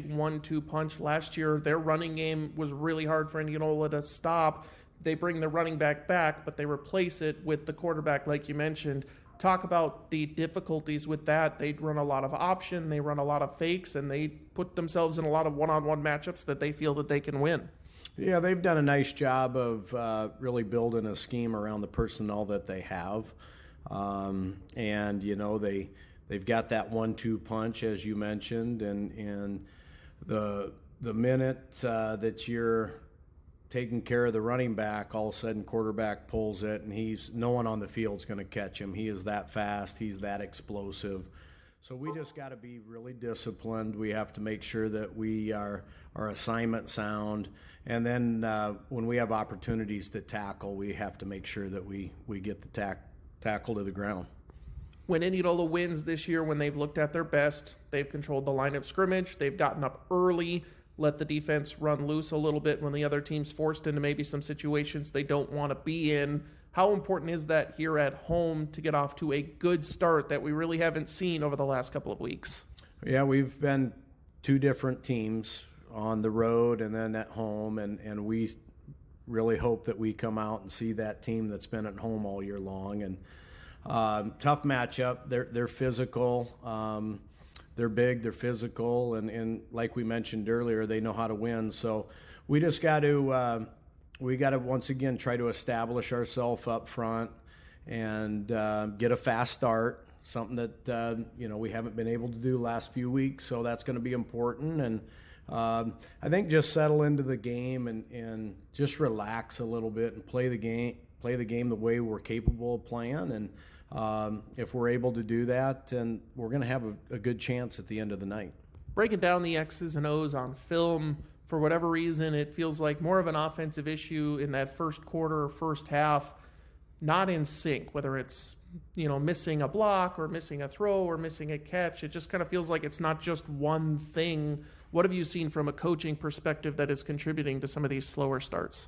1-2 punch last year. Their running game was really hard for Indianola to stop. They bring the running back, but they replace it with the quarterback, like you mentioned. Talk about the difficulties with that. They run a lot of option, they run a lot of fakes, and they put themselves in a lot of one-on-one matchups that they feel that they can win. Yeah, they've done a nice job of really building a scheme around the personnel that they have. And, you know, they've got that 1-2 punch, as you mentioned, and the minute that you're taking care of the running back, all of a sudden quarterback pulls it, and no one on the field is going to catch him. He is that fast. He's that explosive. So we just got to be really disciplined. We have to make sure that we are assignment sound. And then when we have opportunities to tackle, we have to make sure that we get the tackle to the ground. When Indianola wins this year, when they've looked at their best, they've controlled the line of scrimmage, they've gotten up early, let the defense run loose a little bit when the other team's forced into maybe some situations they don't want to be in. How important is that here at home to get off to a good start that we really haven't seen over the last couple of weeks? Yeah, we've been two different teams on the road and then at home, and we really hope that we come out and see that team that's been at home all year long. And tough matchup. They're physical. They're big, they're physical, and like we mentioned earlier, they know how to win. So we just got to once again try to establish ourselves up front and get a fast start, something that we haven't been able to do the last few weeks. So that's going to be important, and I think just settle into the game and just relax a little bit and play the game the way we're capable of playing. And if we're able to do that, then we're going to have a good chance at the end of the night. Breaking down the X's and O's on film, for whatever reason, it feels like more of an offensive issue in that first quarter or first half, not in sync, whether it's, missing a block or missing a throw or missing a catch. It just kind of feels like it's not just one thing. What have you seen from a coaching perspective that is contributing to some of these slower starts?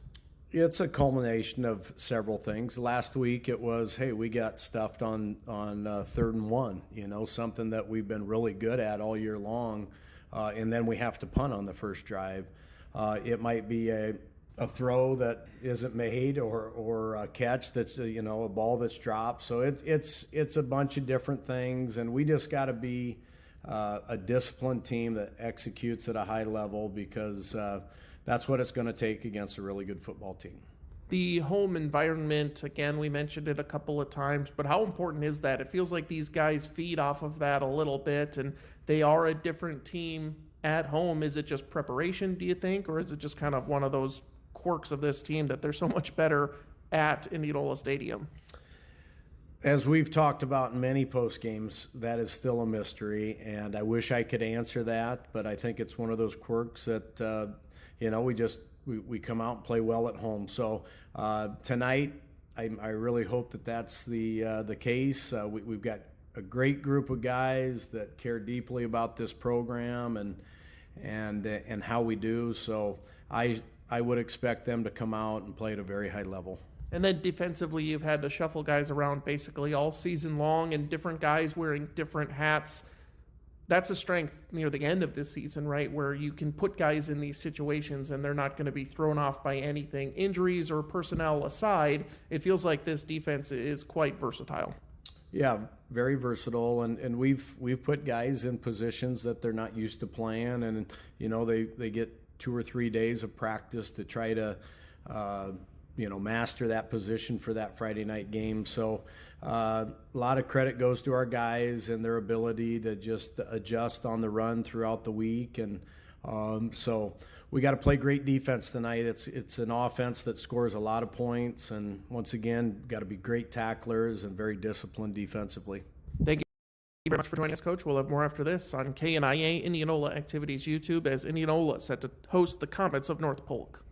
It's a culmination of several things. Last week it was, hey, we got stuffed on 3rd and 1, something that we've been really good at all year long, and then we have to punt on the first drive. It might be a throw that isn't made or a catch that's a ball that's dropped. So it's a bunch of different things, and we just got to be a disciplined team that executes at a high level, because that's what it's going to take against a really good football team. The home environment, again, we mentioned it a couple of times, but how important is that? It feels like these guys feed off of that a little bit, and they are a different team at home. Is it just preparation, do you think, or is it just kind of one of those quirks of this team that they're so much better at Indianola Stadium? As we've talked about in many post games, that is still a mystery, and I wish I could answer that, but I think it's one of those quirks that we come out and play well at home. So tonight, I really hope that that's the case. We've got a great group of guys that care deeply about this program and how we do. So I would expect them to come out and play at a very high level. And then defensively, you've had to shuffle guys around basically all season long, and different guys wearing different hats. That's a strength near the end of this season, right, where you can put guys in these situations and they're not going to be thrown off by anything. Injuries or personnel aside, it feels like this defense is quite versatile. Yeah, very versatile, and we've put guys in positions that they're not used to playing, and they get 2 or 3 days of practice to try to master that position for that Friday night game. So a lot of credit goes to our guys and their ability to just adjust on the run throughout the week. And so we got to play great defense tonight. It's an offense that scores a lot of points. And once again, got to be great tacklers and very disciplined defensively. Thank you very much for joining us, Coach. We'll have more after this on KNIA Indianola Activities YouTube, as Indianola set to host the Comets of North Polk.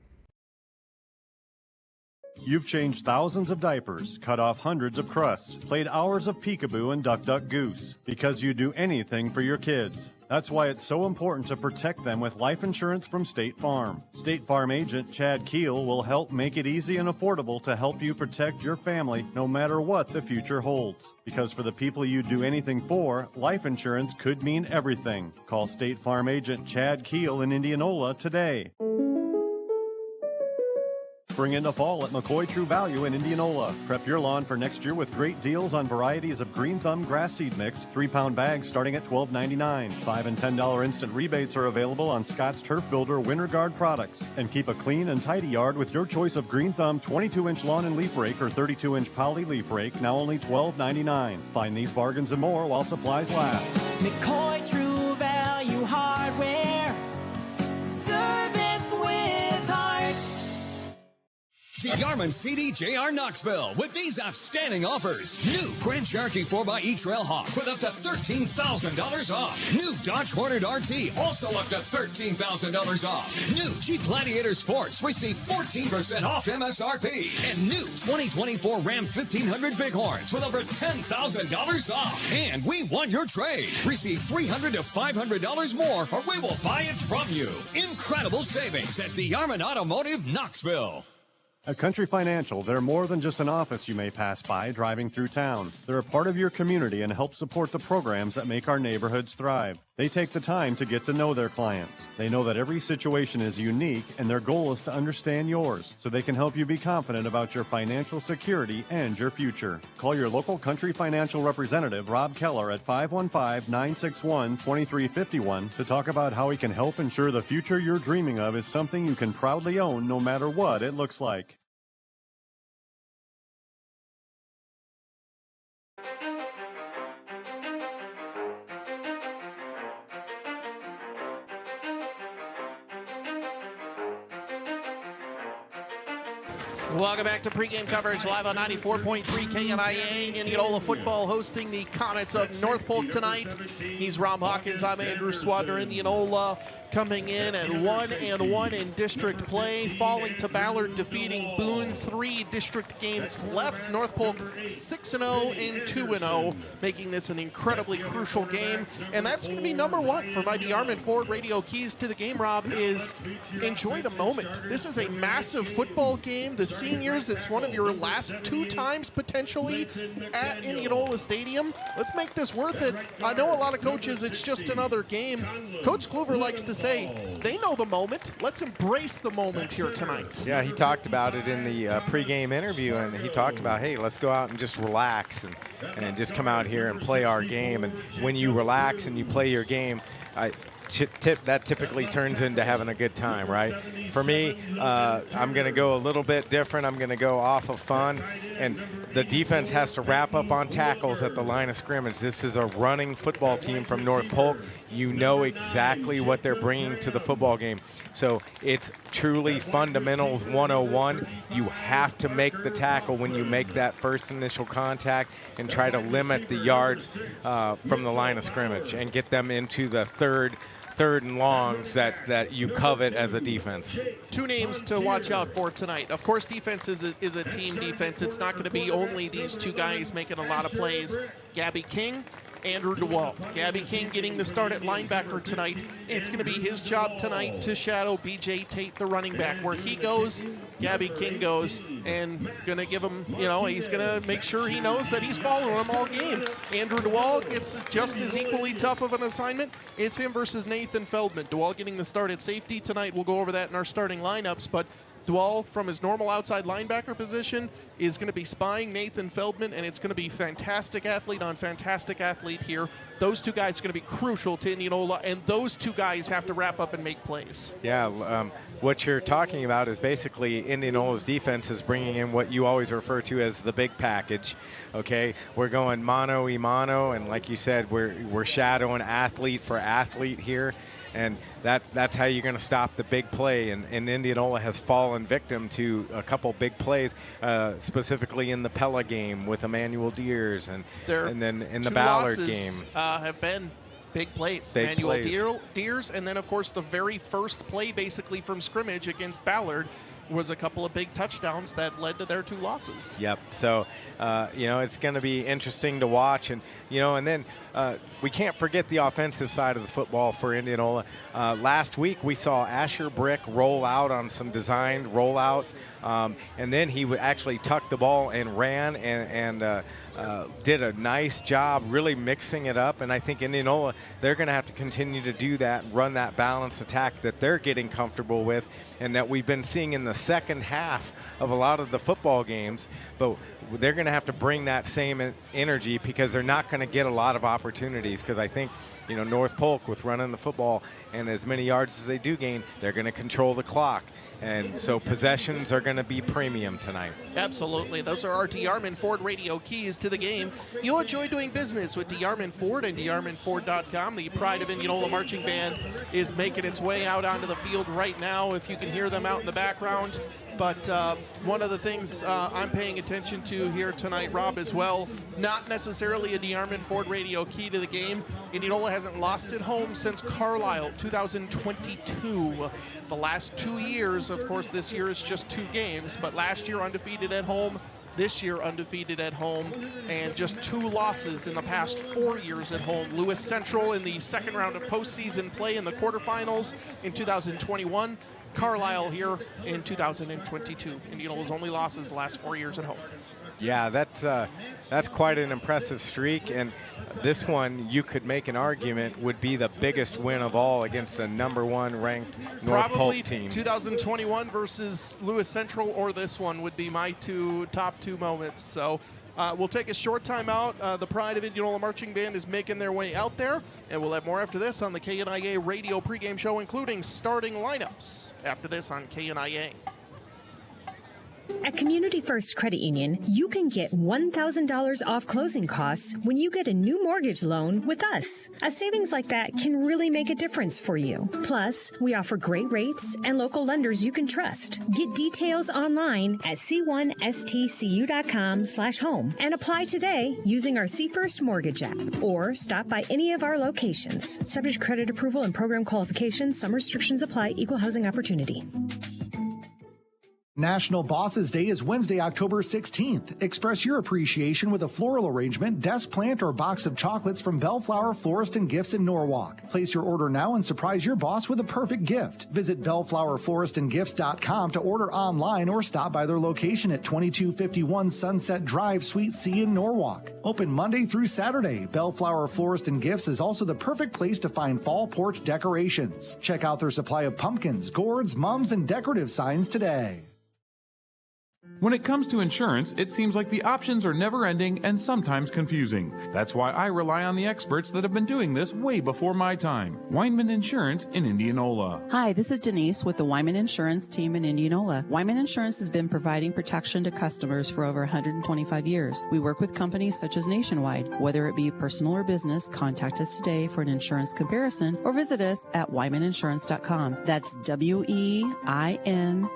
You've changed thousands of diapers, cut off hundreds of crusts, played hours of peekaboo and duck duck goose, because you do anything for your kids. That's why it's so important to protect them with life insurance from State Farm. State Farm agent Chad Keel will help make it easy and affordable to help you protect your family no matter what the future holds. Because for the people you do anything for, life insurance could mean everything. Call State Farm agent Chad Keel in Indianola today. Spring into fall at McCoy True Value in Indianola. Prep your lawn for next year with great deals on varieties of Green Thumb grass seed mix, 3-pound bags starting at $12.99. $5 and $10 instant rebates are available on Scott's Turf Builder Winter Guard products. And keep a clean and tidy yard with your choice of Green Thumb 22-inch lawn and leaf rake or 32-inch poly leaf rake, now only $12.99. Find these bargains and more while supplies last. McCoy True Value Hardware. Service with heart. DeYarman CDJR Knoxville with these outstanding offers. New Grand Cherokee 4xe Trailhawk with up to $13,000 off. New Dodge Hornet RT also up to $13,000 off. New Jeep Gladiator Sports receive 14% off MSRP. And new 2024 Ram 1500 Bighorns with over $10,000 off. And we want your trade. Receive $300 to $500 more or we will buy it from you. Incredible savings at DeYarman Automotive Knoxville. At Country Financial, they're more than just an office you may pass by driving through town. They're a part of your community and help support the programs that make our neighborhoods thrive. They take the time to get to know their clients. They know that every situation is unique, and their goal is to understand yours, so they can help you be confident about your financial security and your future. Call your local Country Financial representative, Rob Keller, at 515-961-2351 to talk about how he can help ensure the future you're dreaming of is something you can proudly own no matter what it looks like. Welcome back to pregame coverage live on 94.3 KNIA. Indianola football hosting the Comets of North Polk tonight. He's Rob Hawkins. I'm Andrew Swadner. Indianola coming in at 1-1 in district play, falling to Ballard, defeating Boone. 3 district games left. North Polk 6-0 and 2-0, making this an incredibly crucial game. And that's going to be number one for my DeYarman Ford radio keys to the game, Rob, is enjoy the moment. This is a massive football game. The seniors, it's one of your last 2 times potentially at Indianola Stadium. Let's make this worth it. I know a lot of coaches, it's just another game. Coach Kluver likes to say, they know the moment. Let's embrace the moment here tonight. Yeah, he talked about it in the pregame interview, and he talked about, hey, let's go out and just relax and just come out here and play our game. And when you relax and you play your game, that typically turns into having a good time, right? For me, I'm going to go a little bit different. I'm going to go off of fun, and the defense has to wrap up on tackles at the line of scrimmage. This is a running football team from North Polk. You know exactly what they're bringing to the football game. So it's truly fundamentals 101. You have to make the tackle when you make that first initial contact and try to limit the yards from the line of scrimmage and get them into the third and longs that you covet as a defense. 2 names to watch out for tonight. Of course, defense is a team defense. It's not going to be only these 2 guys making a lot of plays. Gabby King, Andrew DeWalt. Gabby King getting the start at linebacker tonight. It's going to be his job tonight to shadow B.J. Tate, the running back. Where he goes, Gabby King goes, and going to give him, he's going to make sure he knows that he's following him all game. Andrew DeWalt gets just as equally tough of an assignment. It's him versus Nathan Feldman. DeWalt getting the start at safety tonight. We'll go over that in our starting lineups, but Dwell, from his normal outside linebacker position, is going to be spying Nathan Feldman, and it's going to be fantastic athlete on fantastic athlete here. Those 2 guys are going to be crucial to Indianola, and those 2 guys have to wrap up and make plays. Yeah, what you're talking about is basically Indianola's defense is bringing in what you always refer to as the big package. Okay, we're going mano-y-mano, and like you said, we're shadowing athlete for athlete here. And that's how you're going to stop the big play. And Indianola has fallen victim to a couple big plays, specifically in the Pella game with Emmanuel Deers, and then in the Ballard game. Have been Big plays. Big Manuel plays. Deers, and then, of course, the very first play basically from scrimmage against Ballard was a couple of big touchdowns that led to their 2 losses. Yep. So, it's going to be interesting to watch. And, and then we can't forget the offensive side of the football for Indianola. Last week we saw Asher Brick roll out on some designed rollouts. And then he would actually tuck the ball and ran and did a nice job really mixing it up. And I think Indianola, they're going to have to continue to do that, run that balanced attack that they're getting comfortable with and that we've been seeing in the second half of a lot of the football games. But they're going to have to bring that same energy because they're not going to get a lot of opportunities because I think, North Polk with running the football and as many yards as they do gain, they're going to control the clock. And so possessions are going to be premium tonight. Absolutely. Those are our DeArmond Ford radio keys to the game. You'll enjoy doing business with DeArmond Ford and DeArmondFord.com. The Pride of Indianola Marching Band is making its way out onto the field right now, if you can hear them out in the background. But one of the things I'm paying attention to here tonight, Rob, as well, not necessarily a DeArmond Ford radio key to the game. Indianola hasn't lost at home since Carlisle, 2022. The last 2 years, of course, this year is just 2 games, but last year undefeated at home, this year undefeated at home, and just 2 losses in the past 4 years at home. Lewis Central in the second round of postseason play in the quarterfinals in 2021. Carlisle here in 2022. Indianola's only losses the last 4 years at home. Yeah, that's quite an impressive streak, and this one you could make an argument would be the biggest win of all against a number 1 ranked North Polk team. 2021 versus Lewis Central, or this one would be my top two moments. So we'll take a short time out. The Pride of Indianola Marching Band is making their way out there, and we'll have more after this on the KNIA radio pregame show, including starting lineups after this on KNIA. At Community First Credit Union, you can get $1,000 off closing costs when you get a new mortgage loan with us. A savings like that can really make a difference for you. Plus, we offer great rates and local lenders you can trust. Get details online at c1stcu.com/home and apply today using our C First Mortgage app or stop by any of our locations. Subject to credit approval and program qualifications. Some restrictions apply. Equal housing opportunity. National Bosses Day is Wednesday, October 16th. Express your appreciation with a floral arrangement, desk plant, or box of chocolates from Bellflower Florist and Gifts in Norwalk. Place your order now and surprise your boss with a perfect gift. Visit bellflowerfloristandgifts.com to order online or stop by their location at 2251 Sunset Drive, Suite C in Norwalk. Open Monday through Saturday, Bellflower Florist and Gifts is also the perfect place to find fall porch decorations. Check out their supply of pumpkins, gourds, mums, and decorative signs today. When it comes to insurance, it seems like the options are never-ending and sometimes confusing. That's why I rely on the experts that have been doing this way before my time. Weinman Insurance in Indianola. Hi, this is Denise with the Wyman Insurance team in Indianola. Wyman Insurance has been providing protection to customers for over 125 years. We work with companies such as Nationwide. Whether it be personal or business, contact us today for an insurance comparison or visit us at wymaninsurance.com. That's WEINMAN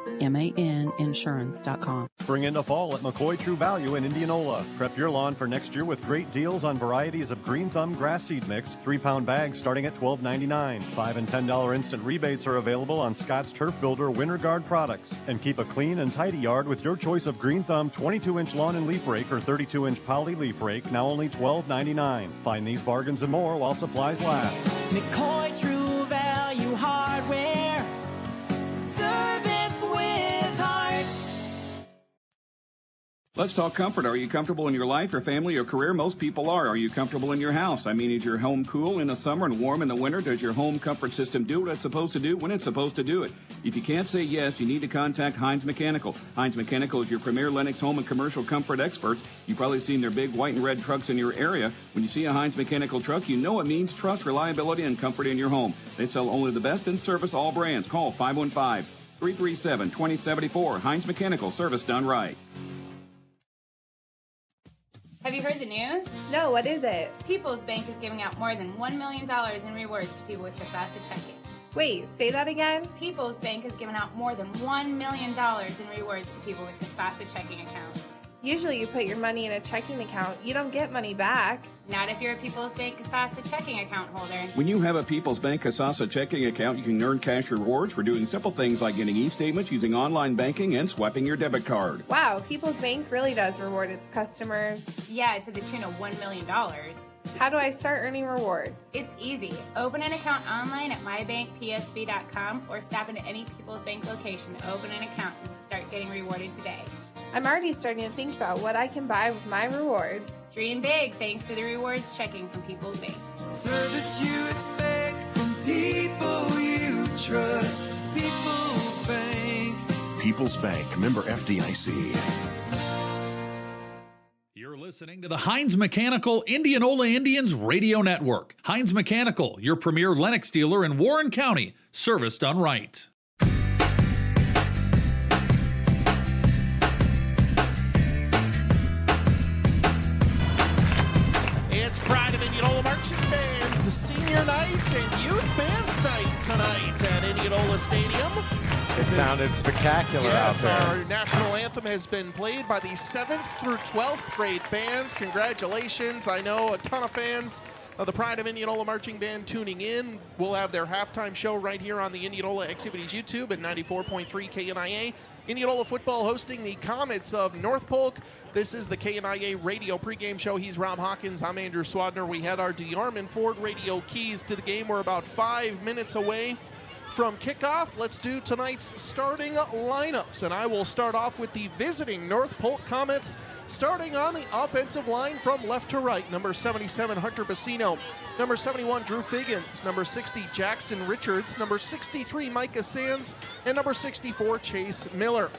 insurance.com. Spring into fall at McCoy True Value in Indianola. Prep your lawn for next year with great deals on varieties of Green Thumb grass seed mix, 3-pound bags starting at $12.99. $5 and $10 instant rebates are available on Scott's Turf Builder Winter Guard products. And keep a clean and tidy yard with your choice of Green Thumb 22-inch lawn and leaf rake or 32-inch poly leaf rake, now only $12.99. Find these bargains and more while supplies last. McCoy True Value Hardware. Service with heart. Let's talk comfort. Are you comfortable in your life, your family, your career? Most people are. Are you comfortable in your house? I mean, is your home cool in the summer and warm in the winter? Does your home comfort system do what it's supposed to do when it's supposed to do it? If you can't say yes, you need to contact Hines Mechanical. Hines Mechanical is your premier Lennox home and commercial comfort experts. You've probably seen their big white and red trucks in your area. When you see a Hines Mechanical truck, you know it means trust, reliability, and comfort in your home. They sell only the best and service all brands. Call 515-337-2074. Hines Mechanical, service done right. Have you heard the news? No, what is it? People's Bank is giving out more than $1 million in rewards to people with Kasasa checking. Wait, say that again? People's Bank is giving out more than $1 million in rewards to people with Kasasa checking accounts. Usually you put your money in a checking account. You don't get money back. Not if you're a People's Bank Kasasa checking account holder. When you have a People's Bank Kasasa checking account, you can earn cash rewards for doing simple things like getting e-statements, using online banking, and swiping your debit card. Wow, People's Bank really does reward its customers. Yeah, to the tune of $1 million. How do I start earning rewards? It's easy. Open an account online at mybankpsb.com or stop into any People's Bank location to open an account and start getting rewarded today. I'm already starting to think about what I can buy with my rewards. Dream big thanks to the rewards checking from People's Bank. Service you expect from people you trust. People's Bank. People's Bank, member FDIC. You're listening to the Heinz Mechanical Indianola Indians Radio Network. Heinz Mechanical, your premier Lennox dealer in Warren County. Service done right. It's Pride of Indianola Marching Band, the senior night and youth bands night tonight at Indianola Stadium. It sounded spectacular out there. Our national anthem has been played by the 7th through 12th grade bands. Congratulations. I know a ton of fans of the Pride of Indianola Marching Band tuning in. We'll have their halftime show right here on the Indianola Activities YouTube at 94.3 KNIA. Indianola football hosting the Comets of North Polk. This is the KNIA radio pregame show. He's Rob Hawkins. I'm Andrew Swadner. We had our DeArmond Ford radio keys to the game. We're about 5 minutes away from kickoff. Let's do tonight's starting lineups, and I will start off with the visiting North Polk Comets, starting on the offensive line from left to right. Number 77, Hunter Bassino. Number 71, Drew Figgins. Number 60, Jackson Richards. Number 63, Micah Sands. And number 64, Chase Miller.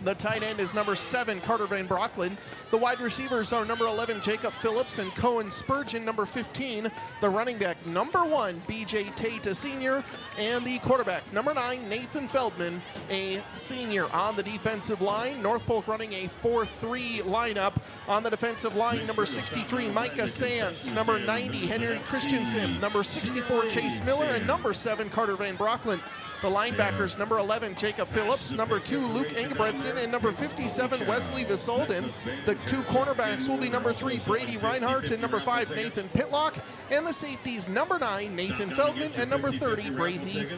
The tight end is number 7, Carter Van Brocklin. The wide receivers are number 11, Jacob Phillips and Cohen Spurgeon, number 15. The running back, number 1, B.J. Tate, a senior. And the quarterback, number 9, Nathan Feldman, a senior. On the defensive line, North Polk running a 4-3 lineup. On the defensive line, number 63, Micah Sands. Number 90, Henry Christensen. Number 64, Chase Miller. And number 7, Carter Van Brocklin. The linebackers, number 11, Jacob Phillips, number 2, Luke Engebretson, and number 57, Wesley Visolden. The 2 cornerbacks will be number 3, Brady Reinhardt, and number 5, Nathan Pitlock. And the safeties, number 9, Nathan Feldman, and number 30, Brady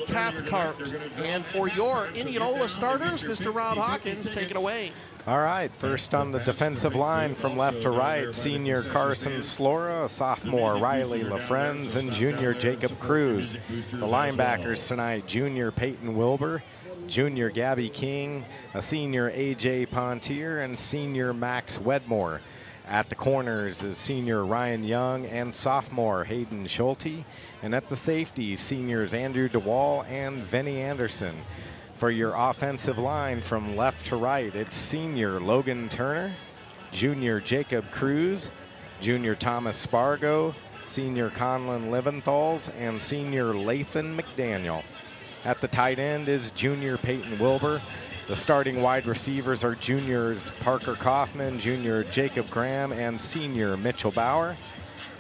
Cathcart. And for your Indianola starters, Mr. Rob Hawkins, take it away. All right, first on the defensive line from left to right, senior Carson Slora, sophomore Riley LaFrenz, and junior Jacob Cruz. The linebackers tonight, junior Peyton Wilbur, junior Gabby King, a senior A.J. Pontier, and senior Max Wedmore. At the corners is senior Ryan Young and sophomore Hayden Schulte. And at the safeties, seniors Andrew DeWall and Vinny Anderson. For your offensive line from left to right, it's senior Logan Turner, junior Jacob Cruz, junior Thomas Spargo, senior Conlon Leventhals, and senior Lathan McDaniel. At the tight end is junior Peyton Wilbur. The starting wide receivers are juniors Parker Kaufman, junior Jacob Graham, and senior Mitchell Bauer.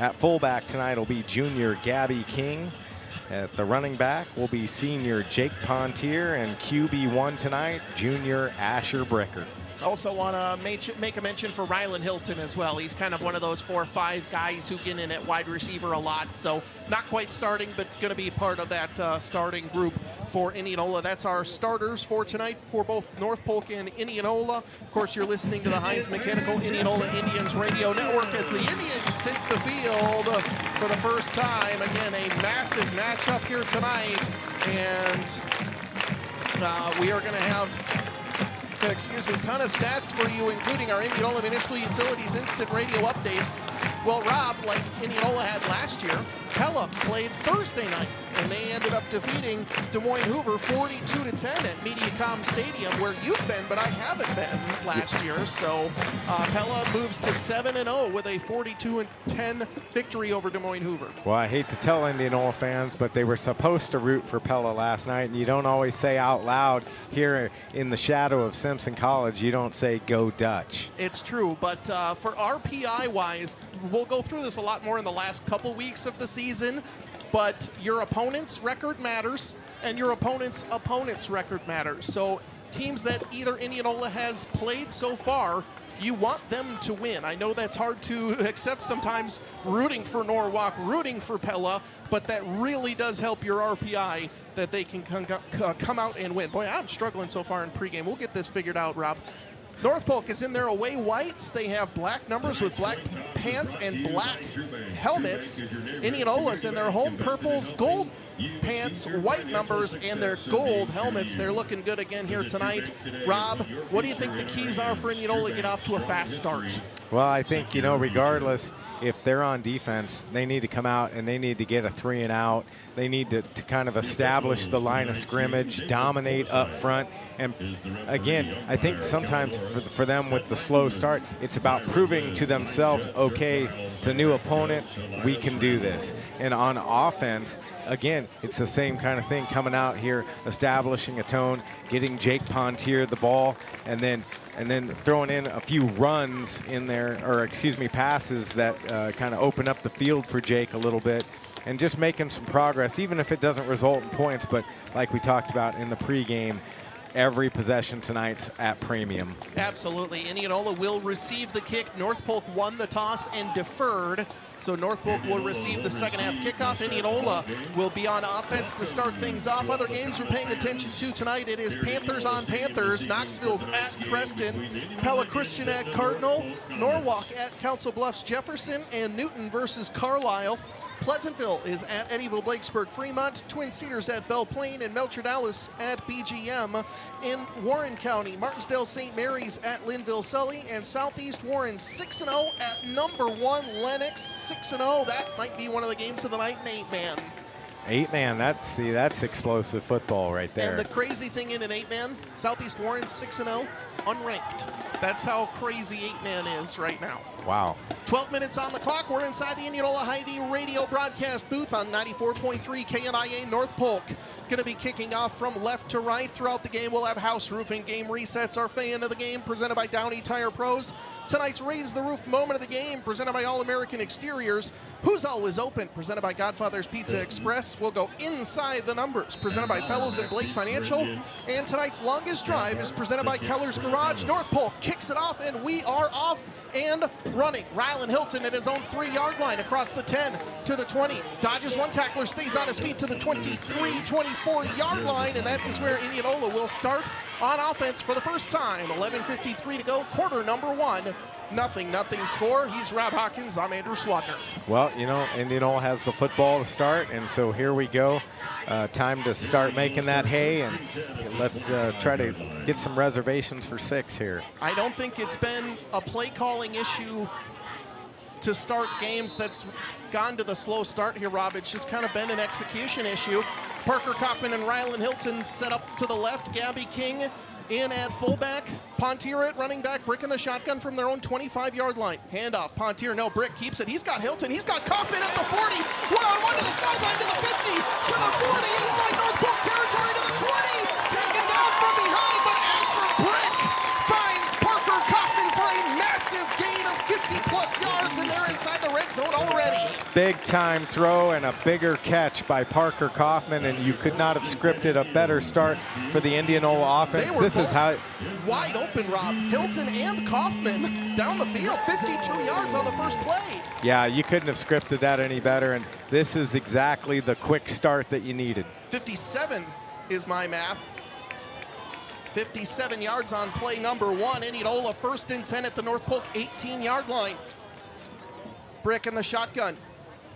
At fullback tonight will be junior Gabby King. At the running back will be senior Jake Pontier, and QB1 tonight, junior Asher Bricker. Also want to make a mention for Rylan Hilton as well. He's kind of one of those 4 or 5 guys who get in at wide receiver a lot. So not quite starting, but going to be part of that starting group for Indianola. That's our starters for tonight for both North Polk and Indianola. Of course, you're listening to the Heinz Mechanical Indianola Indians Radio Network as the Indians take the field for the first time. Again, a massive matchup here tonight. And we are going to have ton of stats for you, including our Indianola Municipal Utilities instant radio updates. Well, Rob, like Indianola had last year, Pella played Thursday night, and they ended up defeating Des Moines Hoover 42-10 at Mediacom Stadium, where you've been, but I haven't been last year. So Pella moves to 7-0 with a 42-10 victory over Des Moines Hoover. Well, I hate to tell Indianola fans, but they were supposed to root for Pella last night, and you don't always say out loud here in the shadow of Simpson College, you don't say go Dutch. It's true, but for RPI-wise, we'll go through this a lot more in the last couple weeks of the season, but your opponent's record matters, and your opponent's record matters. So teams that either Indianola has played so far, you want them to win. I know that's hard to accept sometimes, rooting for Norwalk, rooting for Pella, but that really does help your RPI that they can come out and win. Boy, I'm struggling so far in pregame. We'll get this figured out, Rob. North Polk is in their away whites. They have black numbers with black pants and black helmets. Indianola's in their home purples, gold pants, white numbers, and their gold helmets. They're looking good again here tonight. Rob, what do you think the keys are for Indianola to get off to a fast start? Well, I think, regardless, if they're on defense, they need to come out and they need to get a 3 and out. They need to kind of establish the line of scrimmage, dominate up front. And again, I think sometimes for them with the slow start, it's about proving to themselves, okay, it's a new opponent, we can do this. And on offense, again, it's the same kind of thing, coming out here, establishing a tone, getting Jake Pontier the ball, and then throwing in a few runs in there, or passes that kind of open up the field for Jake a little bit, and just making some progress, even if it doesn't result in points. But like we talked about in the pregame, every possession tonight's at premium. Absolutely. Indianola will receive the kick. North Polk won the toss and deferred, so North Polk will receive the second half kickoff. Indianola will be on offense to start things off. Other games we're paying attention to tonight, it is Panthers on Panthers. Knoxville's at Creston, Pella Christian at Cardinal, Norwalk at Council Bluffs Jefferson, and Newton versus Carlisle. Pleasantville is at Eddyville Blakesburg Fremont, Twin Cedars at Belle Plaine, and Melcher Dallas at BGM. In Warren County, Martinsdale St. Mary's at Linville Sully, and Southeast Warren 6-0 at number 1 Lennox 6-0. That might be one of the games of the night in 8-man. 8-man, that's explosive football right there. And the crazy thing in an 8-man, Southeast Warren 6-0, unranked. That's how crazy 8-man is right now. Wow. 12 minutes on the clock. We're inside the Indianola Hy-Vee radio broadcast booth on 94.3 KNIA North Polk. Going to be kicking off from left to right throughout the game. We'll have house roofing game resets. Our fan of the game presented by Downey Tire Pros. Tonight's Raise the Roof moment of the game presented by All-American Exteriors. Who's Always Open presented by Godfather's Pizza Express. We'll go inside the numbers presented by Fellows and Blake Financial. And tonight's longest drive is presented by Keller's Garage. North Polk kicks it off, and we are off and running. Rylan Hilton at his own 3-yard line across the 10 to the 20. Dodges one tackler, stays on his feet to the 23, 24-yard line, and that is where Indianola will start on offense for the first time. 11:53 to go, quarter number 1. Nothing score. He's Rob Hawkins. I'm Andrew Swagner. Well, Indianola has the football to start, and so here we go. Time to start making that hay, and let's try to get some reservations for 6 here. I don't think it's been a play calling issue to start games that's gone to the slow start here, Rob. It's just kind of been an execution issue. Parker Kaufman and Rylan Hilton set up to the left. Gabby King in at fullback. Pontier at running back, Brick in the shotgun from their own 25-yard line. Handoff, Pontier, no, Brick keeps it. He's got Hilton, he's got Kaufman at the 40. One-on-one to the sideline, to the 50, to the 40, inside North Polk territory, to the 20. Taken down from behind, but Asher Brick finds Parker Kaufman for a massive gain of 50-plus yards, and they're inside the red zone already. Big-time throw and a bigger catch by Parker Kaufman, and you could not have scripted a better start for the Indianola offense. This is how wide open, Rob. Hilton and Kaufman down the field, 52 yards on the first play. Yeah, you couldn't have scripted that any better, and this is exactly the quick start that you needed. 57 is my math. 57 yards on play number 1. Indianola 1st and 10 at the North Polk 18-yard line. Brick in the shotgun.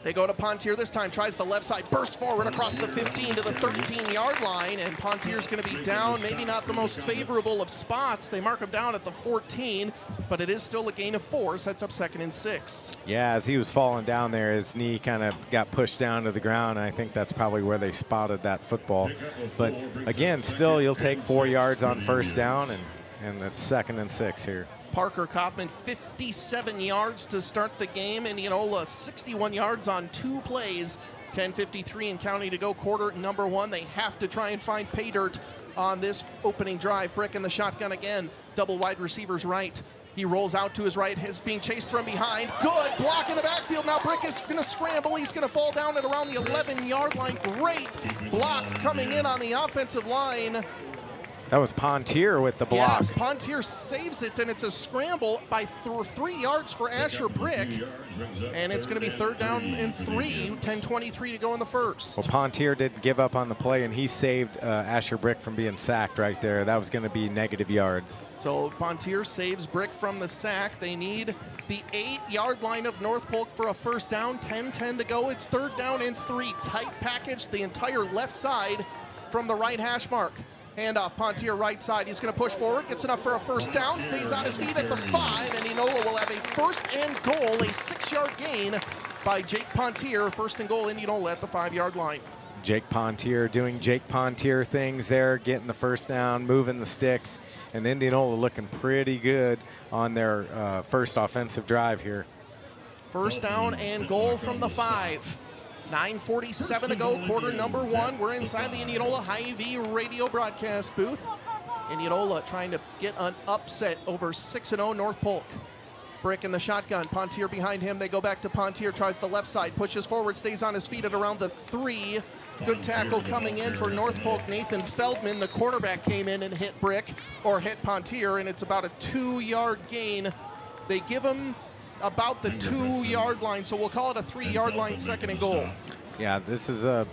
They go to Pontier this time, tries the left side, bursts forward across the 15 to the 13-yard line, and Pontier's going to be down, maybe not the most favorable of spots. They mark him down at the 14, but it is still a gain of 4, sets up 2nd and 6. Yeah, as he was falling down there, his knee kind of got pushed down to the ground, and I think that's probably where they spotted that football. But again, still, you'll take 4 yards on first down, and it's 2nd and 6 here. Parker Kaufman, 57 yards to start the game. Indianola, 61 yards on 2 plays. 10:53 and counting to go, quarter number 1. They have to try and find pay dirt on this opening drive. Brick in the shotgun again. Double wide receivers right. He rolls out to his right, is being chased from behind. Good block in the backfield. Now Brick is going to scramble. He's going to fall down at around the 11-yard line. Great block coming in on the offensive line. That was Pontier with the block. Yes, Pontier saves it, and it's a scramble by 3 yards for Asher Brick. And it's going to be 3rd down and 3, 10:23 to go in the first. Well, Pontier didn't give up on the play, and he saved Asher Brick from being sacked right there. That was going to be negative yards. So Pontier saves Brick from the sack. They need the 8-yard line of North Polk for a first down. 10:10 to go. It's 3rd down and 3. Tight package, the entire left side from the right hash mark. Handoff, Pontier right side. He's going to push forward, gets enough for a first down, stays on his feet at the 5, and Indianola will have a 1st and goal, a 6-yard gain by Jake Pontier. 1st and goal, Indianola at the 5-yard line. Jake Pontier doing Jake Pontier things there, getting the first down, moving the sticks, and Indianola looking pretty good on their first offensive drive here. 1st down and goal from the 5. 9:47 to go, quarter number 1. We're inside the Indianola Hy-Vee radio broadcast booth. Indianola trying to get an upset over 6-0 North Polk. Brick in the shotgun, Pontier behind him. They go back to Pontier, tries the left side, pushes forward, stays on his feet at around the 3. Good tackle coming in for North Polk. Nathan Feldman, the quarterback, came in and hit Pontier, and it's about a 2-yard gain. They give him about the 2-yard line, so we'll call it a 3-yard line, 2nd and goal. Yeah, this is a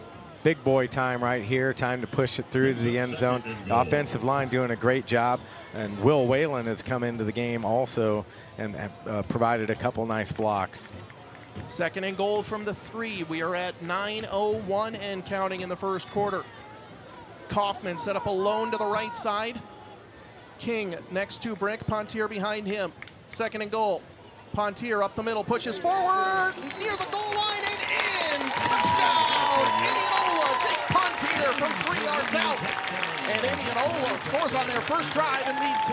big boy time right here, time to push it through to the end zone. The offensive line doing a great job, and Will Whalen has come into the game also and provided a couple nice blocks. 2nd and goal from the 3. We are at 9:01 and counting in the first quarter. Kaufman set up alone to the right side. King next to Brick, Pontier behind him. 2nd and goal. Pontier up the middle, pushes forward, near the goal line and in. Touchdown, Indianola. Jake Pontier from 3 yards out. And Indianola scores on their first drive and leads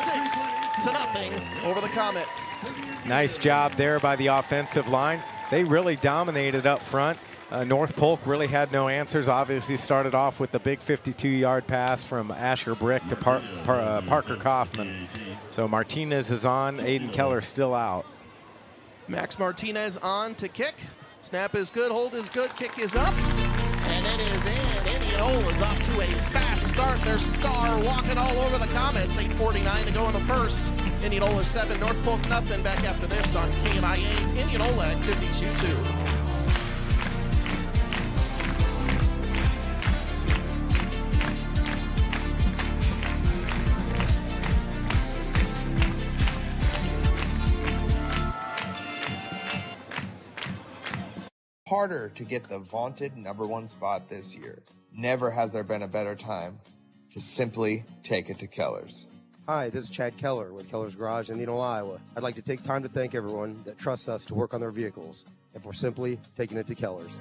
6-0 over the Comets. Nice job there by the offensive line. They really dominated up front. North Polk really had no answers. Obviously started off with the big 52-yard pass from Asher Brick to Parker Kaufman. So Martinez is on, Aiden Keller still out. Max Martinez on to kick. Snap is good, hold is good, kick is up. And it is in. Indianola's off to a fast start. Their star walking all over the Comets. 8:49 to go in the first. Indianola 7, North Polk nothing. Back after this on KMIA Indianola Activities YouTube. Harder to get the vaunted #1 spot this year. Never has there been a better time to simply take it to Keller's. Hi, this is Chad Keller with Keller's Garage in Indianola, Iowa. I'd like to take time to thank everyone that trusts us to work on their vehicles, and for simply taking it to Keller's.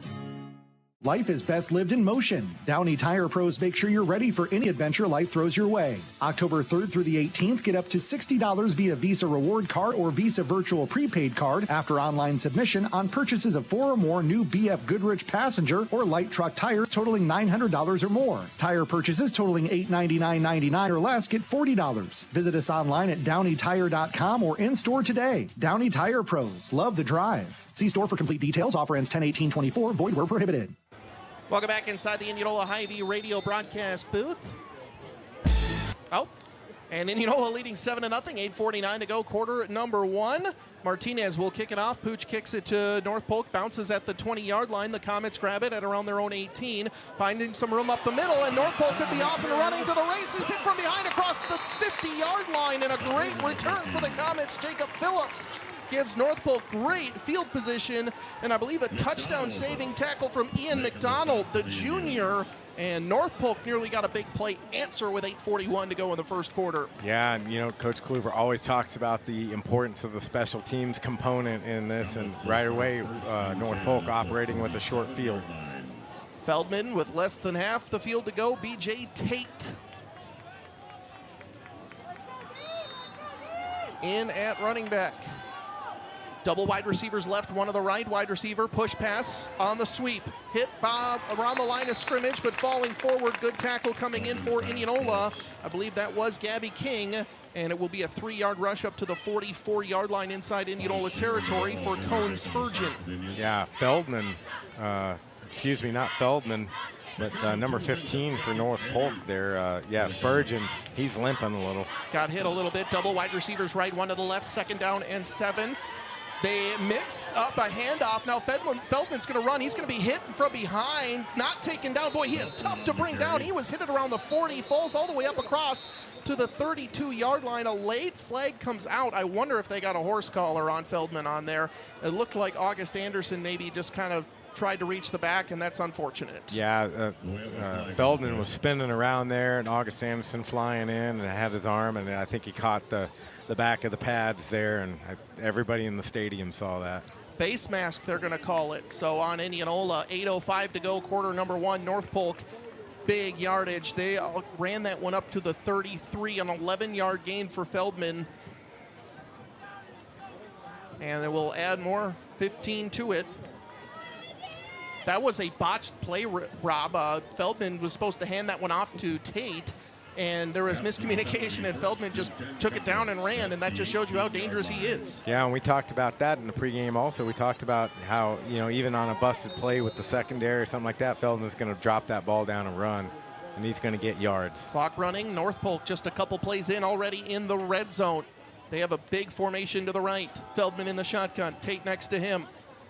Life is best lived in motion. Downey Tire Pros make sure you're ready for any adventure life throws your way. October 3rd through the 18th, get up to $60 via Visa Reward Card or Visa Virtual Prepaid Card after online submission on purchases of 4 or more new BF Goodrich passenger or light truck tires totaling $900 or more. Tire purchases totaling $899.99 or less get $40. Visit us online at DowneyTire.com or in-store today. Downey Tire Pros. Love the drive. See store for complete details. Offer ends 10/18/24. Void where prohibited. Welcome back inside the Indianola Hy-Vee radio broadcast booth. And Indianola leading 7-0, 8:49 to go, quarter number 1. Martinez will kick it off. Pooch kicks it to North Polk, bounces at the 20-yard line. The Comets grab it at around their own 18, finding some room up the middle, and North Polk could be off and running to the races. Hit from behind across the 50-yard line, and a great return for the Comets. Jacob Phillips gives North Polk great field position, and I believe a touchdown-saving tackle from Ian McDonald, the junior, and North Polk nearly got a big play answer with 8:41 to go in the first quarter. Yeah, and you know, Coach Kluver always talks about the importance of the special teams component in this, and right away, North Polk operating with a short field. Feldman with less than half the field to go, BJ Tate in at running back. Double wide receivers left, one to the right. Wide receiver, push pass on the sweep. Hit Bob around the line of scrimmage, but falling forward. Good tackle coming in for Indianola. I believe that was Gabby King, and it will be a 3-yard rush up to the 44-yard line inside Indianola territory for Cone Spurgeon. Yeah, Feldman, not Feldman, But number 15 for North Polk there, Spurgeon, he's limping a little. Got hit a little bit. Double wide receivers right, one to the left, 2nd down and 7. They mixed up a handoff. Now Feldman's going to run. He's going to be hit from behind, not taken down. Boy, he is tough to bring down. He was hit at around the 40, falls all the way up across to the 32-yard line. A late flag comes out. I wonder if they got a horse collar on Feldman on there. It looked like August Anderson maybe just kind of tried to reach the back, and that's unfortunate. Yeah, Feldman was spinning around there, and August Anderson flying in and had his arm, and I think he caught the back of the pads there, and everybody in the stadium saw that. Face mask, they're going to call it. So on Indianola, 8:05 to go, quarter number 1, North Polk, big yardage. They ran that one up to the 33, an 11-yard gain for Feldman. And it will add more, 15 to it. That was a botched play, Rob. Feldman was supposed to hand that one off to Tate, and there was miscommunication, and Feldman just took it down and ran, and that just shows you how dangerous he is. Yeah, and we talked about that in the pregame also. We talked about how, even on a busted play with the secondary or something like that, Feldman's going to drop that ball down and run, and he's going to get yards. Clock running. North Polk just a couple plays in already in the red zone. They have a big formation to the right. Feldman in the shotgun. Tate next to him.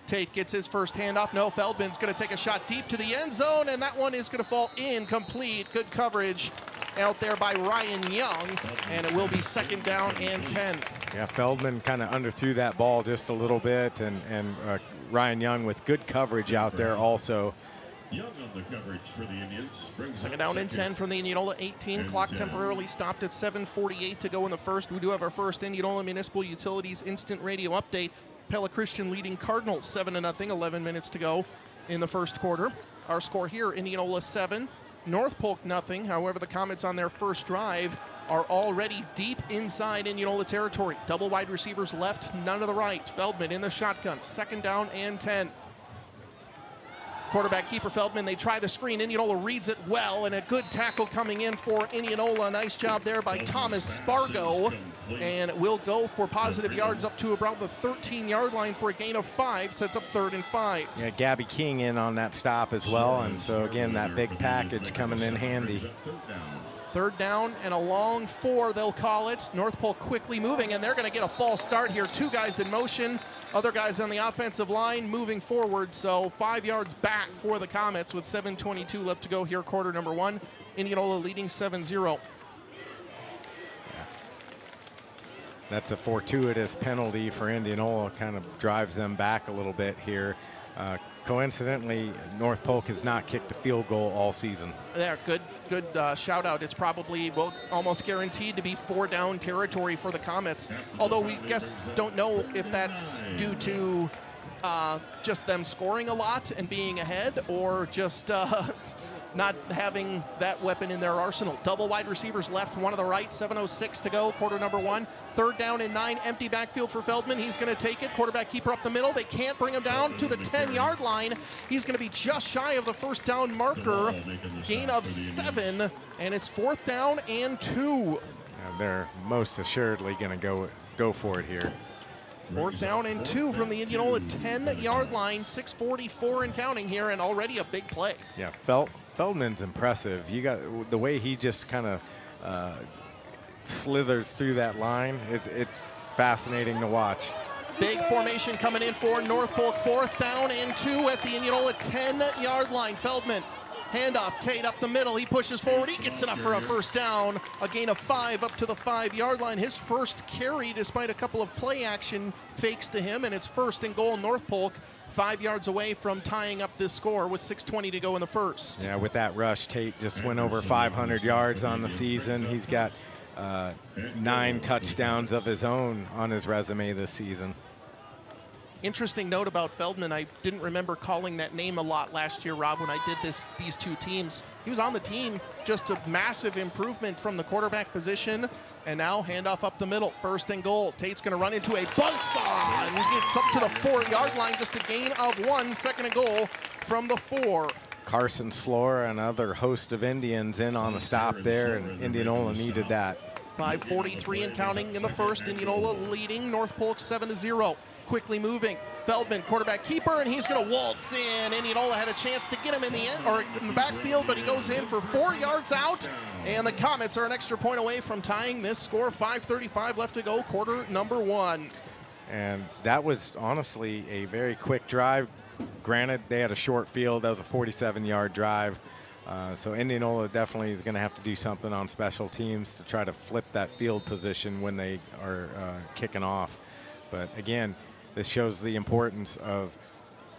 Tate gets his first handoff. No, Feldman's going to take a shot deep to the end zone, and that one is going to fall incomplete. Good coverage out there by Ryan Young, and it will be 2nd down and 10. Yeah, Feldman kind of underthrew that ball just a little bit, and Ryan Young with good coverage out there also. Young on the coverage for the Indians. 2nd down and 10 from the Indianola 18. Clock temporarily stopped at 7:48 to go in the first. We do have our first Indianola Municipal Utilities instant radio update. Pella Christian leading Cardinals 7-0, 11 minutes to go in the first quarter. Our score here, Indianola 7, North Polk 0. However, the Comets on their first drive are already deep inside Indianola territory. Double wide receivers left, none to the right. Feldman in the shotgun, 2nd down and 10. Quarterback keeper Feldman, they try the screen. Indianola reads it well, and a good tackle coming in for Indianola. Nice job there by Thomas Spargo. And will go for positive yards up to about the 13-yard line for a gain of 5. Sets up 3rd and 5. Yeah, Gabby King in on that stop as well. And so, again, that big package coming in handy. 3rd down and a long 4, they'll call it. North Polk quickly moving, and they're going to get a false start here. 2 guys in motion, other guys on the offensive line moving forward. So 5 yards back for the Comets with 7:22 left to go here, quarter number 1. Indianola leading 7-0. That's a fortuitous penalty for Indianola, kind of drives them back a little bit here. Coincidentally, North Polk has not kicked a field goal all season. Yeah, good shout out. It's probably almost guaranteed to be 4-down territory for the Comets. Although we don't know if that's due to just them scoring a lot and being ahead, or just not having that weapon in their arsenal. Double wide receivers left, one to the right, 7:06 to go, quarter number 1. 3rd down and 9, empty backfield for Feldman. He's going to take it. Quarterback keeper up the middle. They can't bring him down to the 10-yard line. He's going to be just shy of the 1st down marker. Gain of 7, and it's 4th down and 2. They're most assuredly going to go for it here. 4th down and 2 from the Indianola 10-yard line, 6:44 and counting here, and already a big play. Yeah, Feldman's impressive. You got the way he just kind of slithers through that line. It's fascinating to watch. Big formation coming in for North Polk. 4th down and 2 at the Indianola 10-yard line. Feldman, handoff, Tate up the middle. He pushes forward. He gets enough for a 1st down. A gain of 5 up to the 5-yard line. His first carry, despite a couple of play action fakes to him, and it's 1st and goal. North Polk 5 yards away from tying up this score with 6:20 to go in the first. Yeah, with that rush, Tate just went over 500 yards on the season. He's got 9 touchdowns of his own on his resume this season. Interesting note about Feldman, I didn't remember calling that name a lot last year, Rob, when I did these 2 teams. He was on the team, just a massive improvement from the quarterback position, and now handoff up the middle, 1st and goal. Tate's going to run into a buzzsaw and gets up to the 4-yard line, just a gain of 1, 2nd and goal from the 4. Carson Slore, another host of Indians in on the stop there, and Indianola needed that. 5:43 and counting in the first. Indianola leading North Polk 7-0. Quickly moving. Feldman, quarterback keeper, and he's going to waltz in. Indianola had a chance to get him in the end, or in the backfield, but he goes in for 4 yards out. And the Comets are an extra point away from tying this score. 5:35 left to go, quarter number 1. And that was honestly a very quick drive. Granted, they had a short field. That was a 47-yard drive. So Indianola definitely is going to have to do something on special teams to try to flip that field position when they are kicking off. But again, this shows the importance of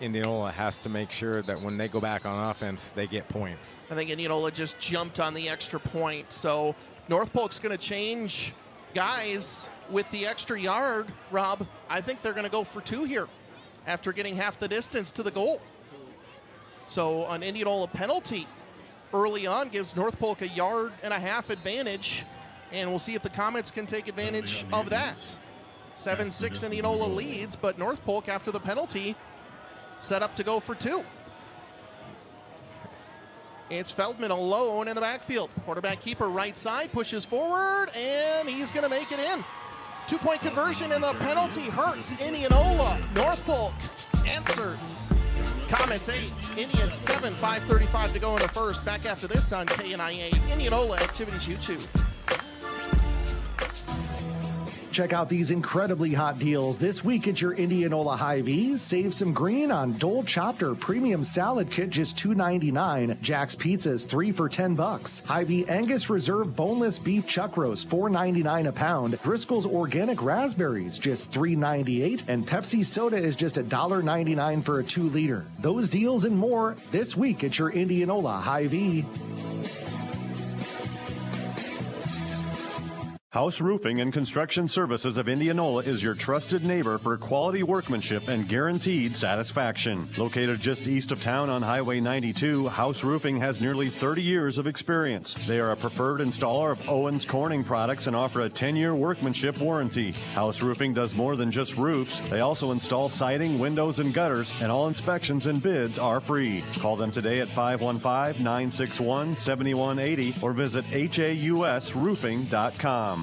Indianola has to make sure that when they go back on offense, they get points. I think Indianola just jumped on the extra point. So North Polk's going to change guys with the extra yard, Rob. I think they're going to go for 2 here after getting half the distance to the goal. So an Indianola penalty early on gives North Polk a 1.5 yard advantage, and we'll see if the Comets can take advantage of that. 7-6 Indianola leads, but North Polk, after the penalty, set up to go for 2. It's Feldman alone in the backfield. Quarterback keeper right side, pushes forward, and he's going to make it in. 2-point conversion, and the penalty hurts Indianola. North Polk answers. Comets 8, Indians 7, 5:35 to go in the first. Back after this on KNIA Indianola Activities YouTube. Check out these incredibly hot deals this week at your Indianola Hy-Vee. Save some green on Dole Chopped or Premium Salad Kit, just $2.99. Jack's Pizzas, 3 for $10. Hy-Vee Angus Reserve Boneless Beef Chuck Roast, $4.99 a pound. Driscoll's Organic Raspberries, just $3.98. And Pepsi Soda is just $1.99 for a 2-liter. Those deals and more this week at your Indianola Hy-Vee. House Roofing and Construction Services of Indianola is your trusted neighbor for quality workmanship and guaranteed satisfaction. Located just east of town on Highway 92, House Roofing has nearly 30 years of experience. They are a preferred installer of Owens Corning products and offer a 10-year workmanship warranty. House Roofing does more than just roofs. They also install siding, windows, and gutters, and all inspections and bids are free. Call them today at 515-961-7180 or visit hausroofing.com.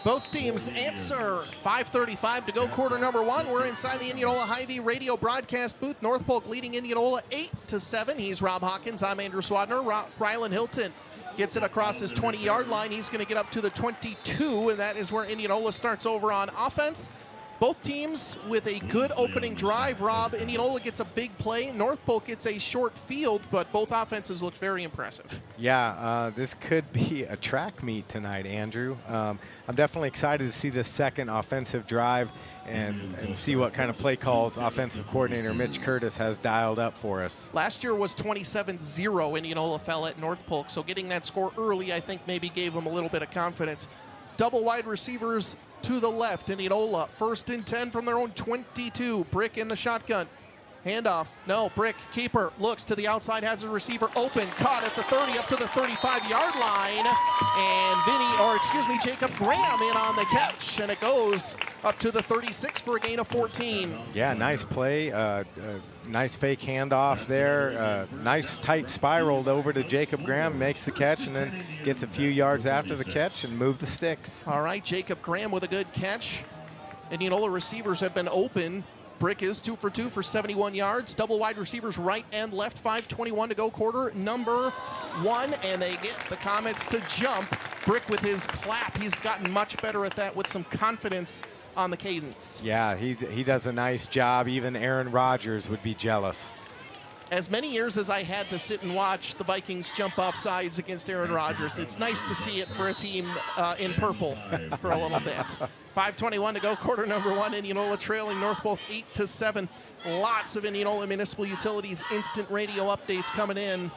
Both teams answer. 5:35 to go, quarter number 1. We're inside the Indianola Hy-Vee radio broadcast booth. North Polk leading Indianola 8-7. He's Rob Hawkins. I'm Andrew Swadner. Rylan Hilton gets it across his 20-yard line. He's going to get up to the 22, and that is where Indianola starts over on offense. Both teams with a good opening drive. Rob, Indianola gets a big play. North Polk gets a short field, but both offenses look very impressive. Yeah, this could be a track meet tonight, Andrew. I'm definitely excited to see this second offensive drive and see what kind of play calls offensive coordinator Mitch Curtis has dialed up for us. Last year was 27-0. Indianola fell at North Polk, so getting that score early, I think, maybe gave them a little bit of confidence. Double wide receivers to the left. Indianola, 1st and 10 from their own 22. Brick in the shotgun. Handoff. No, Brick, keeper, looks to the outside, has a receiver open, caught at the 30, up to the 35-yard line. And Jacob Graham in on the catch, and it goes up to the 36 for a gain of 14. Yeah, nice play. Nice fake handoff there. Nice tight spiraled over to Jacob Graham, makes the catch, and then gets a few yards after the catch and move the sticks. All right, Jacob Graham with a good catch. Indianola receivers have been open. Brick is 2 for 2 for 71 yards. Double wide receivers right and left. 5:21 to go, quarter number 1, and they get the Comets to jump. Brick with his clap. He's gotten much better at that with some confidence on the cadence. Yeah, he does a nice job. Even Aaron Rodgers would be jealous. As many years as I had to sit and watch the Vikings jump off sides against Aaron Rodgers, it's nice to see it for a team in purple for a little bit. 5:21 to go, quarter number 1. Indianola trailing North Polk 8-7. Lots of Indianola Municipal Utilities instant radio updates coming in.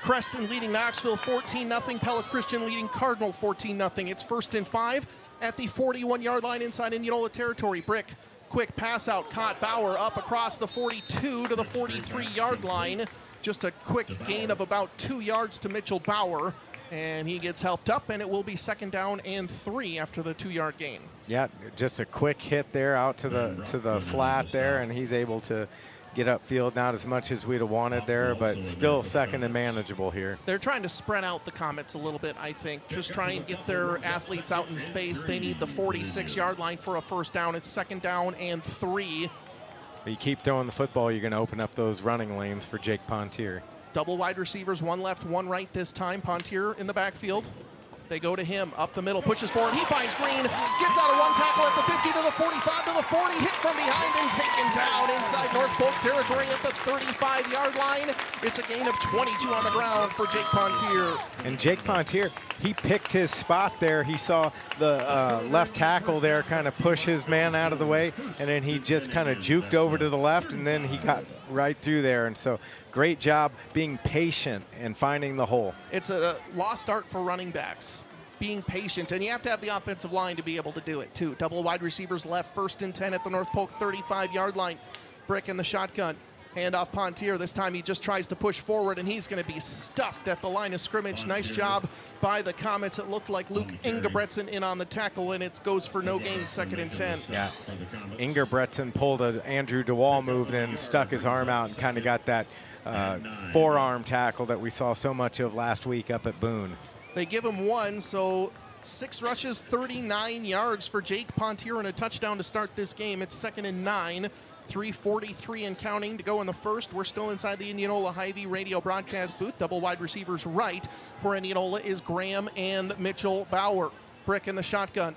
Creston leading Knoxville 14-0. Pella Christian leading Cardinal 14-0. It's 1st and 5 at the 41-yard line inside Indianola territory. Brick, quick pass out, caught Bauer up across the 42 to the 43-yard line. Just a quick gain of about 2 yards to Mitchell Bauer, and he gets helped up, and it will be 2nd down and 3 after the 2-yard gain. Yeah, just a quick hit there out to the flat there, and he's able to get upfield. Not as much as we'd have wanted there, but still second and manageable here. They're trying to spread out the Comets a little bit, I think. Just try and get their athletes out in space. They need the 46-yard line for a first down. It's 2nd down and 3. You keep throwing the football, you're going to open up those running lanes for Jake Pontier. Double wide receivers, one left, one right this time. Pontier in the backfield. They go to him, up the middle, pushes forward. He finds Green, gets out of one tackle at the 50 to the 45 to the 40, hit from behind and taken down inside North Polk territory at the 35-yard line. It's a gain of 22 on the ground for Jake Pontier. And Jake Pontier, he picked his spot there. He saw the left tackle there kind of push his man out of the way, and then he just kind of juked over to the left, and then he got right through there. And so great job being patient and finding the hole. It's a lost art for running backs, being patient, and you have to have the offensive line to be able to do it too. Double wide receivers left, 1st and 10 at the North Polk 35-yard line. Brick in the shotgun. Hand off Pontier. This time he just tries to push forward, and he's going to be stuffed at the line of scrimmage. Nice job by the Comets. It looked like Luke Ingebretson in on the tackle, and it goes for no gain, 2nd and 10. Yeah, Ingebretson pulled an Andrew DeWall move, then stuck his arm out and kind of got that forearm tackle that we saw so much of last week up at Boone. They give him 1, so 6 rushes, 39 yards for Jake Pontier and a touchdown to start this game. It's 2nd and 9. 3:43 and counting to go in the first. We're still inside the Indianola Hy-Vee radio broadcast booth. Double wide receivers right for Indianola is Graham and Mitchell Bauer. Brick in the shotgun.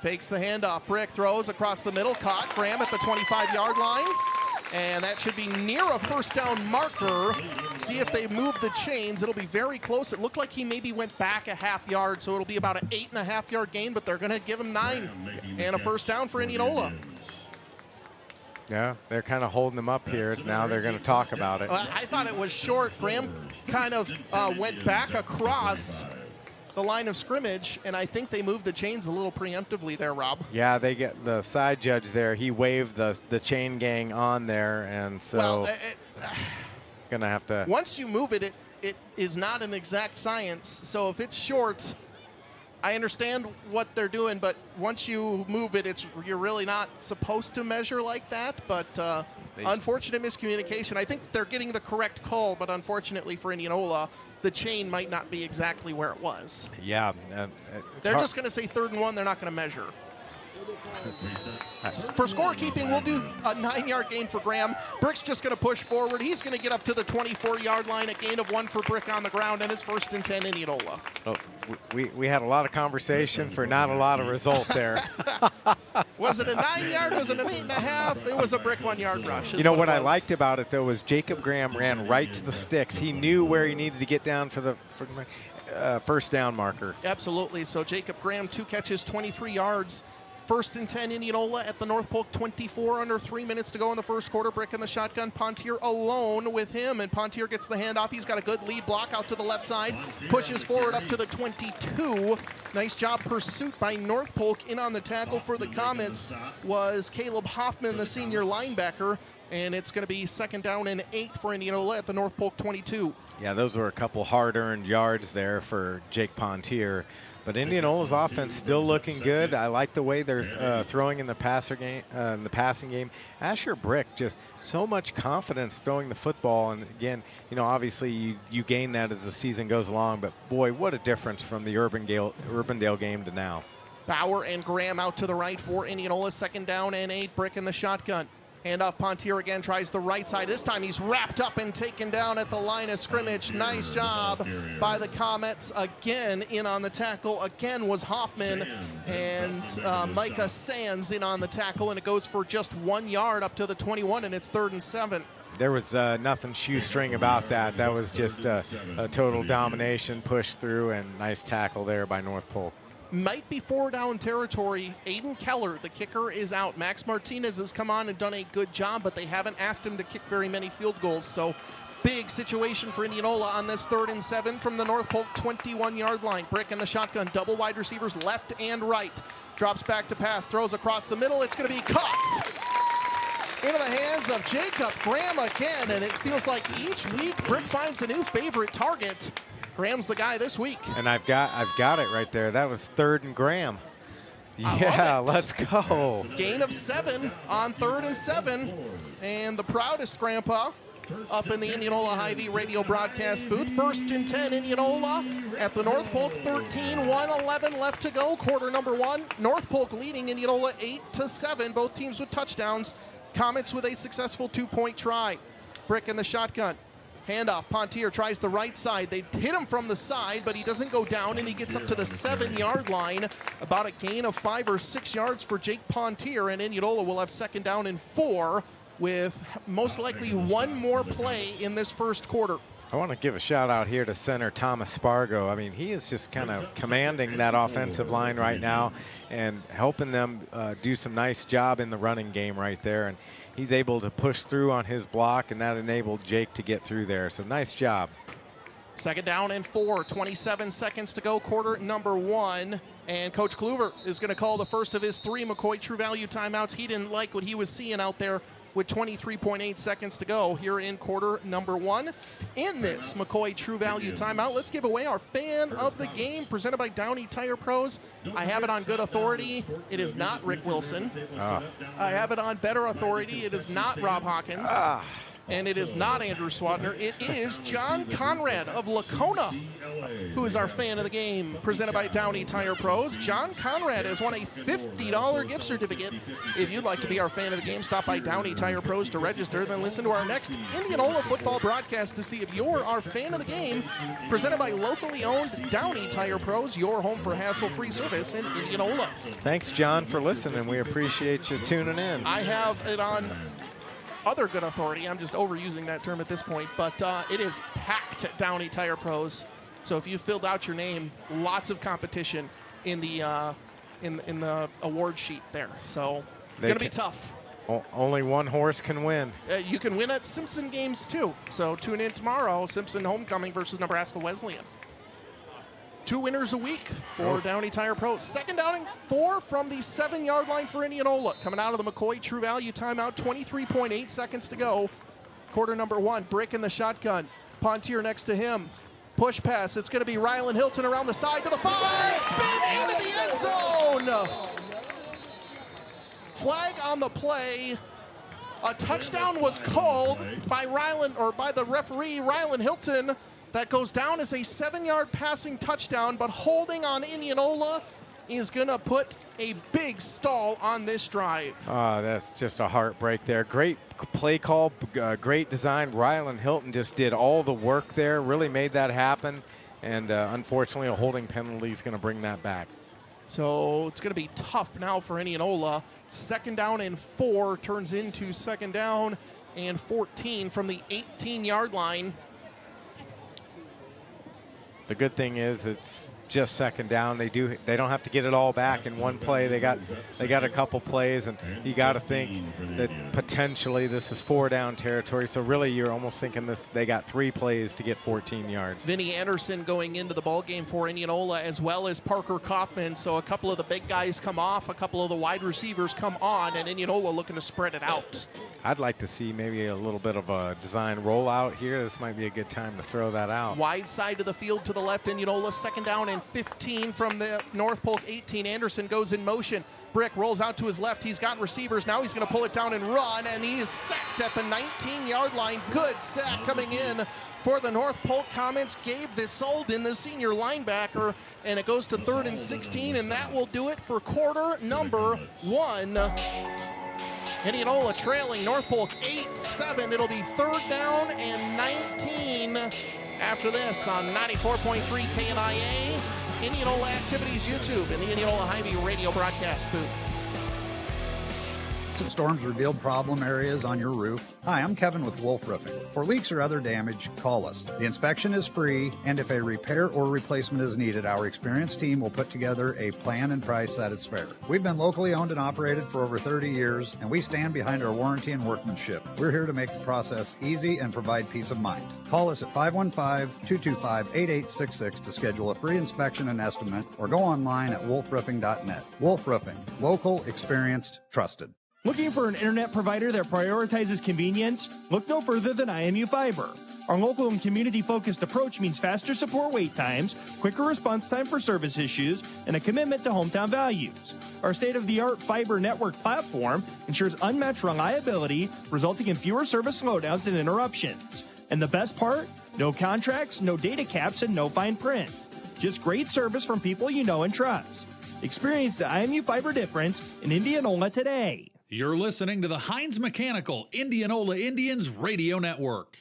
Fakes the handoff. Brick throws across the middle. Caught. Graham at the 25-yard line. And that should be near a first down marker. See if they move the chains. It'll be very close. It looked like he maybe went back a half yard, so it'll be about an 8.5-yard gain, but they're going to give him 9. And a first down for Indianola. Yeah, they're kind of holding them up here. Now they're going to talk about it. I thought it was short. Graham kind of went back across the line of scrimmage, and I think they moved the chains a little preemptively there, Rob. Yeah, they get the side judge there. He waved the chain gang on there, and so going to have to. Once you move it, it is not an exact science. So if it's short, I understand what they're doing, but once you move it, you're really not supposed to measure like that. But unfortunate miscommunication. I think they're getting the correct call, but unfortunately for Indianola, the chain might not be exactly where it was. Yeah. They're just going to say 3rd and 1. They're not going to measure. For scorekeeping, we'll do a 9-yard gain for Graham. Brick's just going to push forward. He's going to get up to the 24-yard line, a gain of 1 for Brick on the ground, and it's 1st and 10 Indianola. Oh, we had a lot of conversation for not a lot of result there. Was it a 9-yard? Was it an 8.5? It was a Brick 1-yard rush. You know what I liked about it, though, was Jacob Graham ran right to the sticks. He knew where he needed to get down for the first down marker. Absolutely. So Jacob Graham, 2 catches, 23 yards. 1st and 10 Indianola at the North Polk 24, under 3 minutes to go in the first quarter. Brick in the shotgun. Pontier alone with him, and Pontier gets the handoff. He's got a good lead block out to the left side. Pushes forward up to the 22. Nice job pursuit by North Polk. In on the tackle for the Comets was Caleb Hoffman, the senior linebacker, and it's going to be 2nd down and 8 for Indianola at the North Polk 22. Yeah, those were a couple hard-earned yards there for Jake Pontier. But Indianola's offense still looking good. I like the way they're throwing in the passing game. Asher Brick, just so much confidence throwing the football. And again, obviously you gain that as the season goes along. But boy, what a difference from the Urbandale game to now. Bauer and Graham out to the right for Indianola. 2nd down and 8. Brick in the shotgun. Handoff. Pontier again tries the right side. This time he's wrapped up and taken down at the line of scrimmage. Nice job by the Comets. Again in on the tackle. Again was Hoffman, and Micah Sands in on the tackle, and it goes for just 1 yard up to the 21, and it's 3rd and 7. There was nothing shoestring about that. That was just a total domination, push through, and nice tackle there by North Polk. Might be 4 down territory. Aiden Keller, the kicker, is out. Max Martinez has come on and done a good job, but they haven't asked him to kick very many field goals. So big situation for Indianola on this 3rd and 7 from the North Polk 21-yard line. Brick in the shotgun, double wide receivers left and right. Drops back to pass, throws across the middle. It's going to be caught into the hands of Jacob Graham again, and it feels like each week Brick finds a new favorite target. Graham's the guy this week. And I've got it right there. That was 3rd and Graham. Yeah, let's go. Gain of 7 on 3rd and 7. And the proudest grandpa up in the Indianola Hy-Vee radio broadcast booth. 1st and 10, Indianola at the North Polk 13, 1:11 left to go, quarter number 1. North Polk leading Indianola 8-7, both teams with touchdowns. Comets with a successful 2-point try. Brick in the shotgun. Handoff, Pontier tries the right side. They hit him from the side, but he doesn't go down, and he gets up to the 7-yard line. About a gain of 5 or 6 yards for Jake Pontier, and Indianola will have 2nd down and 4 with most likely 1 more play in this first quarter. I want to give a shout out here to center Thomas Spargo. I mean, he is just kind of commanding that offensive line right now and helping them do some nice job in the running game right there. And he's able to push through on his block, and that enabled Jake to get through there. So nice job. 2nd down and 4, 27 seconds to go, quarter number 1. And Coach Kluver is going to call the first of his 3 McCoy True Value timeouts. He didn't like what he was seeing out there with 23.8 seconds to go here in quarter number 1. In this McCoy True Value timeout, let's give away our fan of the game presented by Downey Tire Pros. I have it on good authority. It is not Rick Wilson. I have it on better authority. It is not Rob Hawkins. And it is not Andrew Swadner. It is John Conrad of Lacona, who is our fan of the game, presented by Downey Tire Pros. John Conrad has won a $50 gift certificate. If you'd like to be our fan of the game, stop by Downey Tire Pros to register, then listen to our next Indianola football broadcast to see if you're our fan of the game, presented by locally owned Downey Tire Pros, your home for hassle-free service in Indianola. Thanks, John, for listening. We appreciate you tuning in. I have it on other good authority. I'm just overusing that term at this point, but it is packed at Downey Tire Pros. So if you filled out your name, lots of competition in the award sheet there. So it's going to be tough. Only one horse can win. You can win at Simpson games too. So tune in tomorrow, Simpson homecoming versus Nebraska Wesleyan. 2 winners a week for Downey Tire Pros. 2nd down and 4 from the 7-yard line for Indianola. Coming out of the McCoy True Value timeout, 23.8 seconds to go. Quarter number 1, Brick in the shotgun. Pontier next to him. Push pass. It's going to be Rylan Hilton around the side to the 5. Spin into the end zone. Flag on the play. A touchdown was called by the referee, Rylan Hilton. That goes down as a 7-yard passing touchdown, but holding on Indianola is going to put a big stall on this drive. That's just a heartbreak there. Great play call, great design. Rylan Hilton just did all the work there, really made that happen, and unfortunately a holding penalty is going to bring that back. So it's going to be tough now for Indianola. 2nd down and 4 turns into 2nd down and 14 from the 18-yard line. The good thing is it's just 2nd down. They don't have to get it all back in one play. They got a couple plays, and you got to think that potentially this is 4-down territory. So really, you're almost thinking they got 3 plays to get 14 yards. Vinny Anderson going into the ball game for Indianola, as well as Parker Kaufman. So a couple of the big guys come off, a couple of the wide receivers come on, and Indianola looking to spread it out. I'd like to see maybe a little bit of a design rollout here. This might be a good time to throw that out. Wide side of the field to the left, Indianola. 2nd down and 15 from the North Polk 18. Anderson goes in motion. Brick rolls out to his left. He's got receivers. Now he's going to pull it down and run, and he is sacked at the 19-yard line. Good sack coming in for the North Polk Comets. Gabe Visoldin, the senior linebacker, and it goes to 3rd and 16, and that will do it for quarter number 1. Indianola trailing North Polk 8-7. It'll be 3rd down and 19 after this on 94.3 KNIA, Indianola Activities YouTube, and the Indianola Hy-Vee radio broadcast booth. Storms revealed problem areas on your roof. Hi, I'm Kevin with Wolf Roofing. For leaks or other damage, call us. The inspection is free, and if a repair or replacement is needed, our experienced team will put together a plan and price that is fair. We've been locally owned and operated for over 30 years, and we stand behind our warranty and workmanship. We're here to make the process easy and provide peace of mind. Call us at 515-225-8866 to schedule a free inspection and estimate, or go online at wolfroofing.net. Wolf Roofing, local, experienced, trusted. Looking for an internet provider that prioritizes convenience? Look no further than IMU Fiber. Our local and community-focused approach means faster support wait times, quicker response time for service issues, and a commitment to hometown values. Our state-of-the-art fiber network platform ensures unmatched reliability, resulting in fewer service slowdowns and interruptions. And the best part? No contracts, no data caps, and no fine print. Just great service from people you know and trust. Experience the IMU Fiber difference in Indianola today. You're listening to the Heinz Mechanical Indianola Indians Radio Network.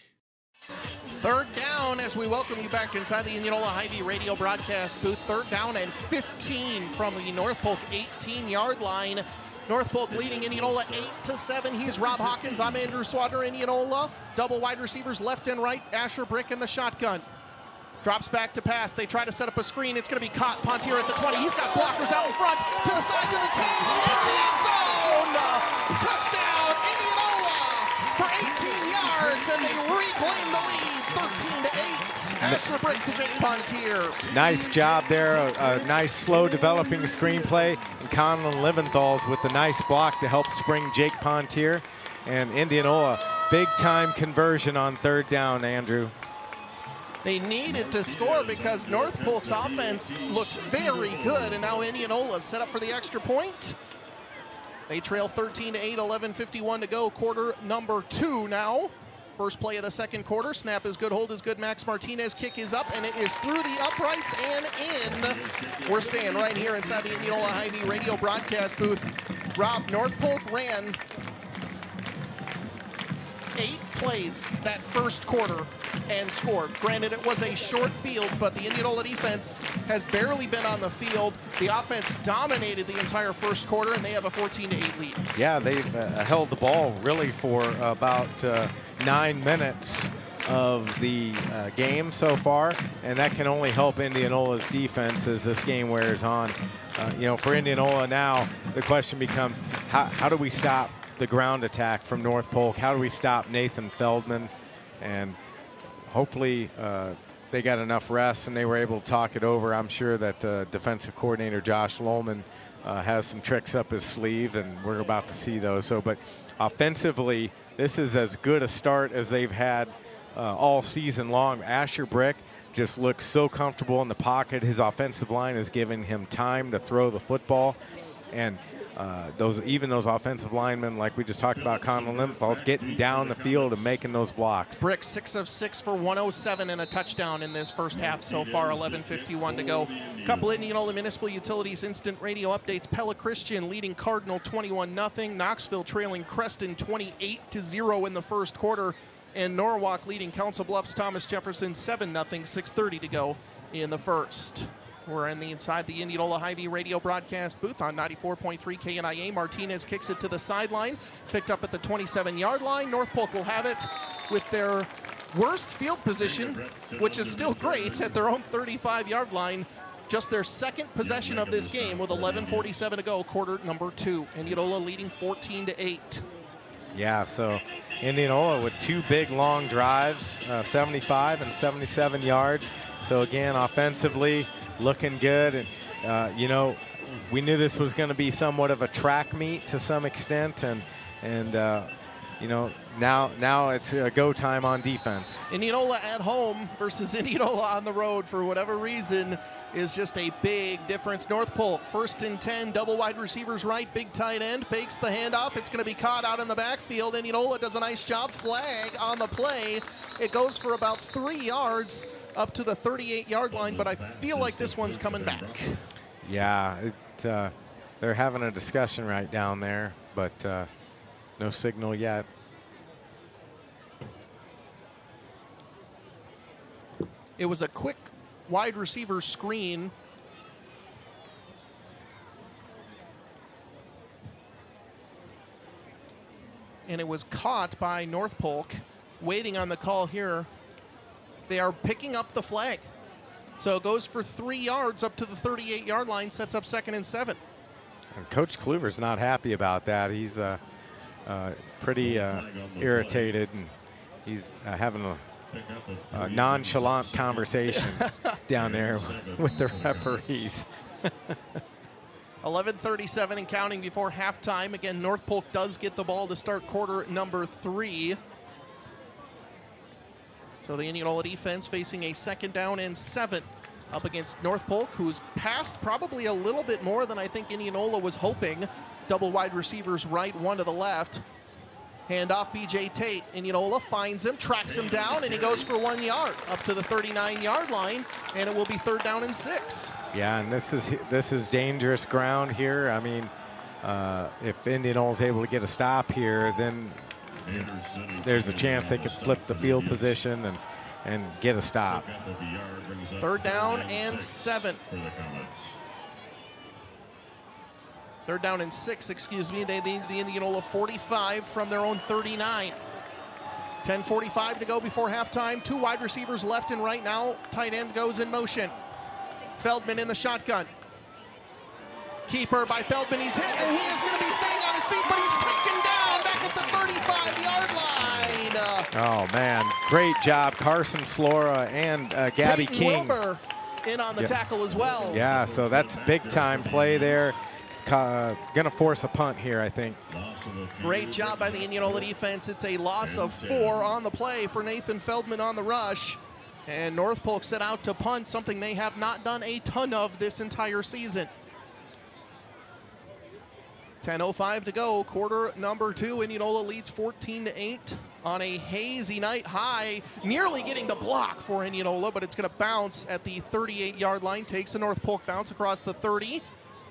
Third down as we welcome you back inside the Indianola Hy-Vee radio broadcast booth. Third down and 15 from the North Polk 18-yard line. North Polk leading Indianola 8-7. He's Rob Hawkins. I'm Andrew Swadner, Indianola. Double wide receivers left and right. Asher Brick in the shotgun. Drops back to pass. They try to set up a screen. It's going to be caught. Pontier at the 20. He's got blockers out in front. To the side, to the 10. In the end zone. Touchdown, Indianola for 18 yards, and they reclaim the lead, 13-8. Asher Brick to Jake Pontier. Nice job there. A nice, slow developing screenplay. And Conlon Liventhal's with the nice block to help spring Jake Pontier. And Indianola, big-time conversion on third down, Andrew. They needed to score because North Polk's offense looked very good, and now Indianola set up for the extra point. They trail 13-8, 11:51 to go, quarter number 2 now. First play of the second quarter. Snap is good, hold is good. Max Martinez kick is up, and it is through the uprights and in. We're staying right here inside the Indianola Hy-Vee radio broadcast booth. Rob, North Polk ran 8 plays that first quarter and scored. Granted, it was a short field, but the Indianola defense has barely been on the field. The offense dominated the entire first quarter, and they have a 14-8 lead. Yeah, they've held the ball really for about 9 minutes of the game so far, and that can only help Indianola's defense as this game wears on. For Indianola now, the question becomes, how do we stop the ground attack from North Polk? How do we stop Nathan Feldman? And hopefully they got enough rest and they were able to talk it over. I'm sure that defensive coordinator Josh Lohman has some tricks up his sleeve, and we're about to see those. But offensively, this is as good a start as they've had all season long. Asher Brick just looks so comfortable in the pocket. His offensive line is giving him time to throw the football. And those offensive linemen, like we just talked about, Conlon Limthal's getting down the field and making those blocks. Brick 6 of 6 for 107 and a touchdown in this first half so far. 11:51 to go. Couple Indianola Municipal Utilities instant radio updates. Pella Christian leading Cardinal 21-0. Knoxville trailing Creston 28-0 in the first quarter. And Norwalk leading Council Bluffs Thomas Jefferson 7-0. 6:30 to go in the first. We're inside the Indianola Hy-Vee radio broadcast booth on 94.3 KNIA. Martinez kicks it to the sideline, picked up at the 27-yard line. North Polk will have it with their worst field position, which is still great, at their own 35-yard line. Just their second possession of this game with 11:47 to go, quarter number 2. Indianola leading 14-8. Yeah, so Indianola with 2 big long drives, 75 and 77 yards. So again, offensively, looking good. And we knew this was going to be somewhat of a track meet to some extent, and now it's go time on defense. Indianola at home versus Indianola on the road, for whatever reason, is just a big difference. North Polk, 1st and 10, double wide receivers right, big tight end, fakes the handoff. It's going to be caught out in the backfield. Indianola does a nice job. Flag on the play. It goes for about 3 yards up to the 38-yard line, but I feel like this one's coming back. Yeah, they're having a discussion right down there, but no signal yet. It was a quick wide receiver screen. And it was caught by North Polk. Waiting on the call here. They are picking up the flag. So it goes for 3 yards up to the 38-yard line, sets up 2nd and 7. And Coach Kluver's not happy about that. He's pretty irritated, and he's having a nonchalant conversation down there with the referees. 11:37 and counting before halftime. Again, North Polk does get the ball to start quarter number 3. So the Indianola defense facing a 2nd down and 7 up against North Polk, who's passed probably a little bit more than I think Indianola was hoping. Double wide receivers right, one to the left. Hand off B.J. Tate. Indianola finds him, tracks him down, and he goes for 1 yard up to the 39-yard line, and it will be 3rd down and 6. Yeah, and this is dangerous ground here. I mean, if Indianola is able to get a stop here, then there's a chance they could flip the field position and get a stop. 3rd down and 7. 3rd down and 6, excuse me. They need the Indianola 45 from their own 39. 10:45 to go before halftime. 2 wide receivers left and right now. Tight end goes in motion. Feldman in the shotgun. Keeper by Feldman. He's hit, and he is going to be staying on his feet, but he's taken down back at the 35-yard line. Oh, man. Great job, Carson Slora and Gabby Peyton King. Wilbur in on the tackle as well. Yeah, so that's big-time play there. It's going to force a punt here, I think. Great job by the Indianola defense. It's a loss of 4 on the play for Nathan Feldman on the rush. And North Polk set out to punt, something they have not done a ton of this entire season. 10:05 to go, quarter number 2. Indianola leads 14-8 on a hazy night. High, nearly getting the block for Indianola, but it's going to bounce at the 38-yard line. Takes a North Polk bounce across the 30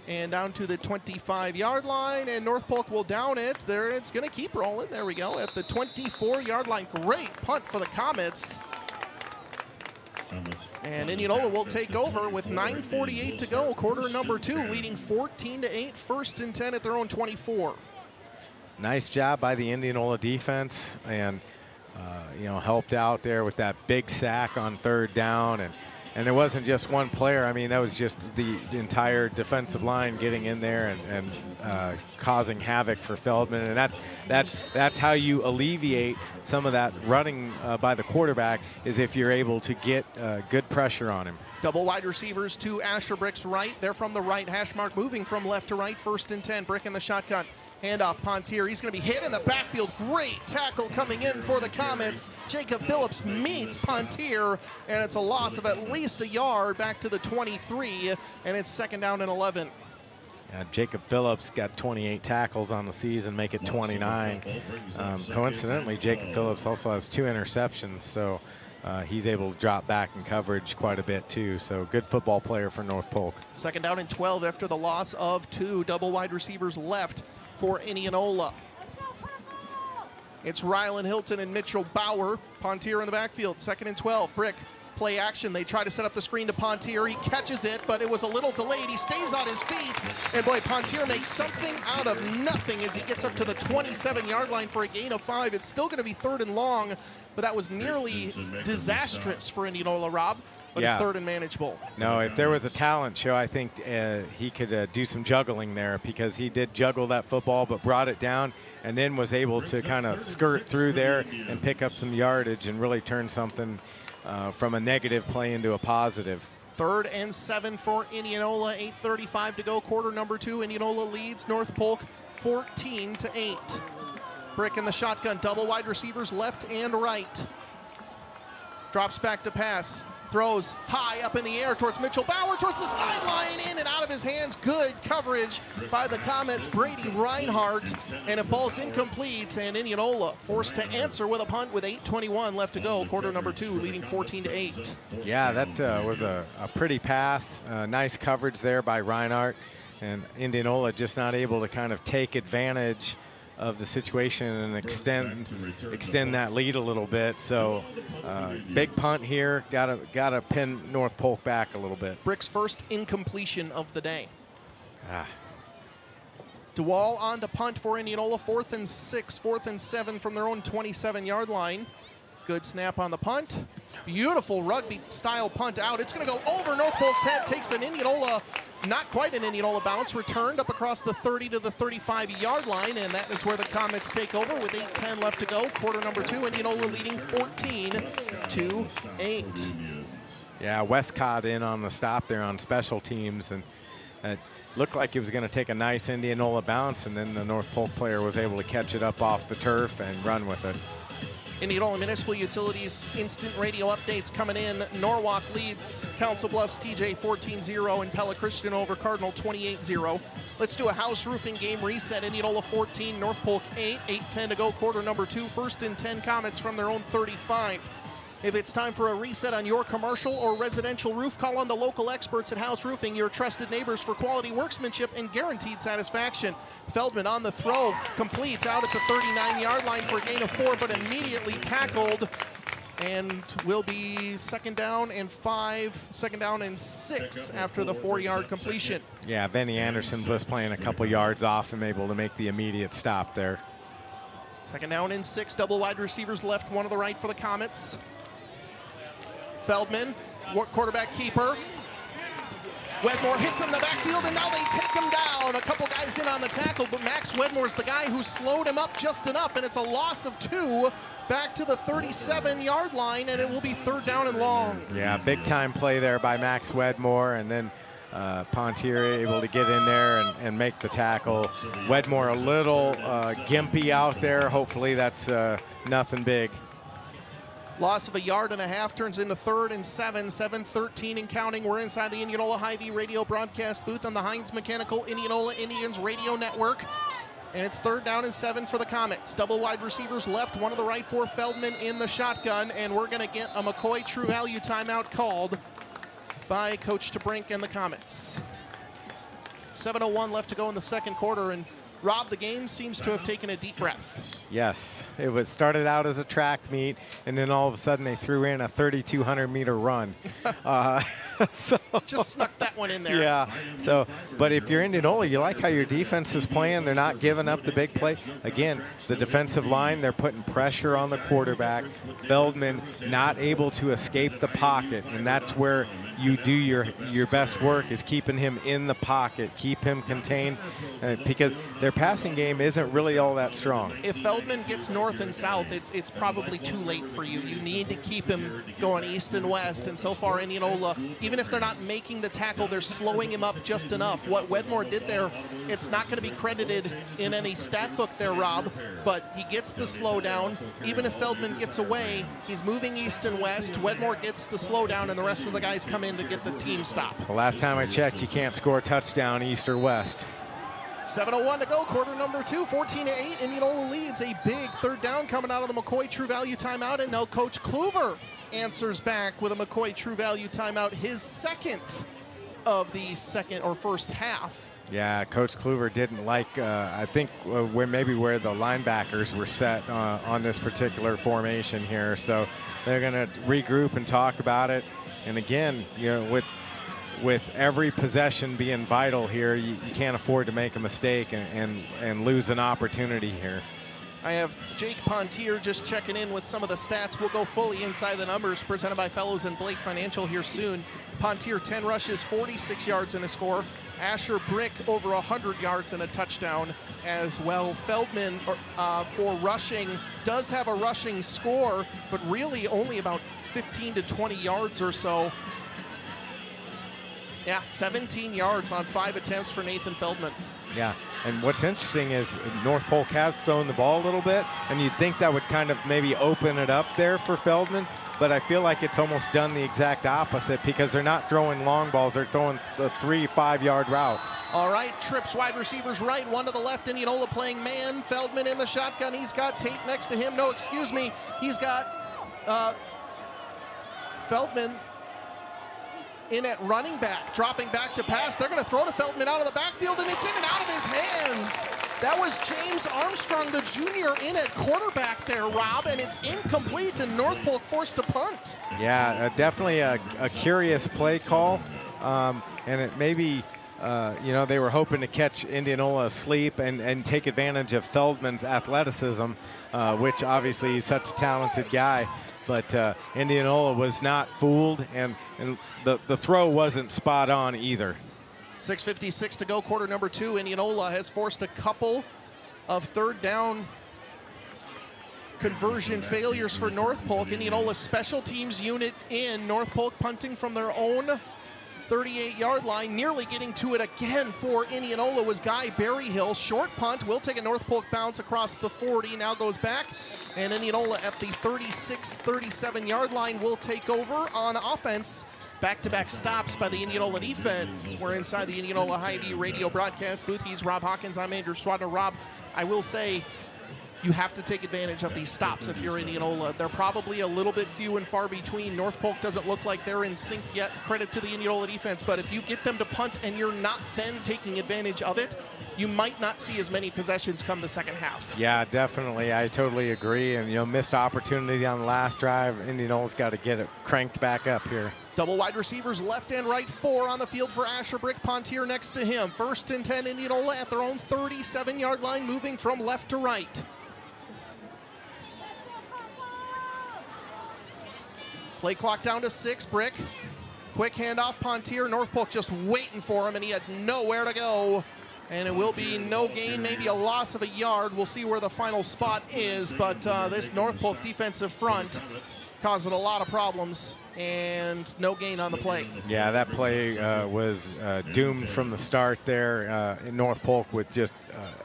and down to the 25-yard line, and North Polk will down it. There, it's going to keep rolling. There we go, at the 24-yard line. Great punt for the Comets. And Indianola will take over with 9:48 to go, quarter number 2, leading 14-8, 1st and 10 at their own 24. Nice job by the Indianola defense, and helped out there with that big sack on 3rd down, and it wasn't just one player. I mean, that was just the entire defensive line getting in there and causing havoc for Feldman, and that's how you alleviate some of that running by the quarterback, is if you're able to get good pressure on him. Double wide receivers to Asher Brick's right. They're from the right hash mark, moving from left to right. 1st and 10. Brick in the shotgun. Handoff, Pontier. He's going to be hit in the backfield. Great tackle coming in for the Comets. Jacob Phillips meets Pontier, and it's a loss of at least a yard back to the 23, and it's 2nd down and 11. Jacob Phillips got 28 tackles on the season, make it 29. Coincidentally, Jacob Phillips also has 2 interceptions, so he's able to drop back in coverage quite a bit too. So good football player for North Polk. 2nd down and 12 after the loss of 2. Double wide receivers left for Indianola. It's Rylan Hilton and Mitchell Bauer. Pontier in the backfield. 2nd and 12. Brick. Play action. They try to set up the screen to Pontier. He catches it, but it was a little delayed. He stays on his feet. And boy, Pontier makes something out of nothing as he gets up to the 27-yard line for a gain of 5. It's still going to be 3rd and long, but that was nearly disastrous for Indianola, Rob. But it's 3rd and manageable. No, if there was a talent show, I think he could do some juggling there, because he did juggle that football but brought it down and then was able to kind of skirt through there and pick up some yardage and really turn something from a negative play into a positive. 3rd and 7 for Indianola. 8:35 to go, quarter number 2. Indianola leads North Polk 14-8. Brick in the shotgun. Double wide receivers left and right. Drops back to pass. Throws high up in the air towards Mitchell Bauer, towards the sideline, in and out of his hands. Good coverage by the Comets' Brady Reinhardt, and it falls incomplete, and Indianola forced to answer with a punt with 8:21 left to go, quarter number 2, leading 14-8. Yeah, that was a pretty pass. Nice coverage there by Reinhardt, and Indianola just not able to kind of take advantage of the situation and extend that lead a little bit. So big punt here. Gotta pin North Polk back a little bit. Brick's first incompletion of the day. DeWall on to punt for Indianola. 4th and 6, 4th and 7 from their own 27-yard line. Good snap on the punt. Beautiful rugby-style punt out. It's going to go over North Polk's head. Takes an Indianola, not quite an Indianola bounce. Returned up across the 30 to the 35-yard line, and that is where the Comets take over with 8:10 left to go. Quarter number 2, Indianola leading 14-8. Yeah, Westcott in on the stop there on special teams, and looked like it was going to take a nice Indianola bounce, and then the North Polk player was able to catch it up off the turf and run with it. Indianola Municipal Utilities instant radio updates coming in. Norwalk leads Council Bluffs TJ 14-0 and Pella Christian over Cardinal 28-0. Let's do a house roofing game reset. Indianola 14, North Polk 8, 8:10 to go, quarter number 2. First and 10 comments from their own 35. If it's time for a reset on your commercial or residential roof, call on the local experts at House Roofing, your trusted neighbors for quality workmanship and guaranteed satisfaction. Feldman on the throw, completes out at the 39-yard line for a gain of 4, but immediately tackled and will be second down and 6 after the 4-yard completion. Yeah, Benny Anderson was playing a couple yards off and able to make the immediate stop there. Second down and 6, double wide receivers left, one to the right for the Comets. Feldman, quarterback keeper. Wedmore hits him in the backfield, and now they take him down. A couple guys in on the tackle, but Max Wedmore's the guy who slowed him up just enough, and it's a loss of 2 back to the 37-yard line, and it will be third down and long. Yeah, big-time play there by Max Wedmore, and then Pontier able to get in there and make the tackle. Wedmore a little gimpy out there. Hopefully that's nothing big. Loss of a yard and a half turns into third and 7, 7:13 and counting. We're inside the Indianola Hy-Vee radio broadcast booth on the Heinz Mechanical Indianola Indians radio network. And it's third down and 7 for the Comets. Double wide receivers left, one to the right for Feldman in the shotgun. And we're going to get a McCoy True Value timeout called by Coach DeBrink and the Comets. 7:01 left to go in the second quarter. And Rob, the game seems to have taken a deep breath. Yes, it was started out as a track meet, and then all of a sudden they threw in a 3,200-meter run. Just snuck that one in there. Yeah, but if you're Indianola, you like how your defense is playing. They're not giving up the big play. Again, the defensive line, they're putting pressure on the quarterback. Feldman not able to escape the pocket, and that's where you do your best work, is keeping him in the pocket, keep him contained, because their passing game isn't really all that strong. If Feldman gets north and south, it's probably too late for you. You need to keep him going east and west, and so far Indianola, even if they're not making the tackle, they're slowing him up just enough. What Wedmore did there, it's not going to be credited in any stat book there, Rob, but he gets the slowdown. Even if Feldman gets away, he's moving east and west. Wedmore gets the slowdown, and the rest of the guys come in to get the team stop. The last time I checked, you can't score a touchdown east or west. 7:01 to go, quarter number 2, 14-8. Indianola leads. A big third down coming out of the McCoy True Value timeout, and now Coach Kluver answers back with a McCoy True Value timeout, his second of the first half. Yeah, Coach Kluver didn't like, I think, where the linebackers were set on this particular formation here. So they're going to regroup and talk about it. And again, with every possession being vital here, you can't afford to make a mistake and lose an opportunity here. I have Jake Pontier just checking in with some of the stats. We'll go fully inside the numbers presented by Fellows and Blake Financial here soon. Pontier, 10 rushes, 46 yards and a score. Asher Brick over 100 yards and a touchdown as well. Feldman for rushing does have a rushing score, but really only about 15 to 20 yards or so. Yeah, 17 yards on 5 attempts for Nathan Feldman. Yeah, and what's interesting is North Polk has thrown the ball a little bit, and you'd think that would kind of maybe open it up there for Feldman, but I feel like it's almost done the exact opposite, because they're not throwing long balls, they're throwing the 3-5 yard routes. All right, trips wide receivers right, one to the left, Indianola playing man. Feldman in the shotgun, he's got Tate next to him. No, excuse me, he's got Feldman in at running back, dropping back to pass. They're going to throw to Feldman out of the backfield, and it's in and out of his hands. That was James Armstrong, the junior, in at quarterback there, Rob, and it's incomplete, and North Polk forced to punt. Yeah, definitely a curious play call, and it maybe, they were hoping to catch Indianola asleep and take advantage of Feldman's athleticism, which obviously he's such a talented guy. But Indianola was not fooled, and the throw wasn't spot on either. 6:56 to go, quarter number 2. Indianola has forced a couple of third down conversion failures for North Polk. Indianola's special teams unit in. North Polk punting from their own 38-yard line. Nearly getting to it again for Indianola was Guy Berryhill. Short punt will take a North Polk bounce across the 40. Now goes back, and Indianola at the 36, 37-yard line will take over on offense. Back-to-back stops by the Indianola defense. We're inside the Indianola Hy-Vee radio broadcast booth. He's Rob Hawkins. I'm Andrew Swadner. Rob, I will say you have to take advantage of these stops if you're Indianola. They're probably a little bit few and far between. North Polk doesn't look like they're in sync yet. Credit to the Indianola defense, but if you get them to punt and you're not then taking advantage of it, you might not see as many possessions come the second half. Yeah, definitely. I totally agree. And, missed opportunity on the last drive. Indianola's got to get it cranked back up here. Double wide receivers, left and right, 4 on the field for Asher Brick. Pontier next to him. 1st and 10, Indianola at their own 37-yard line, moving from left to right. Play clock down to 6, Brick. Quick handoff, Pontier. North Polk just waiting for him, and he had nowhere to go. And it will be no gain, maybe a loss of a yard. We'll see where the final spot is, but this North Polk defensive front causing a lot of problems, and no gain on the play. Yeah, that play was doomed from the start there in North Polk with just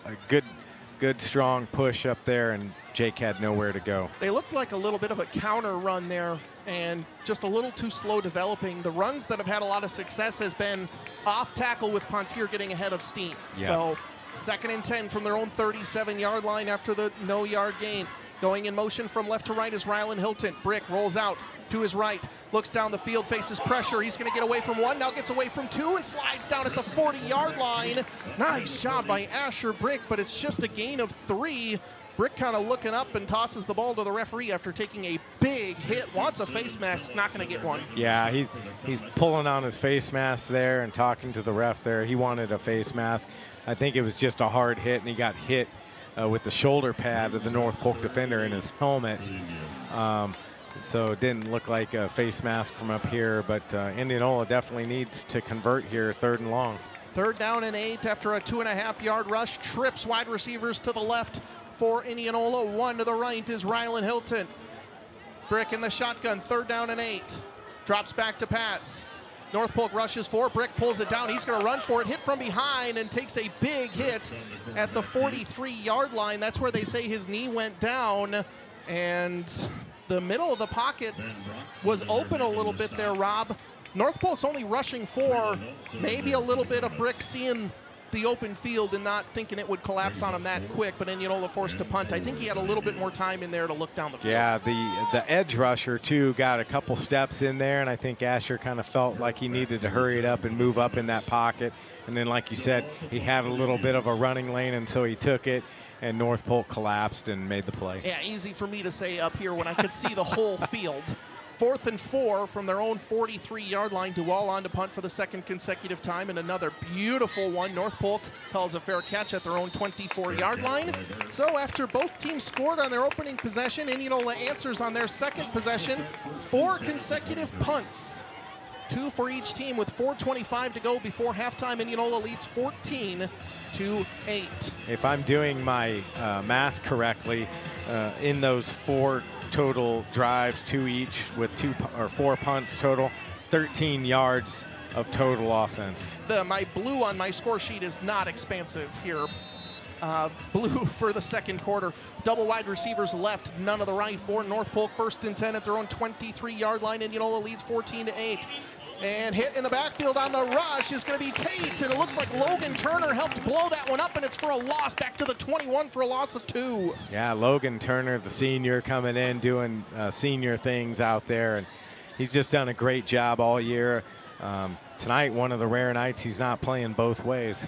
a good, strong push up there, and Jake had nowhere to go. They looked like a little bit of a counter run there, and just a little too slow developing. The runs that have had a lot of success has been off tackle with Pontier getting ahead of steam. Yeah. So 2nd and 10 from their own 37-yard line after the no-yard gain. Going in motion from left to right is Rylan Hilton. Brick rolls out to his right, looks down the field, faces pressure. He's going to get away from 1, now gets away from 2, and slides down at the 40-yard line. Nice job by Asher Brick, but it's just a gain of 3. Brick kind of looking up and tosses the ball to the referee after taking a big hit. Wants a face mask, not going to get one. Yeah, he's pulling on his face mask there and talking to the ref there. He wanted a face mask. I think it was just a hard hit, and he got hit with the shoulder pad of the North Polk defender in his helmet. So it didn't look like a face mask from up here, but Indianola definitely needs to convert here, 3rd and long. 3rd down and 8 after a 2.5-yard rush. Trips wide receivers to the left for Indianola. 1 to the right is Rylan Hilton. Brick in the shotgun, 3rd down and 8. Drops back to pass. North Polk rushes 4. Brick pulls it down. He's going to run for it. Hit from behind and takes a big hit at the 43-yard line. That's where they say his knee went down. And the middle of the pocket was open a little bit there, Rob. North Polk's only rushing 4. Maybe a little bit of Brick seeing the open field and not thinking it would collapse on him that quick, but Indianola forced to punt. I think he had a little bit more time in there to look down the field. Yeah, the edge rusher, too, got a couple steps in there, and I think Asher kind of felt like he needed to hurry it up and move up in that pocket. And then, like you said, he had a little bit of a running lane, and so he took it, and North Polk collapsed and made the play. Yeah, easy for me to say up here when I could see the whole field. 4th and 4 from their own 43-yard line. Duval on to punt for the 2nd consecutive time, and another beautiful one. North Polk calls a fair catch at their own 24-yard line. So after both teams scored on their opening possession, Indianola answers on their 2nd possession. 4 consecutive punts, 2 for each team with 4:25 to go before halftime. Indianola leads 14-8. If I'm doing my math correctly, in those 4 total drives, 2 each with 4 punts total, 13 yards of total offense. My blue on my score sheet is not expansive here. Blue for the 2nd quarter. Double wide receivers left, none of the right for North Polk. 1st and 10 at their own 23-yard line. Indianola leads 14-8. And hit in the backfield on the rush is going to be Tate, and it looks like Logan Turner helped blow that one up, and it's for a loss back to the 21 for a loss of 2. Yeah, Logan Turner, the senior, coming in doing senior things out there, and he's just done a great job all year. Tonight, one of the rare nights he's not playing both ways.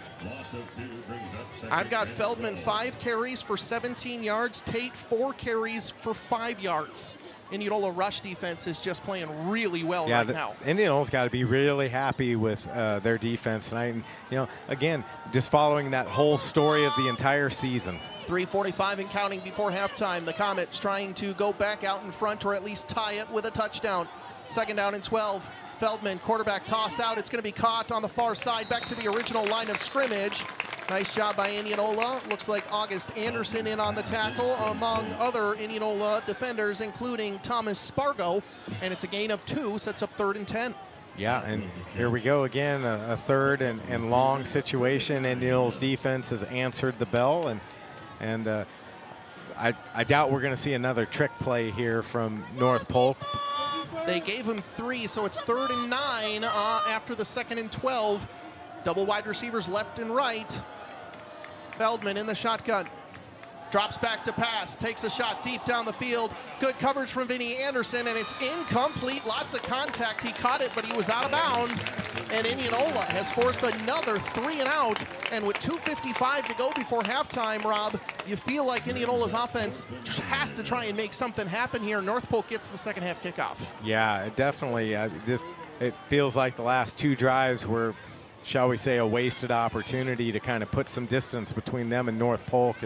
I've got Feldman 5 carries for 17 yards, Tate 4 carries for 5 yards. Indianola rush defense is just playing really well right now. Indianola's got to be really happy with their defense tonight. And, again, just following that whole story of the entire season. 3:45 and counting before halftime. The Comets trying to go back out in front or at least tie it with a touchdown. 2nd down and 12. Feldman, quarterback toss out. It's going to be caught on the far side, back to the original line of scrimmage. Nice job by Indianola. Looks like August Anderson in on the tackle, among other Indianola defenders, including Thomas Spargo. And it's a gain of 2, sets up 3rd and 10. Yeah, and here we go again, a third and long situation. Indiana's defense has answered the bell, and I doubt we're going to see another trick play here from North Polk. They gave him 3, so it's 3rd and 9 after the 2nd and 12. Double wide receivers left and right. Feldman in the shotgun. Drops back to pass, takes a shot deep down the field. Good coverage from Vinny Anderson, and it's incomplete. Lots of contact. He caught it, but he was out of bounds. And Indianola has forced another 3 and out. And with 2:55 to go before halftime, Rob, you feel like Indianola's offense has to try and make something happen here. North Polk gets the second half kickoff. Yeah, definitely. It feels like the last 2 drives were, shall we say, a wasted opportunity to kind of put some distance between them and North Polk.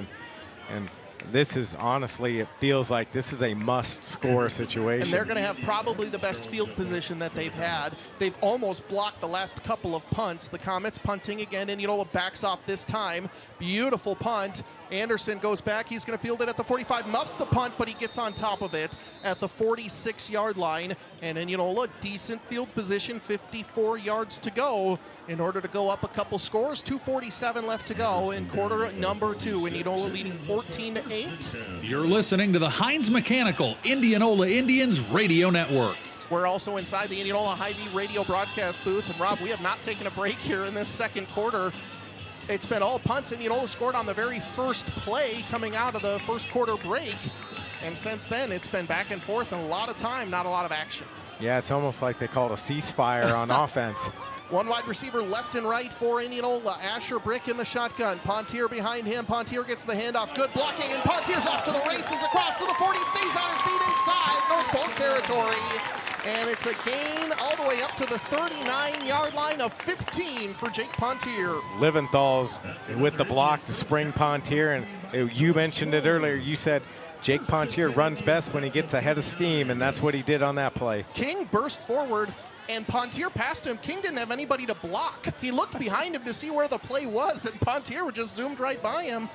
And this is, honestly, it feels like this is a must-score situation. And they're going to have probably the best field position that they've had. They've almost blocked the last couple of punts. The Comets punting again. Indianola backs off this time. Beautiful punt. Anderson goes back. He's going to field it at the 45. Muffs the punt, but he gets on top of it at the 46-yard line. And Indianola, decent field position, 54 yards to go in order to go up a couple scores. 2:47 left to go in quarter number 2. Indianola leading 14-8. You're listening to the Heinz Mechanical Indianola Indians Radio Network. We're also inside the Indianola Hy-Vee radio broadcast booth. And Rob, we have not taken a break here in this second quarter. It's been all punts. Indianola scored on the very first play coming out of the first quarter break. And since then, it's been back and forth and a lot of time, not a lot of action. Yeah, it's almost like they called a ceasefire on offense. One wide receiver left and right for Indianola. Asher Brick in the shotgun. Pontier behind him. Pontier gets the handoff. Good blocking, and Pontier's off to the races across to the 40. Stays on his feet inside North Polk territory. And it's a gain all the way up to the 39-yard line of 15 for Jake Pontier. Liventhal's with the block to spring Pontier, and you mentioned it earlier. You said Jake Pontier runs best when he gets ahead of steam, and that's what he did on that play. King burst forward, and Pontier passed him. King didn't have anybody to block. He looked behind him to see where the play was, and Pontier just zoomed right by him.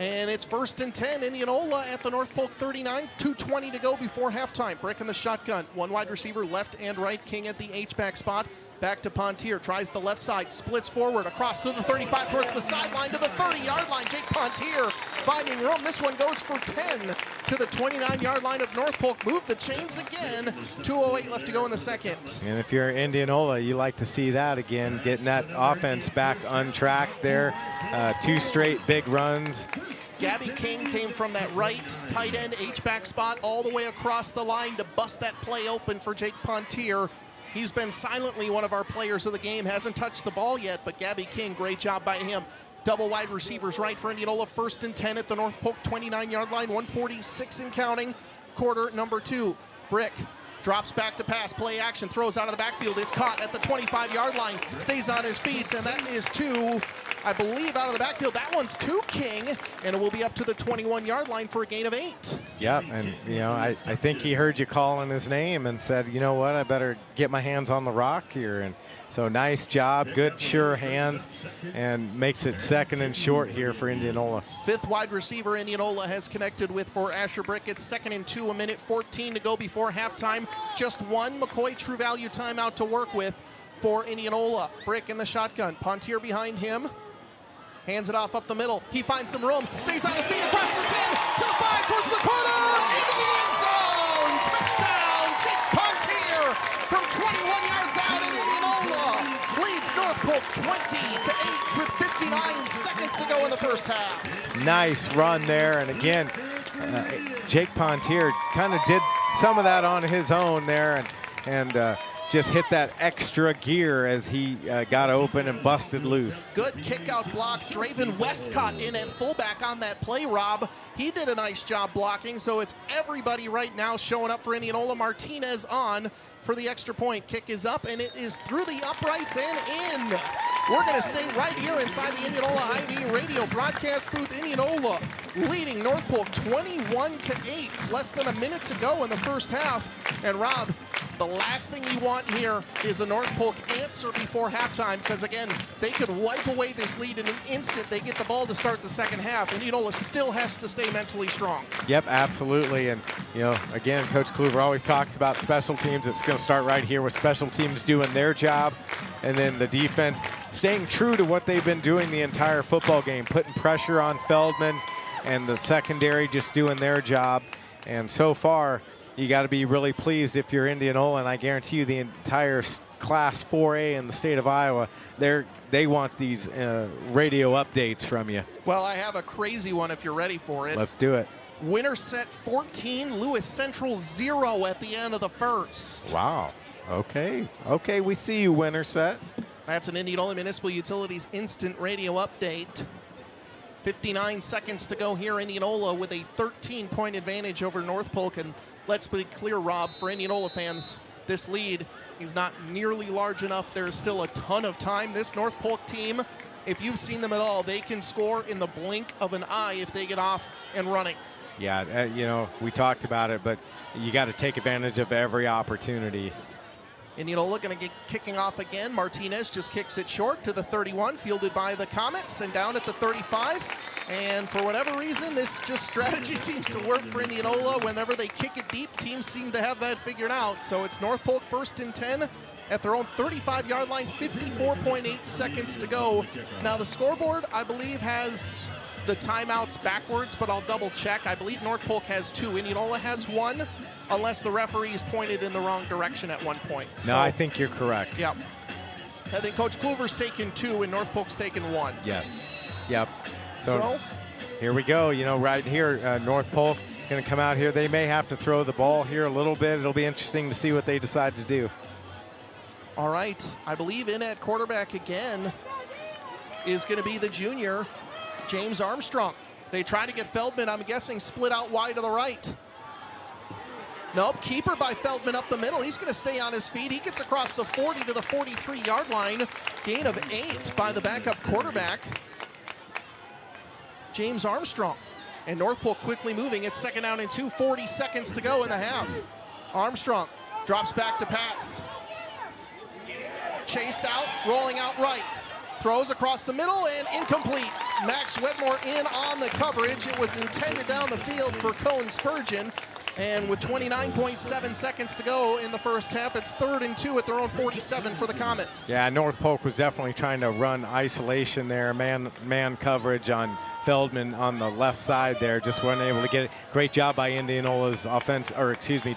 And it's 1st and 10, Indianola at the North Polk 39, 2:20 to go before halftime. Brick in the shotgun, one wide receiver left and right. King at the H-back spot. Back to Pontier, tries the left side, splits forward, across to the 35, towards the sideline, to the 30-yard line. Jake Pontier finding room. This one goes for 10 to the 29-yard line of North Polk. Move the chains again. 2:08 left to go in the second. And if you're Indianola, you like to see that again, getting that offense back on track there. 2 straight big runs. Gabby King came from that right tight end H-back spot all the way across the line to bust that play open for Jake Pontier. He's been silently one of our players of the game. Hasn't touched the ball yet, but Gabby King, great job by him. Double wide receivers right for Indianola. 1st and 10 at the North Polk 29-yard line. 1:46 in counting. Quarter number 2. Brick drops back to pass. Play action. Throws out of the backfield. It's caught at the 25-yard line. Stays on his feet, and that is 2, I believe, out of the backfield. That one's 2 King, and it will be up to the 21-yard line for a gain of 8. Yep, and I think he heard you calling his name and said, you know what, I better get my hands on the rock here. And so nice job, good sure hands, and makes it 2nd and short here for Indianola. 5th wide receiver Indianola has connected with for Asher Brick. It's 2nd and 2, 1:14 to go before halftime. Just one McCoy True Value timeout to work with for Indianola. Brick in the shotgun. Pontier behind him. Hands it off up the middle. He finds some room. Stays on his feet across the 10, to the 5, towards the corner, into the end zone. Touchdown, Jake Pontier from 21 yards out, and Indianola leads North Polk 20-8 with 59 seconds to go in the first half. Nice run there, and again, Jake Pontier kind of did some of that on his own there, and just hit that extra gear as he got open and busted loose. Good kick-out block. Draven Westcott in at fullback on that play, Rob. He did a nice job blocking, so it's everybody right now showing up for Indianola. Martinez on for the extra point. Kick is up, and it is through the uprights and in. We're going to stay right here inside the Indianola Hy-Vee radio broadcast booth. Indianola leading North Polk 21-8. Less than a minute to go in the first half. And Rob, The last thing you want here is a North Polk answer before halftime, because again, they could wipe away this lead in an instant. They get the ball to start the second half, and Indianola still has to stay mentally strong. Yep, absolutely. And, again, Coach Kluver always talks about special teams. It's going to start right here with special teams doing their job, and then the defense staying true to what they've been doing the entire football game, putting pressure on Feldman, and the secondary just doing their job. And so far, you got to be really pleased if you're Indianola, and I guarantee you the entire Class 4A in the state of Iowa, they want these radio updates from you. Well, I have a crazy one if you're ready for it. Let's do it. Winner set 14, Lewis Central 0 at the end of the first. Wow. Okay, we see you, winner set. That's an Indianola Municipal Utilities instant radio update. 59 seconds to go here. Indianola with a 13-point advantage over North Polk. And let's be clear, Rob, for Indianola fans, this lead is not nearly large enough. There's still a ton of time. This North Polk team, if you've seen them at all, they can score in the blink of an eye if they get off and running. Yeah, we talked about it, but you got to take advantage of every opportunity. Indianola going to get kicking off again. Martinez just kicks it short to the 31, fielded by the Comets, and down at the 35. And for whatever reason, this just strategy seems to work for Indianola. Whenever they kick it deep, teams seem to have that figured out. So it's North Polk 1st and 10 at their own 35-yard line, 54.8 seconds to go. Now the scoreboard, I believe, has the timeouts backwards, but I'll double check. I believe North Polk has 2. Indianola has 1, unless the referees pointed in the wrong direction at one point. No, I think you're correct. Yep. I think Coach Kluver's taken 2 and North Polk's taken 1. Yes. Yep. So here we go. Right here, North Polk going to come out here. They may have to throw the ball here a little bit. It'll be interesting to see what they decide to do. All right. I believe in at quarterback again is going to be the junior, James Armstrong. They try to get Feldman, I'm guessing, split out wide to the right. Nope, keeper by Feldman up the middle. He's going to stay on his feet. He gets across the 40 to the 43-yard line. Gain of 8 by the backup quarterback, James Armstrong. And North Polk quickly moving. It's 2nd down and 2, 40 seconds to go in the half. Armstrong drops back to pass. Chased out, rolling out right. Throws across the middle and incomplete. Max Wedmore in on the coverage. It was intended down the field for Cone Spurgeon. And with 29.7 seconds to go in the first half, it's 3rd and 2 at their own 47 for the Comets. Yeah, North Polk was definitely trying to run isolation there, man coverage on Feldman on the left side there. Just weren't able to get it. Great job by Indianola's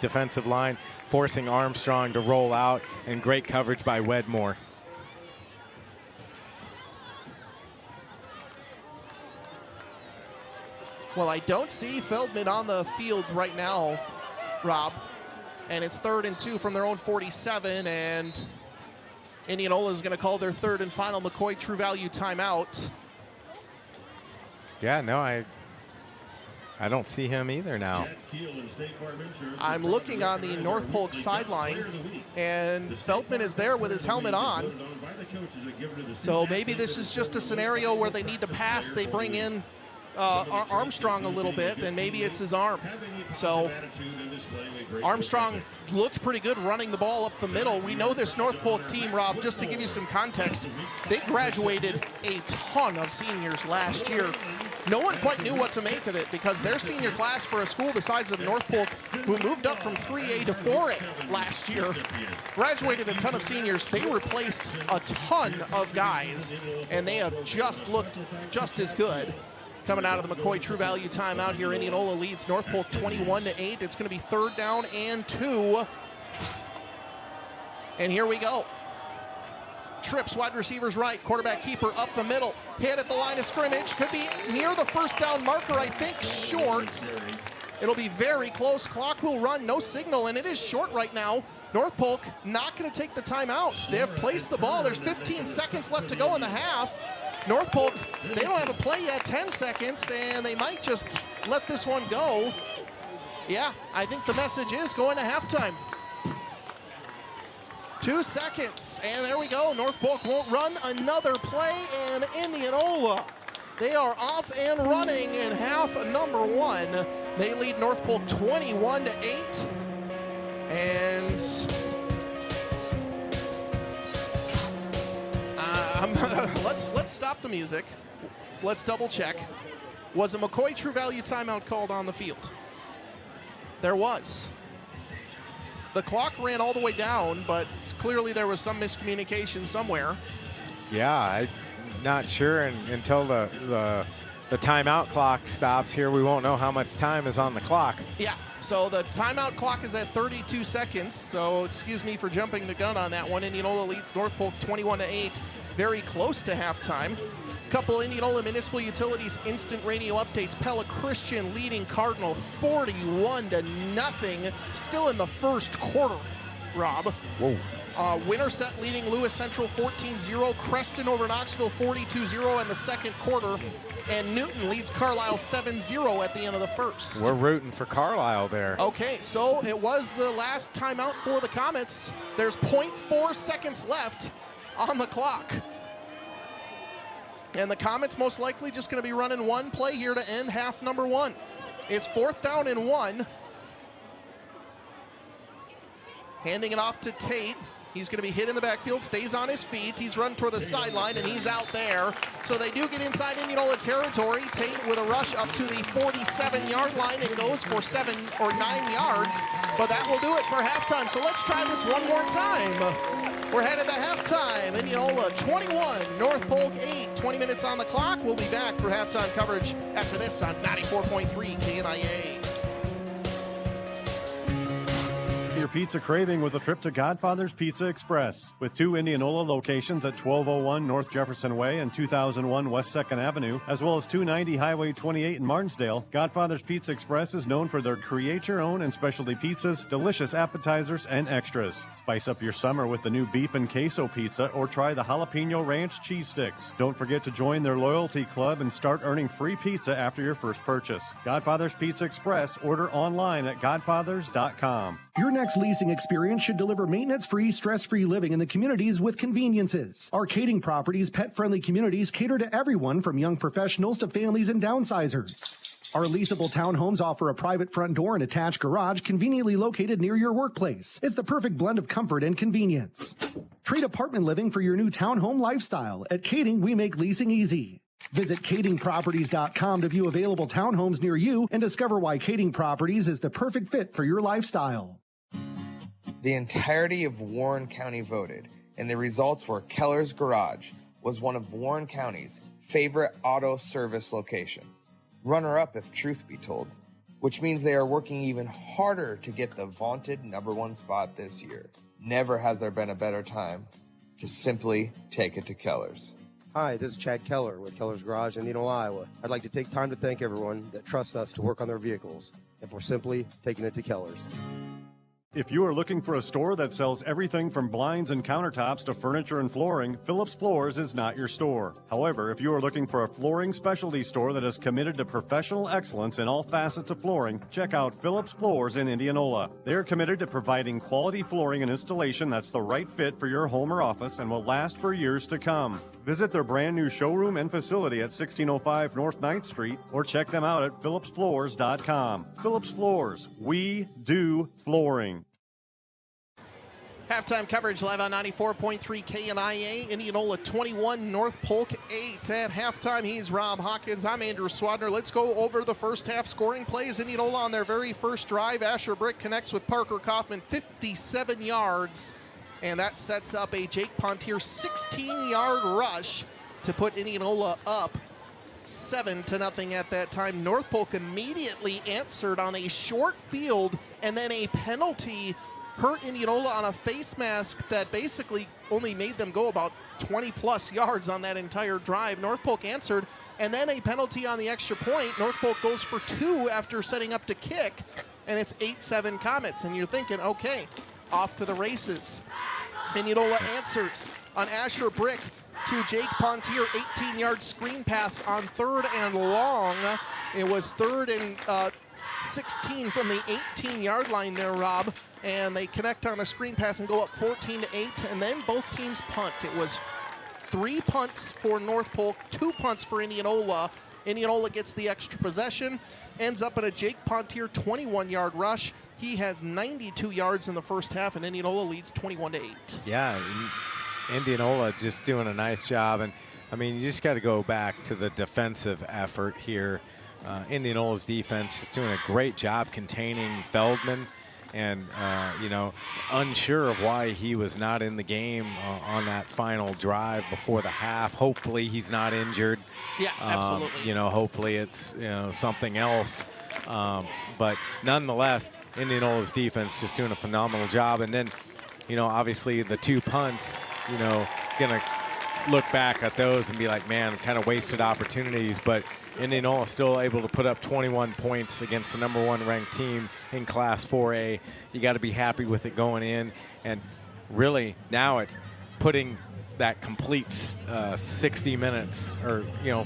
defensive line, forcing Armstrong to roll out, and great coverage by Wedmore. Well, I don't see Feldman on the field right now, Rob. And it's 3rd and 2 from their own 47, and Indianola is going to call their 3rd and final McCoy True Value timeout. Yeah, no, I don't see him either now. I'm looking on the North Polk sideline, and Feldman is there with his helmet on. So maybe this is just a scenario where they need to pass. They bring in Armstrong a little bit, and maybe it's his arm. So Armstrong looked pretty good running the ball up the middle. We know this North Polk team, Rob, just to give you some context, they graduated a ton of seniors last year. No one quite knew what to make of it because their senior class for a school the size of North Polk, who moved up from 3A to 4A last year, graduated a ton of seniors. They replaced a ton of guys, and they have just looked just as good. Coming out of the McCoy True Value timeout here, Indianola leads North Polk 21-8. It's going to be 3rd down and 2. And here we go. Trips wide receivers right, quarterback keeper up the middle. Hit at the line of scrimmage. Could be near the 1st down marker, I think short. It'll be very close. Clock will run, no signal, and it is short right now. North Polk not going to take the timeout. They have placed the ball. There's 15 seconds left to go in the half. North Polk, they don't have a play yet, 10 seconds, and they might just let this one go. Yeah, I think the message is going to halftime. 2 seconds, and there we go. North Polk won't run another play, and Indianola, they are off and running in half number 1. They lead North Polk 21-8, and Let's stop the music. Let's double check. Was a McCoy True Value timeout called on the field? There was. The clock ran all the way down, but clearly there was some miscommunication somewhere. Yeah, I'm not sure until the timeout clock stops here. We won't know how much time is on the clock. Yeah, so the timeout clock is at 32 seconds. So excuse me for jumping the gun on that one. Indianola leads North Polk 21-8, very close to halftime. Couple Indianola Municipal Utilities instant radio updates. Pella Christian leading Cardinal 41-0, still in the first quarter, Rob. Whoa. Winterset leading Lewis Central 14-0. Creston over Knoxville 42-0 in the second quarter. And Newton leads Carlisle 7-0 at the end of the first. We're rooting for Carlisle there. Okay, so it was the last timeout for the Comets. There's 0.4 seconds left on the clock. And the Comets most likely just going to be running one play here to end half number one. It's 4th down and 1. Handing it off to Tate. He's going to be hit in the backfield, stays on his feet. He's run toward the sideline, and he's out there. So they do get inside Indianola territory. Tate with a rush up to the 47-yard line. It goes for 7 or 9 yards, but that will do it for halftime. So let's try this one more time. We're headed to halftime. Indianola 21, North Polk 8. 20 minutes on the clock. We'll be back for halftime coverage after this on 94.3 KNIA. Your pizza craving with a trip to Godfather's Pizza Express. With 2 Indianola locations at 1201 North Jefferson Way and 2001 West 2nd Avenue, as well as 290 Highway 28 in Martinsdale, Godfather's Pizza Express is known for their create-your-own and specialty pizzas, delicious appetizers, and extras. Spice up your summer with the new beef and queso pizza or try the jalapeno ranch cheese sticks. Don't forget to join their loyalty club and start earning free pizza after your first purchase. Godfather's Pizza Express. Order online at godfathers.com. Your next leasing experience should deliver maintenance-free, stress-free living in the communities with conveniences. Arcading Properties' pet-friendly communities cater to everyone from young professionals to families and downsizers. Our leasable townhomes offer a private front door and attached garage conveniently located near your workplace. It's the perfect blend of comfort and convenience. Trade apartment living for your new townhome lifestyle. At Kading, we make leasing easy. Visit kadingproperties.com to view available townhomes near you and discover why Kading Properties is the perfect fit for your lifestyle. The entirety of Warren County voted, and the results were Keller's Garage was one of Warren County's favorite auto service locations. Runner-up if truth be told, which means they are working even harder to get the vaunted #1 spot this year. Never has there been a better time to simply take it to Keller's. Hi, this is Chad Keller with Keller's Garage in Indianola, Iowa. I'd like to take time to thank everyone that trusts us to work on their vehicles, and for simply taking it to Keller's. If you are looking for a store that sells everything from blinds and countertops to furniture and flooring, Phillips Floors is not your store. However, if you are looking for a flooring specialty store that is committed to professional excellence in all facets of flooring, check out Phillips Floors in Indianola. They are committed to providing quality flooring and installation that's the right fit for your home or office and will last for years to come. Visit their brand new showroom and facility at 1605 North 9th Street or check them out at phillipsfloors.com. Phillips Floors, we do flooring. Halftime coverage live on 94.3 KNIA. Indianola 21, North Polk 8. At halftime, he's Rob Hawkins. I'm Andrew Swadner. Let's go over the first half scoring plays. Indianola on their very first drive. Asher Brick connects with Parker Kaufman, 57 yards. And that sets up a Jake Pontier 16-yard rush to put Indianola up 7-0 at that time. North Polk immediately answered on a short field, and then a penalty hurt Indianola on a face mask that basically only made them go about 20-plus yards on that entire drive. North Polk answered, and then a penalty on the extra point. North Polk goes for 2 after setting up to kick, and it's 8-7 Comets. And you're thinking, okay, off to the races. Indianola answers on Asher Brick to Jake Pontier, 18-yard screen pass on 3rd and long. It was 3rd and 16 from the 18-yard line there, Rob, and they connect on a screen pass and go up 14-8, and then both teams punt. It was 3 punts for North Polk, 2 punts for Indianola. Indianola gets the extra possession, ends up in a Jake Pontier 21-yard rush. He has 92 yards in the first half, and Indianola leads 21-8. Yeah, Indianola just doing a nice job. And, I mean, you just got to go back to the defensive effort here. Indianola's defense is doing a great job containing Feldman. And, you know, unsure of why he was not in the game on that final drive before the half. Hopefully he's not injured. Yeah, absolutely. You know, hopefully it's, you know, something else. But nonetheless, Indianola's defense just doing a phenomenal job. And then, you know, obviously the 2 punts, you know, going to look back at those and be like, man, kind of wasted opportunities. But Indianola still able to put up 21 points against the #1 ranked team in Class 4A. You got to be happy with it going in. And really now it's putting that complete 60 minutes or, you know,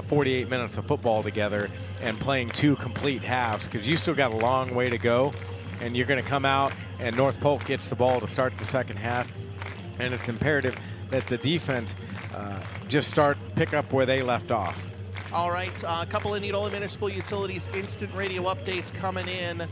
48 minutes of football together and playing 2 complete halves, because you still got a long way to go. And you're going to come out and North Polk gets the ball to start the second half. And it's imperative that the defense just pick up where they left off. All right, a couple of Indianola Municipal Utilities instant radio updates coming in.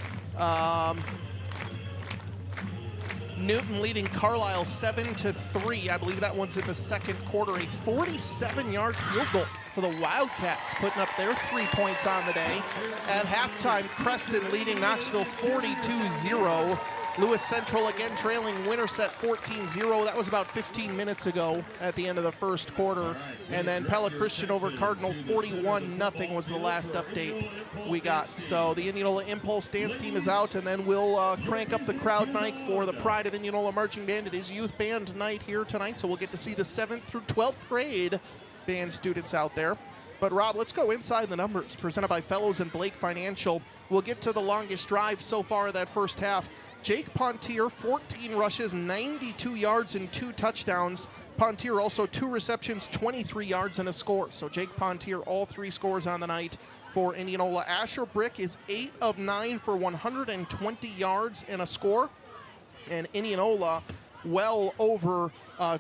Newton leading Carlisle 7-3. I believe that one's in the second quarter. A 47-yard field goal for the Wildcats, putting up their 3 points on the day. At halftime, Creston leading Knoxville 42-0. Lewis Central again trailing Winterset 14-0. That was about 15 minutes ago at the end of the first quarter. And then Pella Christian over Cardinal 41-0 was the last update we got. So the Indianola Impulse dance team is out, and then we'll crank up the crowd mic for the Pride of Indianola Marching Band. It is youth band night here tonight, so we'll get to see the 7th through 12th grade band students out there. But Rob, let's go inside the numbers presented by Fellows and Blake Financial. We'll get to the longest drive so far of that first half. Jake Pontier, 14 rushes, 92 yards and 2 touchdowns. Pontier also 2 receptions, 23 yards and a score. So Jake Pontier, all 3 scores on the night for Indianola. Asher Brick is 8 of 9 for 120 yards and a score. And Indianola well over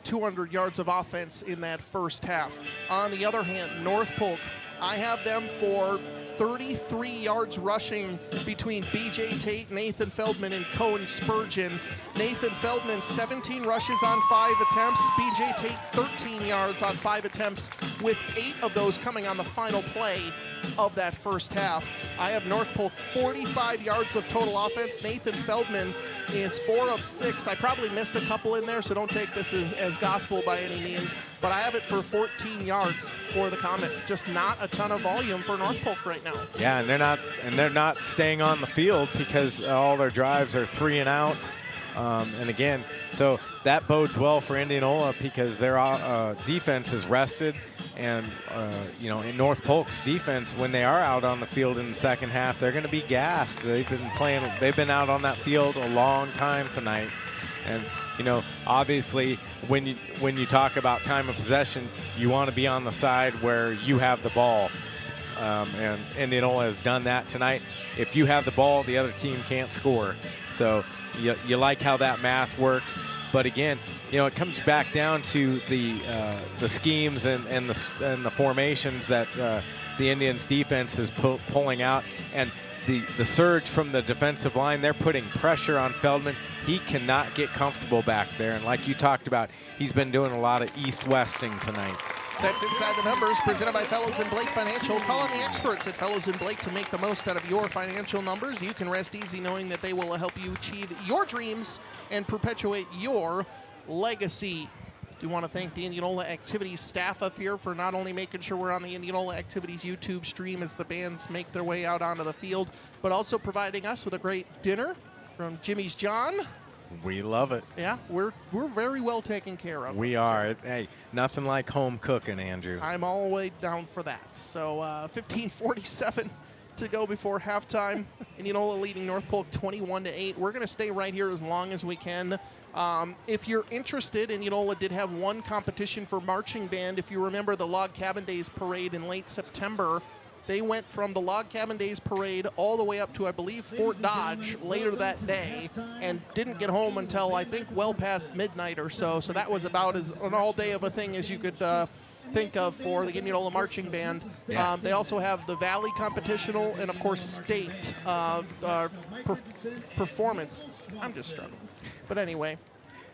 200 yards of offense in that first half. On the other hand, North Polk, I have them for 33 yards rushing between B.J. Tate, Nathan Feldman, and Cohen Spurgeon. Nathan Feldman, 17 rushes on 5 attempts. B.J. Tate, 13 yards on 5 attempts, with 8 of those coming on the final play of that first half. I have North Polk 45 yards of total offense. Nathan Feldman is 4 of 6. I probably missed a couple in there, so don't take this as gospel by any means, but I have it for 14 yards for the Comets. Just not a ton of volume for North Polk right now. Yeah, and they're not staying on the field because all their drives are 3 and outs. And again, so that bodes well for Indianola because their defense is rested. And, you know, in North Polk's defense, when they are out on the field in the second half, they're going to be gassed. They've been out on that field a long time tonight. And, you know, obviously when you talk about time of possession, you want to be on the side where you have the ball. And Indianola has done that tonight. If you have the ball, the other team can't score. So you like how that math works. But again, you know, it comes back down to the schemes and the formations that the Indians defense is pulling out, and the surge from the defensive line. They're putting pressure on Feldman. He cannot get comfortable back there, and like you talked about, he's been doing a lot of east-westing tonight. That's Inside the Numbers, presented by Fellows and Blake Financial. Call on the experts at Fellows and Blake to make the most out of your financial numbers. You can rest easy knowing that they will help you achieve your dreams and perpetuate your legacy. Do want to thank the Indianola Activities staff up here for not only making sure we're on the Indianola Activities YouTube stream as the bands make their way out onto the field, but also providing us with a great dinner from Jimmy's John. We love it. Yeah, we're very well taken care of. We are. Hey, nothing like home cooking, Andrew. I'm all the way down for that. So 15:47 to go before halftime. Indianola leading North Polk 21-8. We're going to stay right here as long as we can. If you're interested, Indianola did have one competition for marching band. If you remember the Log Cabin Days parade in late September, they went from the Log Cabin Days parade all the way up to, I believe, Fort Dodge later that day and didn't get home until, I think, well past midnight or so. So that was about as an all-day of a thing as you could think of for the Indianola Marching Band. Yeah. They also have the Valley Competitional and, of course, State performance. I'm just struggling. But anyway.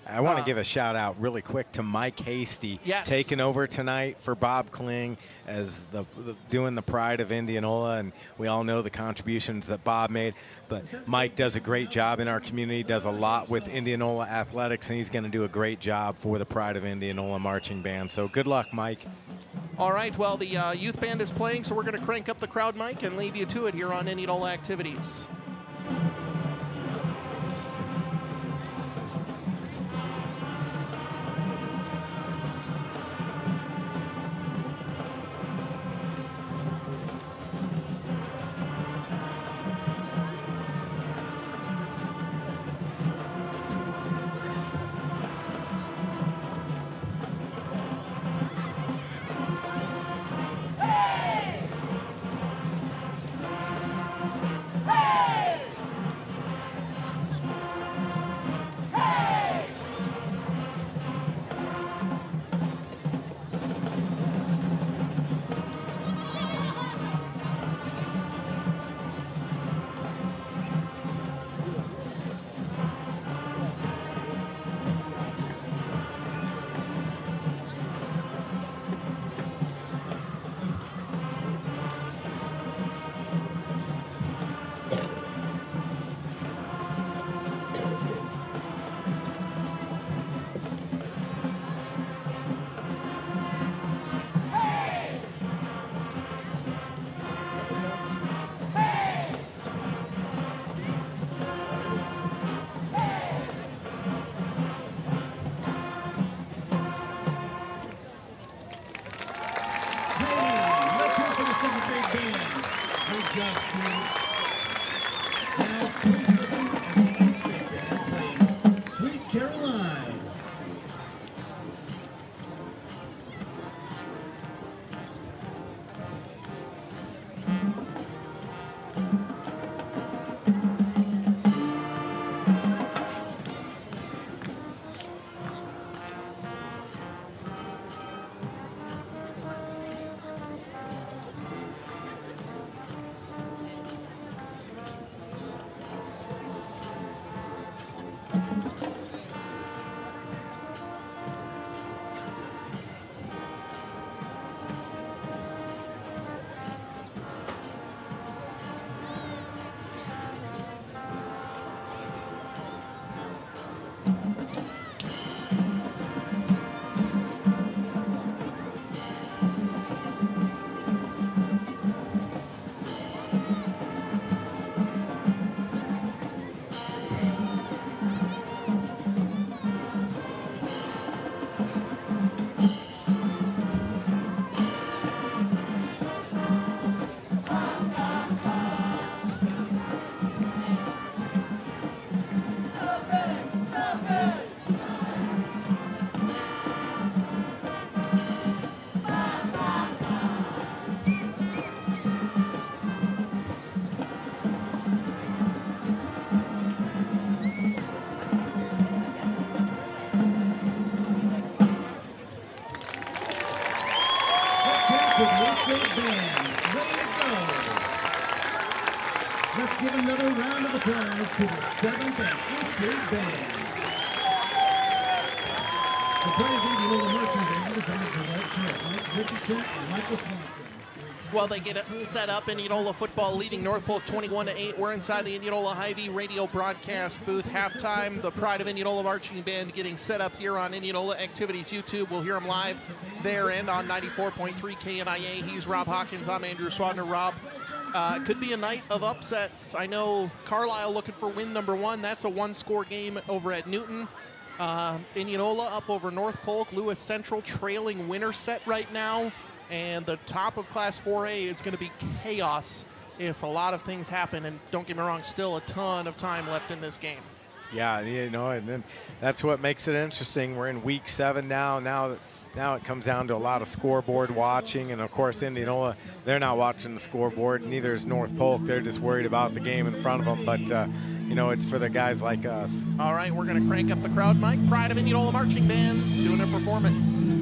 I want to give a shout out really quick to Mike Hasty, taking over tonight for Bob Kling as doing the Pride of Indianola, and we all know the contributions that Bob made. But Mike does a great job in our community, does a lot with Indianola athletics, and he's going to do a great job for the Pride of Indianola marching band. So good luck, Mike. All right, well, the youth band is playing, so we're going to crank up the crowd mic and leave you to it here on Indianola Activities. Let's give another round of applause to the 7th and 8th grade band. The Pride of Indianola marching band is under direction of Mike Richardson and Michael Swanson. While they get it set up, Indianola football leading North Polk 21-8. We're inside the Indianola Hy-Vee radio broadcast booth. Halftime, the Pride of Indianola marching band getting set up here on Indianola Activities YouTube. We'll hear them live there and on 94.3 KNIA. He's Rob Hawkins. I'm Andrew Swadner. Rob, it could be a night of upsets. I know Carlisle looking for win number 1. That's a one-score game over at Newton. Indianola up over North Polk. Lewis Central trailing Winterset right now. And the top of Class 4A is going to be chaos if a lot of things happen. And don't get me wrong, still a ton of time left in this game. Yeah, you know, and then that's what makes it interesting. We're in week 7 now. Now it comes down to a lot of scoreboard watching. And, of course, Indianola, they're not watching the scoreboard. Neither is North Polk. They're just worried about the game in front of them. But, you know, it's for the guys like us. All right, we're going to crank up the crowd mic. Pride of Indianola Marching Band doing a performance.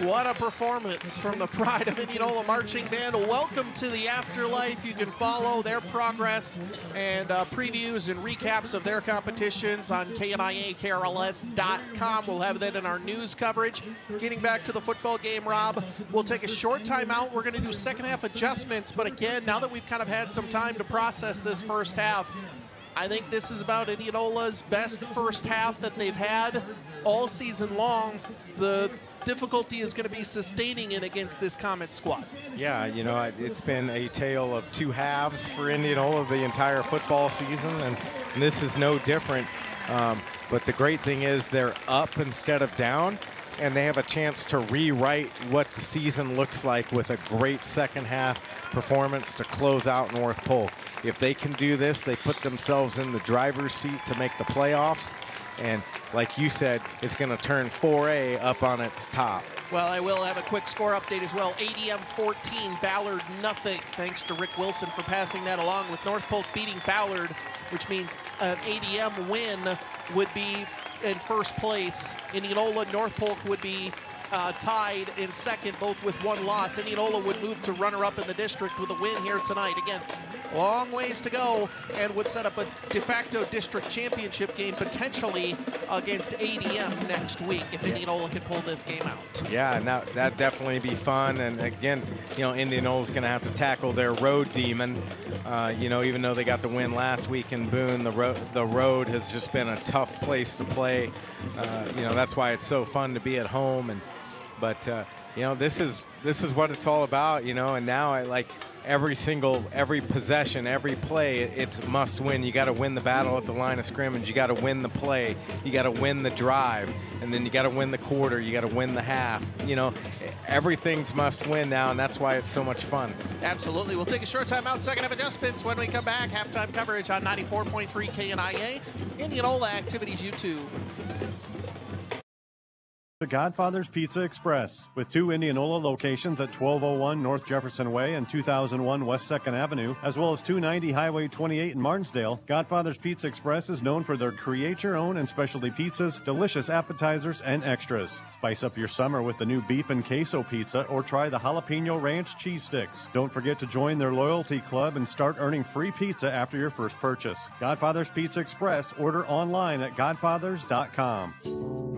What a performance from the Pride of Indianola Marching Band. Welcome to the afterlife. You can follow their progress and previews and recaps of their competitions on KNIA-KRLS.com. We'll have that in our news coverage. Getting back to the football game, Rob, we'll take a short time out. We're going to do second half adjustments, but again, now that we've kind of had some time to process this first half, I think this is about Indianola's best first half that they've had all season long. The difficulty is going to be sustaining it against this Comet squad. Yeah, you know, it's been a tale of two halves for Indianola the entire football season, and this is no different. But the great thing is they're up instead of down, and they have a chance to rewrite what the season looks like with a great second half performance to close out North Polk. If they can do this, they put themselves in the driver's seat to make the playoffs. And like you said, it's going to turn 4A up on its top. Well, I will have a quick score update as well. ADM 14, Ballard nothing. Thanks to Rick Wilson for passing that along, with North Polk beating Ballard, which means an ADM win would be in first place. Indianola, North Polk would be tied in second, both with one loss. Indianola would move to runner-up in the district with a win here tonight. Again, long ways to go, and would set up a de facto district championship game potentially against ADM next week if Indianola can pull this game out. Yeah, now that'd definitely be fun. And again, you know, Indianola's going to have to tackle their road demon. You know, even though they got the win last week in Boone, the road has just been a tough place to play. You know, that's why it's so fun to be at home. But you know, this is what it's all about, you know. And now I like every possession, every play, it's must win. You got to win the battle at the line of scrimmage. You got to win the play. You got to win the drive, and then you got to win the quarter. You got to win the half. You know, everything's must win now, and that's why it's so much fun. Absolutely. We'll take a short time out. Second half adjustments when we come back. Halftime coverage on 94.3 KNIA. Indianola Activities YouTube. The Godfather's Pizza Express, with 2 Indianola locations at 1201 North Jefferson Way and 2001 West 2nd Avenue, as well as 290 Highway 28 in Martinsdale. Godfather's Pizza Express is known for their create-your-own and specialty pizzas, delicious appetizers, and extras. Spice up your summer with the new beef and queso pizza, or try the jalapeno ranch cheese sticks. Don't forget to join their loyalty club and start earning free pizza after your first purchase. Godfather's Pizza Express. Order online at godfathers.com.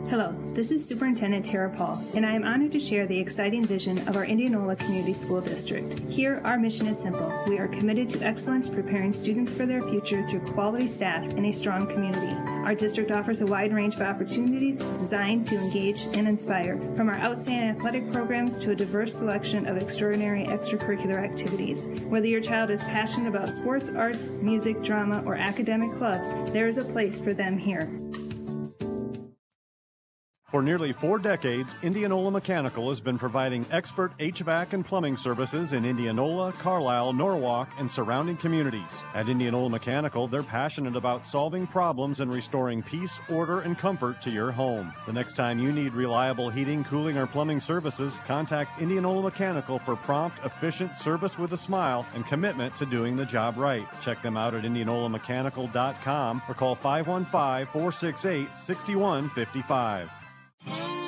Hello, this is Superintendent Tara Paul, and I am honored to share the exciting vision of our Indianola Community School District. Here, our mission is simple. We are committed to excellence, preparing students for their future through quality staff and a strong community. Our district offers a wide range of opportunities designed to engage and inspire, from our outstanding athletic programs to a diverse selection of extraordinary extracurricular activities. Whether your child is passionate about sports, arts, music, drama, or academic clubs, there is a place for them here. For nearly 4 decades, Indianola Mechanical has been providing expert HVAC and plumbing services in Indianola, Carlisle, Norwalk, and surrounding communities. At Indianola Mechanical, they're passionate about solving problems and restoring peace, order, and comfort to your home. The next time you need reliable heating, cooling, or plumbing services, contact Indianola Mechanical for prompt, efficient service with a smile and commitment to doing the job right. Check them out at IndianolaMechanical.com or call 515-468-6155.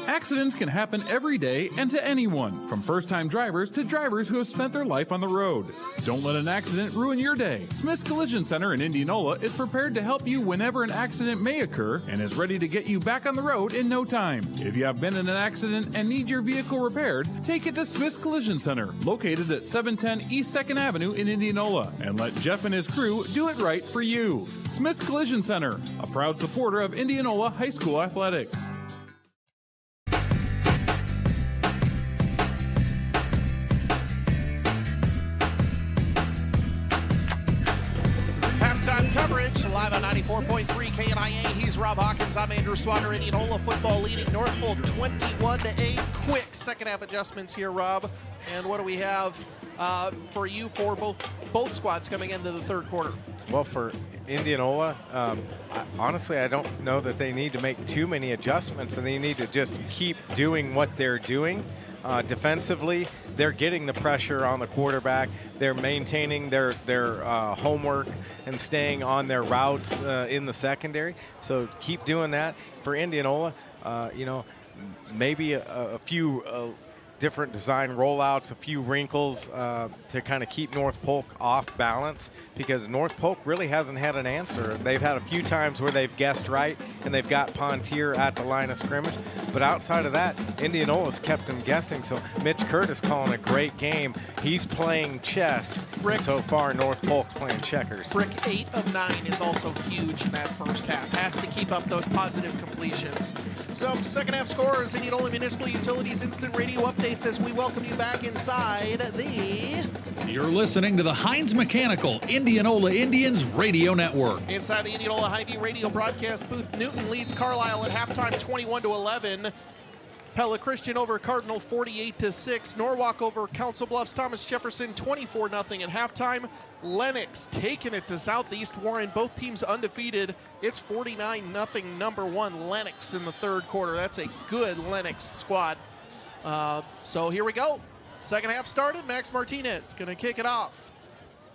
Accidents can happen every day and to anyone, from first-time drivers to drivers who have spent their life on the road. Don't let an accident ruin your day. Smith's Collision Center in Indianola is prepared to help you whenever an accident may occur and is ready to get you back on the road in no time. If you have been in an accident and need your vehicle repaired, take it to Smith's Collision Center, located at 710 East 2nd Avenue in Indianola, and let Jeff and his crew do it right for you. Smith's Collision Center, a proud supporter of Indianola High School athletics. Coverage live on 94.3 KNIA. He's Rob Hawkins. I'm Andrew Swanner. Indianola football leading North Polk 21-8. Quick second half adjustments here, Rob. And what do we have for you for both squads coming into the third quarter? Well, for Indianola, honestly, I don't know that they need to make too many adjustments, and they need to just keep doing what they're doing. Defensively, they're getting the pressure on the quarterback. They're maintaining their homework and staying on their routes in the secondary. So keep doing that. For Indianola, you know, maybe a few different design rollouts, a few wrinkles to kind of keep North Polk off balance, because North Polk really hasn't had an answer. They've had a few times where they've guessed right and they've got Pontier at the line of scrimmage, but outside of that, Indianola's kept them guessing. So Mitch Curtis calling a great game. He's playing chess. So far, North Polk's playing checkers. Brick 8 of 9 is also huge in that first half. Has to keep up those positive completions. Some second half scores, Indianola Municipal Utilities Instant Radio updates as we welcome you back inside the... You're listening to the Heinz Mechanical Indianola Indians Radio Network. Inside the Indianola Hy-Vee radio broadcast booth, Newton leads Carlisle at halftime 21-11. Pella Christian over Cardinal 48-6. Norwalk over Council Bluffs Thomas Jefferson 24-0 at halftime. Lennox taking it to Southeast Warren. Both teams undefeated. It's 49-0 number one Lennox in the third quarter. That's a good Lennox squad. So here we go. Second half started. Max Martinez going to kick it off.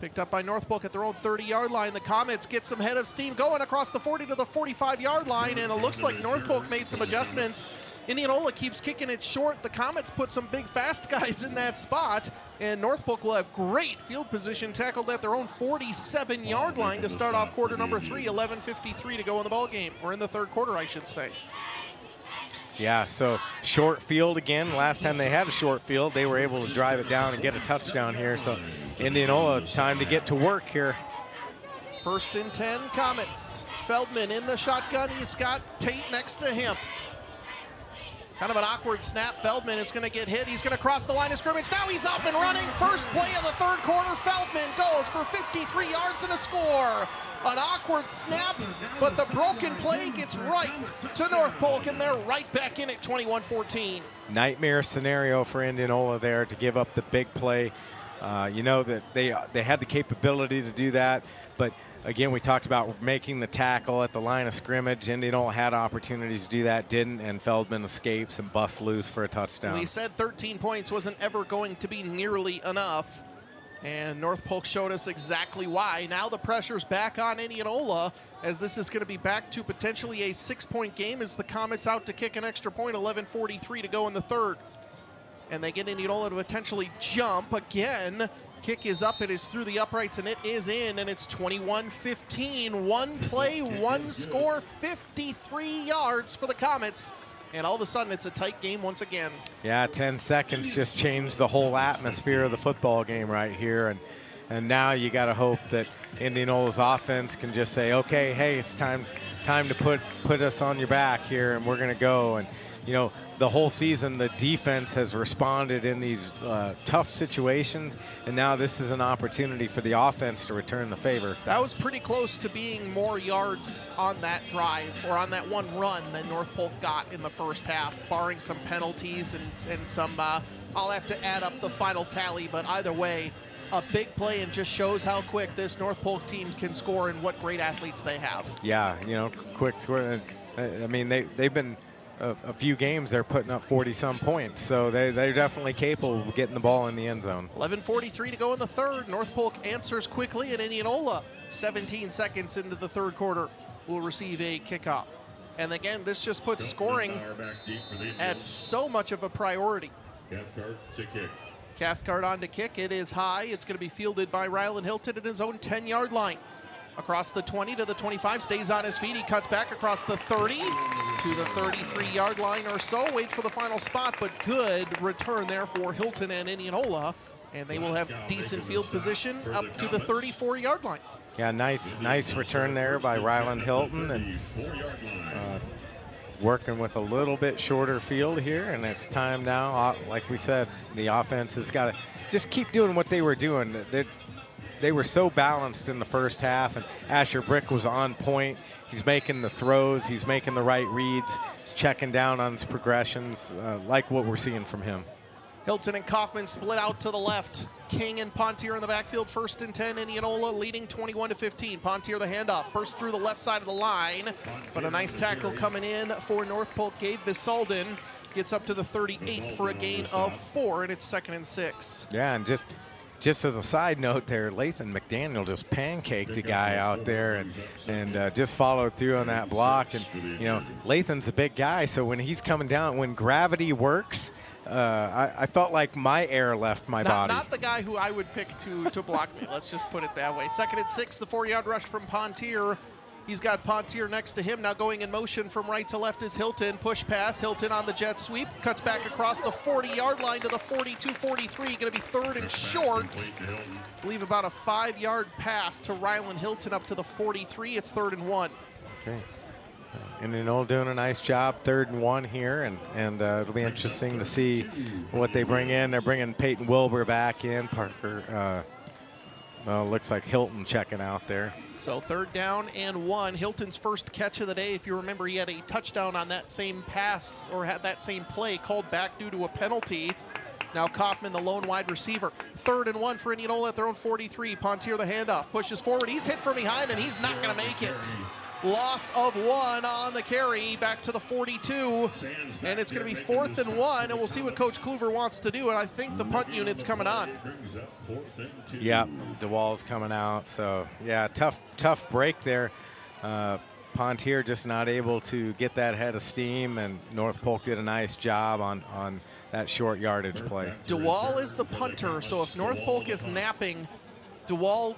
Picked up by North Polk at their own 30-yard line. The Comets get some head of steam going across the 40 to the 45-yard line, and it looks like North Polk made some adjustments. Indianola keeps kicking it short. The Comets put some big fast guys in that spot, and North Polk will have great field position tackled at their own 47-yard line to start off quarter number 3, 11:53 to go in the ball game, or in the third quarter, I should say. Yeah, so short field again. Last time they had a short field, they were able to drive it down and get a touchdown here. So Indianola, time to get to work here. 1st and 10, Comets. Feldman in the shotgun. He's got Tate next to him. Kind of an awkward snap. Feldman is going to get hit. He's going to cross the line of scrimmage. Now he's up and running. First play of the third quarter. Feldman goes for 53 yards and a score. An awkward snap, but the broken play gets right to North Polk, and they're right back in it, 21-14. Nightmare scenario for Indianola there to give up the big play. You know that they had the capability to do that, but again, we talked about making the tackle at the line of scrimmage. Indianola had opportunities to do that, didn't, and Feldman escapes and busts loose for a touchdown. We said 13 points wasn't ever going to be nearly enough, and North Polk showed us exactly why. Now the pressure's back on Indianola, as this is going to be back to potentially a 6-point game as the Comets out to kick an extra point, 11:43 to go in the third. And they get Indianola to potentially jump again. Kick is up, it is through the uprights, and it is in, and it's 21-15. One play, one score, 53 yards for the Comets. And all of a sudden, it's a tight game once again. Yeah, 10 seconds just changed the whole atmosphere of the football game right here. And now you got to hope that Indianola's offense can just say, okay, hey, it's time to put us on your back here, and we're going to go. And, you know, the whole season, the defense has responded in these tough situations, and now this is an opportunity for the offense to return the favor. That was pretty close to being more yards on that drive, or on that one run, than North Polk got in the first half, barring some penalties and some, I'll have to add up the final tally, but either way, a big play, and just shows how quick this North Polk team can score and what great athletes they have. Yeah, you know, quick score. I mean, they've been a few games they're putting up 40-some points, so they're definitely capable of getting the ball in the end zone. 11:43 to go in the third. North Polk answers quickly, and Indianola, 17 seconds into the third quarter, will receive a kickoff. And again, this just puts scoring at so much of a priority. Cathcart to kick. Cathcart on to kick. It is high. It's going to be fielded by Rylan Hilton at his own 10-yard line. Across the 20 to the 25, stays on his feet. He cuts back across the 30 to the 33-yard line or so. Wait for the final spot, but good return there for Hilton and Indianola. And they will have decent field position up to the 34-yard line. Yeah, nice return there by Rylan Hilton. And working with a little bit shorter field here, and it's time now. Like we said, the offense has got to just keep doing what they were doing. They were so balanced in the first half, and Asher Brick was on point. He's making the throws. He's making the right reads. He's checking down on his progressions, like what we're seeing from him. Hilton and Kaufman split out to the left. King and Pontier in the backfield, 1st and 10. Indianola leading 21-15. Pontier the handoff, burst through the left side of the line, but a nice tackle coming in for North Polk. Gabe Visalden gets up to the 38 for a gain of 4, and it's 2nd and 6. Yeah, and just as a side note there, Lathan McDaniel just pancaked a guy out there and just followed through on that block. And, you know, Lathan's a big guy, so when he's coming down, when gravity works, I felt like my air left my body. Not the guy who I would pick to block me. Let's just put it that way. 2nd and 6, the 4-yard rush from Pontier. He's got Pontier next to him. Now going in motion from right to left is Hilton. Push pass. Hilton on the jet sweep. Cuts back across the 40-yard line to the 42-43. Going to be 3rd and short. I believe about a 5-yard pass to Rylan Hilton up to the 43. It's 3rd and 1. Okay. Indianola doing a nice job, 3rd and 1 here, and it'll be interesting to see what they bring in. They're bringing Peyton Wilbur back in. Parker, well, looks like Hilton checking out there. So 3rd down and 1. Hilton's first catch of the day. If you remember, he had a touchdown on that same pass, or had that same play called back due to a penalty. Now Kaufman, the lone wide receiver. 3rd and 1 for Indianola at their own 43. Pontier, the handoff, pushes forward. He's hit from behind, and he's not going to make it. Loss of 1 on the carry, back to the 42, and it's going to be 4th and 1, and we'll see what Coach Kluver wants to do, and I think the punt unit's coming on. Yeah, DeWall's coming out, so yeah, tough break there. Pontier just not able to get that head of steam, and North Polk did a nice job on that short yardage play. DeWall is the punter, so if North Polk is napping, DeWall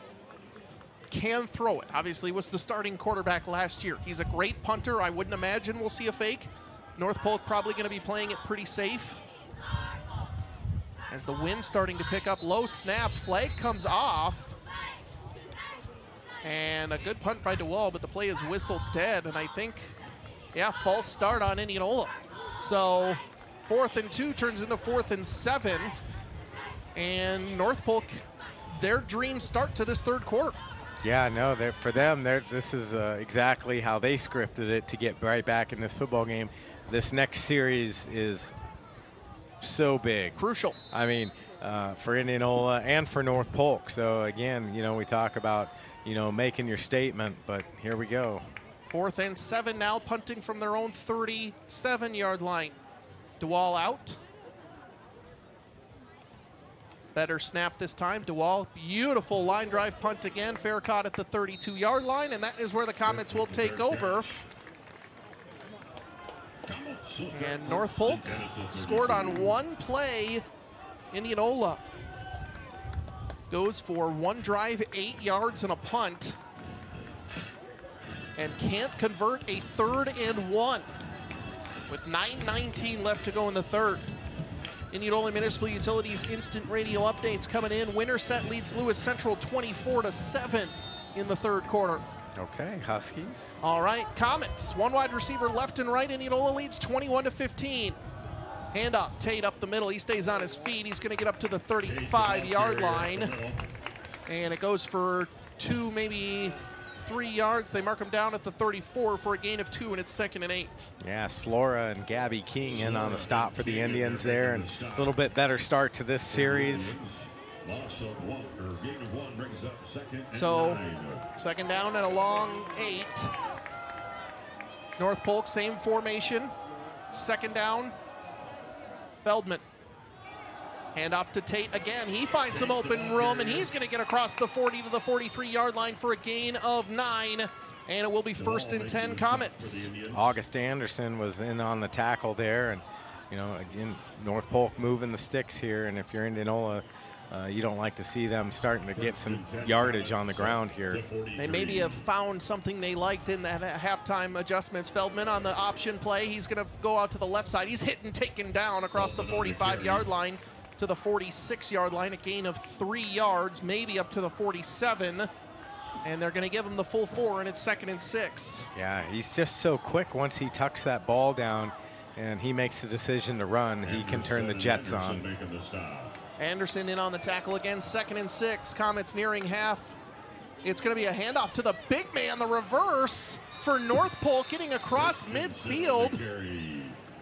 can throw it. Obviously was the starting quarterback last year. He's a great punter. I wouldn't imagine we'll see a fake. North Polk probably going to be playing it pretty safe. As the wind's starting to pick up, low snap, flag comes off. And a good punt by DeWall, but the play is whistled dead, and I think, yeah, false start on Indianola. So 4th and 2 turns into 4th and 7. And North Polk, their dream start to this 3rd quarter. Yeah, no, for them, this is exactly how they scripted it to get right back in this football game. This next series is so big. Crucial. I mean, for Indianola and for North Polk. So, again, we talk about, making your statement, but here we go. 4th and 7 now, punting from their own 37-yard line. DeWall out. Better snap this time. DeWall, beautiful line drive punt again. Fair caught at the 32-yard line, and that is where the Comets will take over. And North Polk scored on 1 play. Indianola goes for 1 drive, 8 yards and a punt, and can't convert a 3rd and 1 with 9:19 left to go in the 3rd. Indianola Municipal Utilities instant radio updates coming in. Winterset leads Lewis Central 24-7 in the 3rd quarter. Okay, Huskies. All right, Comets, 1 wide receiver left and right. Indianola leads 21-15. Handoff, Tate up the middle. He stays on his feet. He's going to get up to the 35-yard line. And it goes for 2, maybe 3 yards. They mark him down at the 34 for a gain of 2, and it's 2nd and 8. Yeah, Slora and Gabby King in on the stop for the Indians there, and a little bit better start to this series. So, 2nd down and a long 8. North Polk, same formation. 2nd down, Feldman. Handoff to Tate again. He finds some open room, and he's going to get across the 40 to the 43-yard line for a gain of 9. And it will be 1st and 10 Comets. August Anderson was in on the tackle there. And, again, North Polk moving the sticks here. And if you're Indianola, you don't like to see them starting to get some yardage on the ground here. They maybe have found something they liked in that halftime adjustments. Feldman on the option play. He's going to go out to the left side. He's hit and taken down across the 45-yard line to the 46-yard line, a gain of 3 yards, maybe up to the 47. And they're going to give him the full 4, and it's 2nd and 6. Yeah, he's just so quick. Once he tucks that ball down and he makes the decision to run, he can turn the Jets on. Anderson in on the tackle again, 2nd and 6. Comets nearing half. It's going to be a handoff to the big man, the reverse for North Polk, getting across midfield.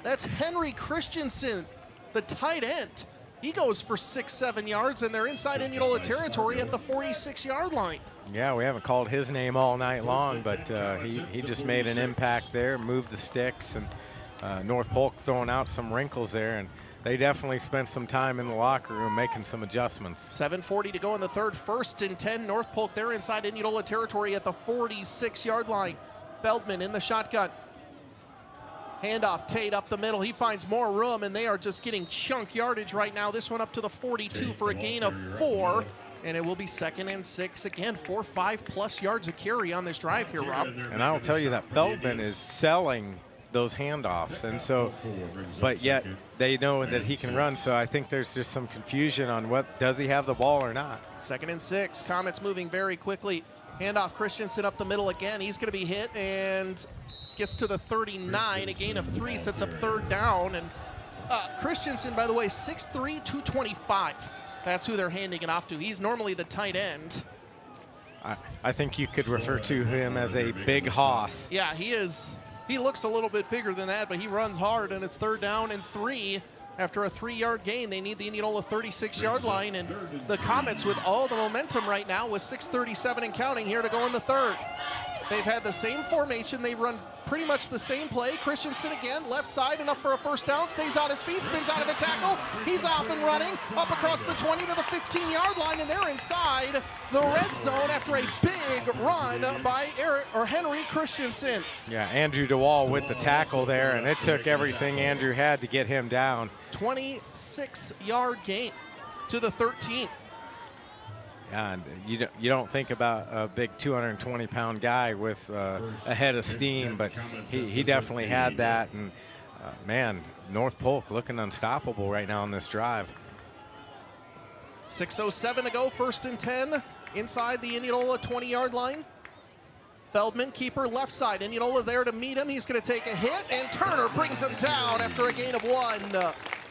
That's Henry Christensen, the tight end. He goes for 6-7 yards, and they're inside Indianola territory at the 46-yard line. Yeah, we haven't called his name all night long, but he just made an impact there, moved the sticks, and North Polk throwing out some wrinkles there, and they definitely spent some time in the locker room making some adjustments. 7:40 to go in the 3rd, 1st and 10. North Polk, they're inside Indianola territory at the 46-yard line. Feldman in the shotgun. Handoff, Tate up the middle. He finds more room, and they are just getting chunk yardage right now. This one up to the 42 for a gain of 4, and it will be 2nd and 6. Again, 4, 5+ yards of carry on this drive here, Rob. And I'll tell you that Feldman is selling those handoffs, and so, but yet they know that he can run, so I think there's just some confusion on what, does he have the ball or not. 2nd and 6. Comets moving very quickly. Handoff, Christensen up the middle again. He's going to be hit and gets to the 39. A gain of 3 sets up 3rd down. And Christensen, by the way, 6'3", 225. That's who they're handing it off to. He's normally the tight end. I think you could refer to him as a big hoss. Yeah, he is. He looks a little bit bigger than that, but he runs hard, and it's 3rd down and 3. After a 3-yard gain, they need the Indianola 36-yard line, and the Comets with all the momentum right now with 6:37 and counting here to go in the 3rd. They've had the same formation. They've run pretty much the same play. Christensen again, left side, enough for a 1st down, stays on his feet, spins out of a tackle. He's off and running, up across the 20 to the 15-yard line, and they're inside the red zone after a big run by Henry Christensen. Yeah, Andrew DeWall with the tackle there, and it took everything Andrew had to get him down. 26-yard gain to the 13. Yeah, and you don't think about a big 220-pound guy with a head of steam, but he definitely had that. And man, North Polk looking unstoppable right now on this drive. 6:07 to go, 1st and 10 inside the Indianola 20-yard line. Feldman, keeper, left side. Indianola there to meet him. He's going to take a hit, and Turner brings him down after a gain of 1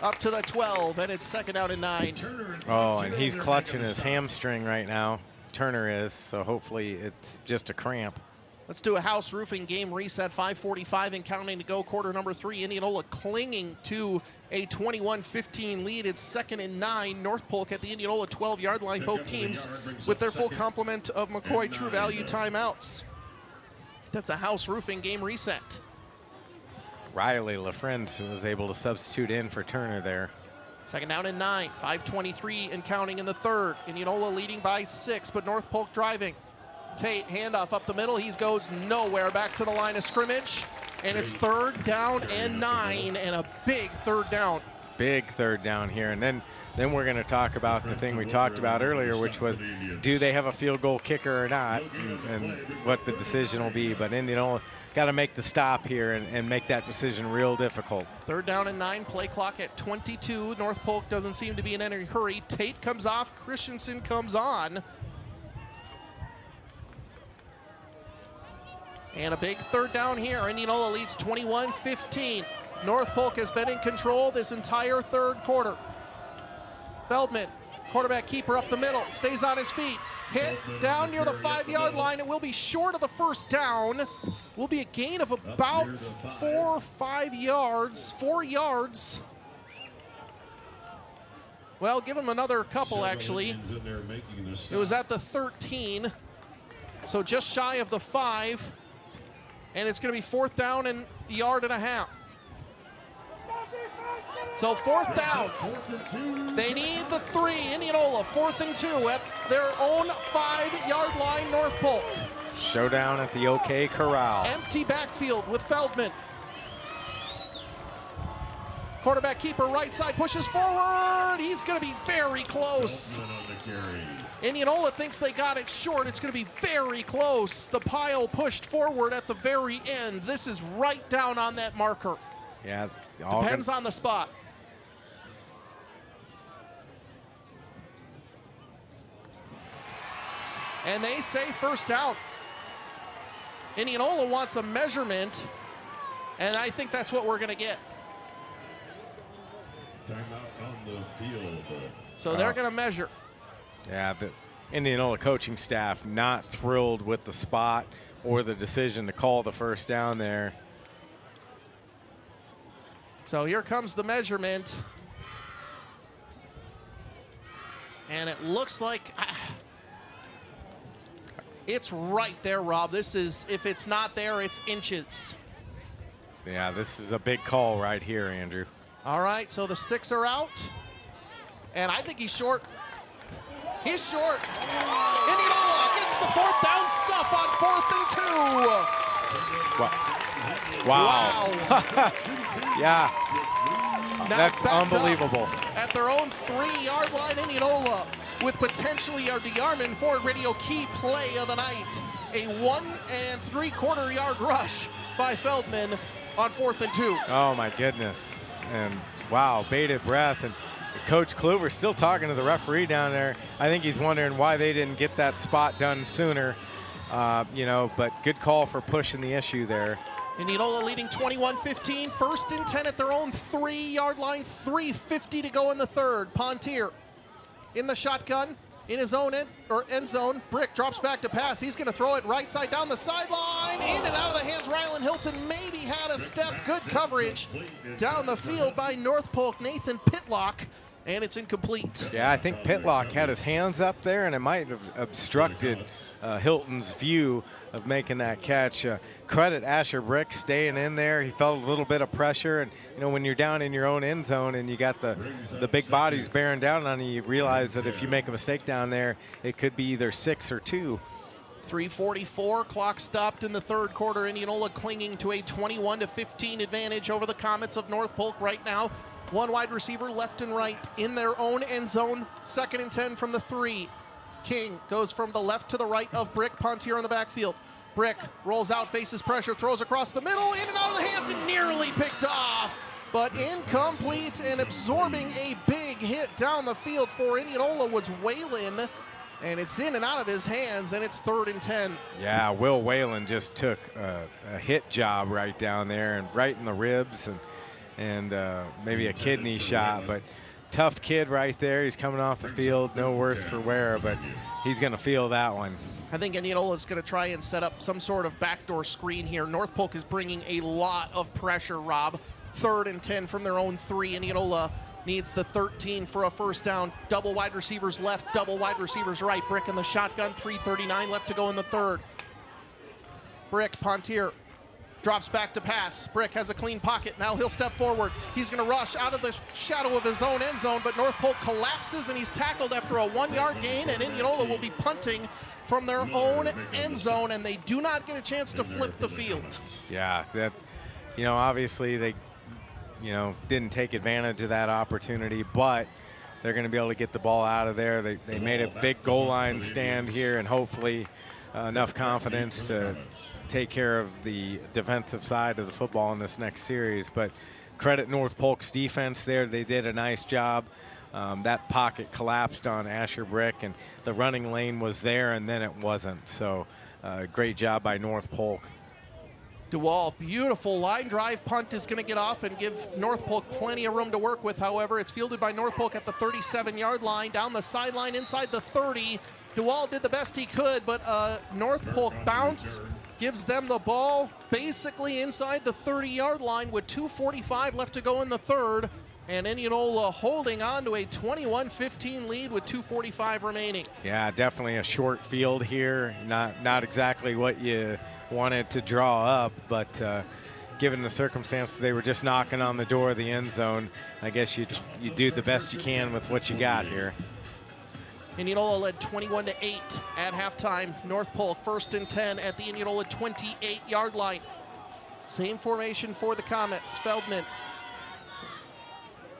up to the 12, and it's 2nd down and 9. Oh, and he's clutching his hamstring right now. Turner is, so hopefully it's just a cramp. Let's do a house roofing game reset. 5:45 and counting to go, quarter number 3. Indianola clinging to a 21-15 lead. It's 2nd and 9. North Polk at the Indianola 12-yard line. Both teams with their full complement of McCoy True Value timeouts. That's a house roofing game reset. Riley LaFrance was able to substitute in for Turner there. 2nd down and 9. 5:23 and counting in the 3rd. Indianola leading by 6, but North Polk driving. Tate, handoff up the middle. He goes nowhere, back to the line of scrimmage. And it's 3rd down and 9, and a big 3rd down. Big 3rd down here. And then we're going to talk about the thing we talked about earlier, which was, do they have a field goal kicker or not, and what the decision will be. But Indianola got to make the stop here and make that decision real difficult. 3rd down and 9, play clock at 22. North Polk doesn't seem to be in any hurry. Tate comes off, Christensen comes on. And a big 3rd down here. Indianola leads 21-15. North Polk has been in control this entire 3rd quarter. Feldman, quarterback keeper up the middle, stays on his feet. Hit down near the 5-yard line. It will be short of the 1st down. Will be a gain of about 4 or 5 yards. 4 yards. Well, give him another couple, actually. It was at the 13. So just shy of the 5. And it's going to be 4th down and a yard and a half. So 4th down. They need the 3. Indianola, 4th and 2 at their own 5-yard line, North Polk. Showdown at the OK Corral. Empty backfield with Feldman. Quarterback keeper right side pushes forward. He's going to be very close. Indianola thinks they got it short. It's going to be very close. The pile pushed forward at the very end. This is right down on that marker. Yeah, depends on the spot. And they say 1st down. Indianola wants a measurement, and I think that's what we're going to get. So they're going to measure. Yeah, the Indianola coaching staff not thrilled with the spot or the decision to call the 1st down there. So here comes the measurement. And it looks like it's right there, Rob. This is, if it's not there, it's inches. Yeah, this is a big call right here, Andrew. All right, so the sticks are out. And I think he's short. He's short. Indianola gets the 4th down stuff on 4th and 2. Well, Wow. Yeah. That's unbelievable. At their own 3-yard line, Indianola with potentially our DeArmond Ford Radio key play of the night. A 1 3/4 yard rush by Feldman on 4th and 2. Oh my goodness. And wow, bated breath. And Coach Kluver still talking to the referee down there. I think he's wondering why they didn't get that spot done sooner. But good call for pushing the issue there. Indianola leading 21-15, 1st and 10 at their own 3-yard line, 3:50 to go in the third. Pontier in the shotgun, in his own end zone. Brick drops back to pass. He's going to throw it right side down the sideline. In and out of the hands. Rylan Hilton maybe had a step. Good coverage down the field by North Polk. Nathan Pitlock, and it's incomplete. Yeah, I think Pitlock had his hands up there, and it might have obstructed Hilton's view of making that catch. Credit Asher Brick staying in there. He felt a little bit of pressure, and when you're down in your own end zone and you got the big bodies bearing down on you, you realize that if you make a mistake down there, it could be either 6 or 2. 3:44, clock stopped in the third quarter. Indianola clinging to a 21-15 advantage over the Comets of North Polk right now. One wide receiver left and right in their own end zone. 2nd and 10 from the 3. King goes from the left to the right of Brick. Pontier in the backfield. Brick rolls out, faces pressure, throws across the middle, in and out of the hands, and nearly picked off, but incomplete, and absorbing a big hit down the field for Indianola was Whalen, and it's in and out of his hands, and it's 3rd and 10. Yeah, Will Whalen just took a hit job right down there and right in the ribs and maybe a kidney shot, but tough kid right there. He's coming off the field, no worse for wear, but he's going to feel that one. I think Indianola is going to try and set up some sort of backdoor screen here. North Polk is bringing a lot of pressure, Rob. 3rd and 10 from their own 3. Indianola needs the 13 for a first down. Double wide receivers left, double wide receivers right. Brick in the shotgun, 3:39 left to go in the third. Brick, Pontier drops back to pass. Brick has a clean pocket. Now he'll step forward. He's going to rush out of the shadow of his own end zone, but North Polk collapses, and he's tackled after a 1-yard gain, and Indianola will be punting from their own end zone, and they do not get a chance to flip the field. Yeah, that, obviously they, didn't take advantage of that opportunity, but they're going to be able to get the ball out of there. They made a big goal line stand here, and hopefully enough confidence to take care of the defensive side of the football in this next series. But credit North Polk's defense there. They did a nice job. That pocket collapsed on Asher Brick, and the running lane was there, and then it wasn't. So great job by North Polk. DeWall, beautiful line drive. Punt is going to get off and give North Polk plenty of room to work with. However, it's fielded by North Polk at the 37-yard line, down the sideline inside the 30. DeWall did the best he could, but North Polk bounce gives them the ball basically inside the 30-yard line with 2:45 left to go in the third. And Indianola holding on to a 21-15 lead with 2:45 remaining. Yeah, definitely a short field here. Not exactly what you wanted to draw up, but given the circumstances, they were just knocking on the door of the end zone. I guess you do the best you can with what you got here. Indianola led 21-8 at halftime. North Polk 1st and 10 at the Indianola 28-yard line. Same formation for the Comets. Feldman,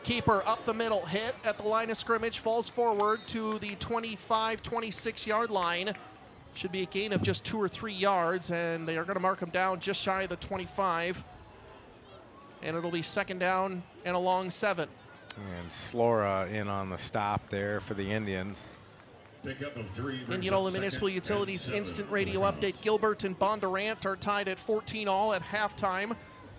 keeper up the middle, hit at the line of scrimmage, falls forward to the 25, 26-yard line. Should be a gain of just 2 or 3 yards, and they are going to mark him down just shy of the 25. And it'll be 2nd down and a long 7. And Slora in on the stop there for the Indians. Indianola Municipal Utilities instant radio update. Gilbert and Bondurant are tied at 14 all at halftime.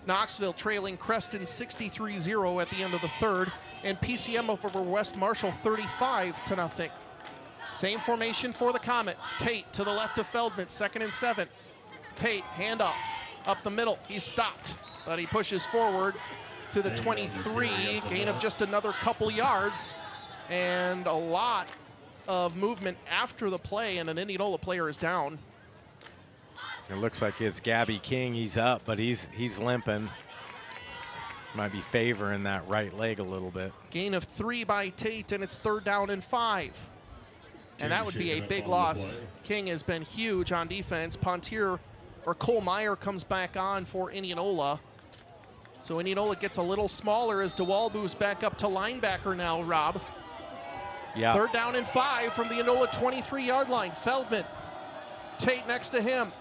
Knoxville trailing Creston 63-0 at the end of the third. And PCM over West Marshall 35-0. Same formation for the Comets. Tate to the left of Feldman, 2nd and 7. Tate, handoff, up the middle. He's stopped, but he pushes forward to the 23. Gain of just another couple yards. And a lot of movement after the play, and an Indianola player is down. It looks like it's Gabby King. He's up, but he's limping. Might be favoring that right leg a little bit. Gain of 3 by Tate, and it's 3rd down and 5. And that would be a big loss. King has been huge on defense. Pontier or Cole Meyer comes back on for Indianola. So Indianola gets a little smaller as DeWall moves back up to linebacker now, Rob. Yeah. 3rd down and 5 from the Indianola 23-yard line. Feldman, Tate next to him.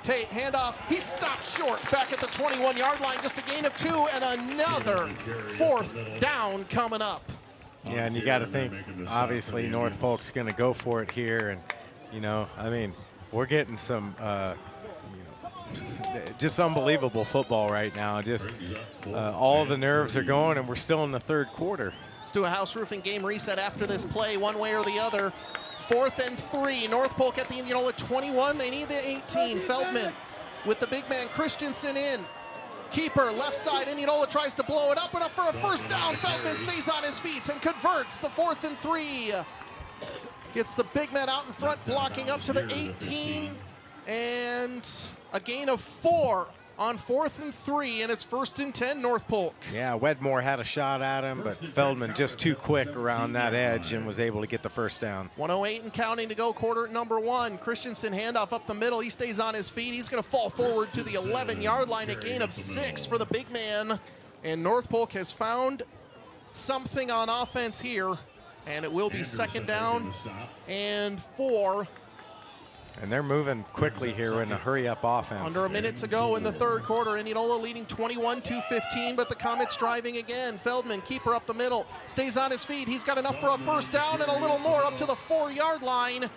Tate, handoff, he stopped short back at the 21-yard line, just a gain of 2, and another 4th down coming up. Yeah, and you got to think, obviously, North Polk's going to go for it here. And, I mean, we're getting some, just unbelievable football right now. Just all the nerves are going, and we're still in the 3rd quarter. Let's do a house roofing game reset after this play, one way or the other. 4th and 3, North Polk at the Indianola 21. They need the 18. Feldman with the big man Christensen in. Keeper, left side, Indianola tries to blow it up and up for a 1st down. Feldman stays on his feet and converts the 4th and 3. Gets the big man out in front, blocking up to the 18. And a gain of 4 on 4th and 3, and it's 1st and 10, North Polk. Yeah, Wedmore had a shot at him, but Feldman just too quick around that edge and was able to get the 1st down. 1:08 and counting to go, quarter number 1. Christensen handoff up the middle. He stays on his feet. He's going to fall forward to the 11-yard line, a gain of 6 for the big man. And North Polk has found something on offense here, and it will be 2nd down and 4. And they're moving quickly here in a hurry-up offense. Under a minute to go in the 3rd quarter. Indianola leading 21-15, but the Comets driving again. Feldman, keeper up the middle, stays on his feet. He's got enough for a 1st down and a little more up to the 4-yard line.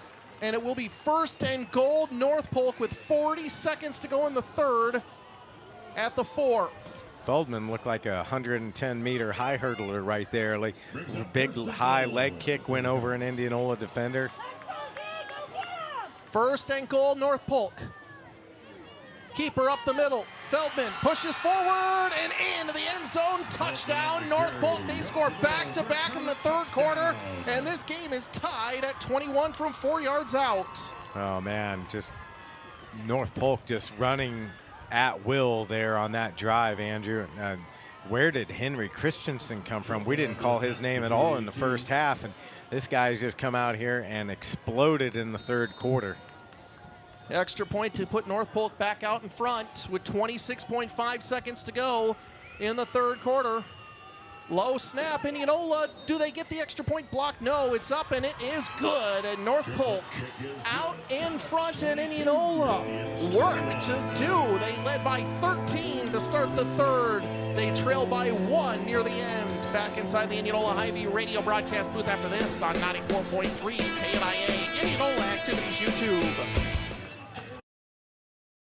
And it will be 1st and goal, North Polk, with 40 seconds to go in the 3rd at the 4. Feldman looked like a 110-meter high hurdler right there. Like a big high leg kick went over an Indianola defender. 1st and goal, North Polk. Keeper up the middle. Feldman pushes forward and into the end zone. Touchdown, North Polk. They score back-to-back in the 3rd quarter, and this game is tied at 21 from 4 yards out. Oh, man, just North Polk just running at will there on that drive, Andrew. Where did Henry Christensen come from? We didn't call his name at all in the 1st half, and this guy's just come out here and exploded in the 3rd quarter. Extra point to put North Polk back out in front with 26.5 seconds to go in the 3rd quarter. Low snap, Indianola, do they get the extra point block? No, it's up and it is good. And North Polk out in front, and Indianola work to do. They led by 13 to start the 3rd. They trail by 1 near the end. Back inside the Indianola Hy-Vee radio broadcast booth after this on 94.3 KNIA, Indianola Activities YouTube.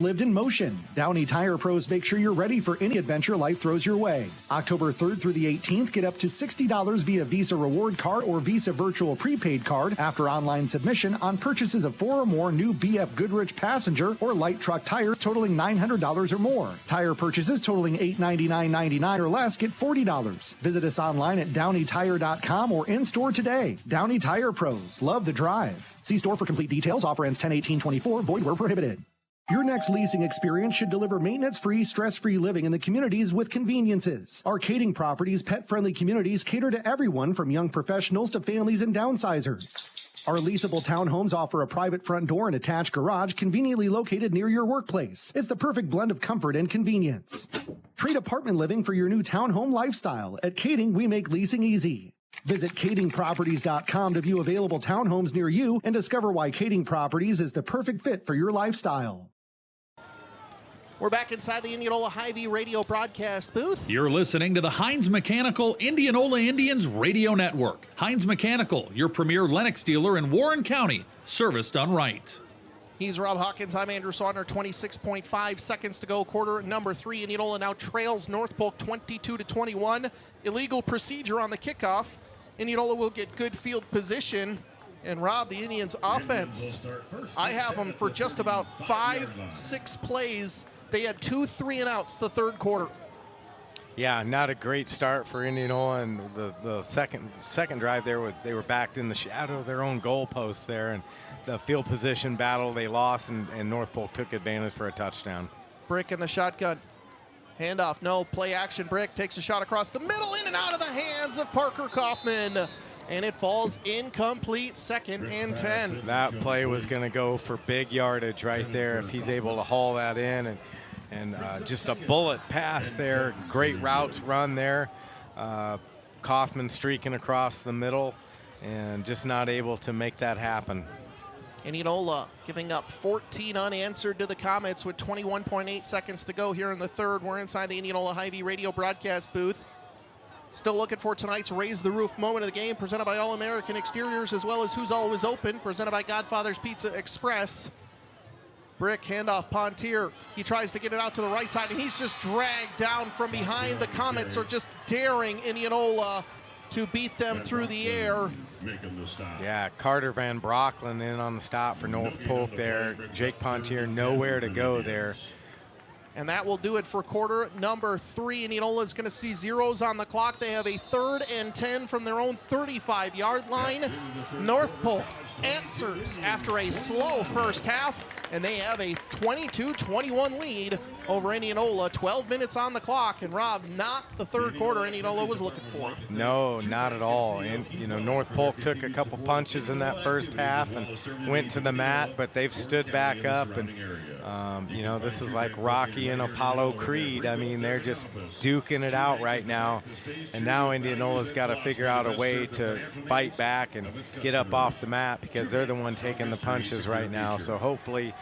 Lived in motion. Downey Tire Pros make sure you're ready for any adventure life throws your way. October 3rd through the 18th, get up to $60 via Visa Reward Card or Visa Virtual Prepaid Card after online submission on purchases of 4 or more new BF Goodrich passenger or light truck tires totaling $900 or more. Tire purchases totaling $899.99 or less get $40. Visit us online at DowneyTire.com or in-store today. Downey Tire Pros. Love the drive. See store for complete details. Offer ends 10/18/24. Void where prohibited. Your next leasing experience should deliver maintenance-free, stress-free living in the communities with conveniences. Our Kading Properties pet-friendly communities cater to everyone from young professionals to families and downsizers. Our leasable townhomes offer a private front door and attached garage conveniently located near your workplace. It's the perfect blend of comfort and convenience. Trade apartment living for your new townhome lifestyle. At Kading, we make leasing easy. Visit KadingProperties.com to view available townhomes near you and discover why Kading Properties is the perfect fit for your lifestyle. We're back inside the Indianola Hy-Vee radio broadcast booth. You're listening to the Heinz Mechanical Indianola Indians Radio Network. Heinz Mechanical, your premier Lennox dealer in Warren County. Service done right. He's Rob Hawkins. I'm Andrew Swadner. 26.5 seconds to go. Quarter number 3. Indianola now trails North Polk 22-21. Illegal procedure on the kickoff. Indianola will get good field position. And Rob, the Indians offense, I have them for just about 5-6 plays. They had 2 3-and-outs the 3rd quarter. Yeah, not a great start for Indianola, and the second drive there was they were backed in the shadow of their own goalposts there, and the field position battle they lost, and North Polk took advantage for a touchdown. Brick in the shotgun. Handoff, no, play action. Brick takes a shot across the middle, in and out of the hands of Parker Kaufman. and it falls incomplete. 2nd and 10. That play was going to go for big yardage right there if he's able to haul that in, and just a bullet pass there. Great routes run there. Kaufman streaking across the middle and just not able to make that happen. Indianola giving up 14 unanswered to the Comets with 21.8 seconds to go here in the third. We're inside the Indianola Hy-Vee radio broadcast booth. Still looking for tonight's Raise the Roof moment of the game, presented by All-American Exteriors, as well as Who's Always Open, presented by Godfather's Pizza Express. Brick, handoff, Pontier. He tries to get it out to the right side, and he's just dragged down from behind. The Comets are just daring Indianola to beat them through the air. Yeah, Carter Van Brocklin in on the stop for North Polk there. Jake Pontier nowhere to go there. And that will do it for quarter number 3. Indianola is going to see zeros on the clock. They have a 3rd and 10 from their own 35-yard line. North Polk answers after a slow first half, and they have a 22-21 lead over Indianola. 12 minutes on the clock, and Rob, not the third quarter Indianola was looking for. No, not at all. And North Polk took a couple punches in that first half and went to the mat, but they've stood back up, and this is like Rocky and Apollo Creed. I mean, they're just duking it out right now, and now Indianola's got to figure out a way to fight back and get up off the mat, because they're the one taking the punches right now. So hopefully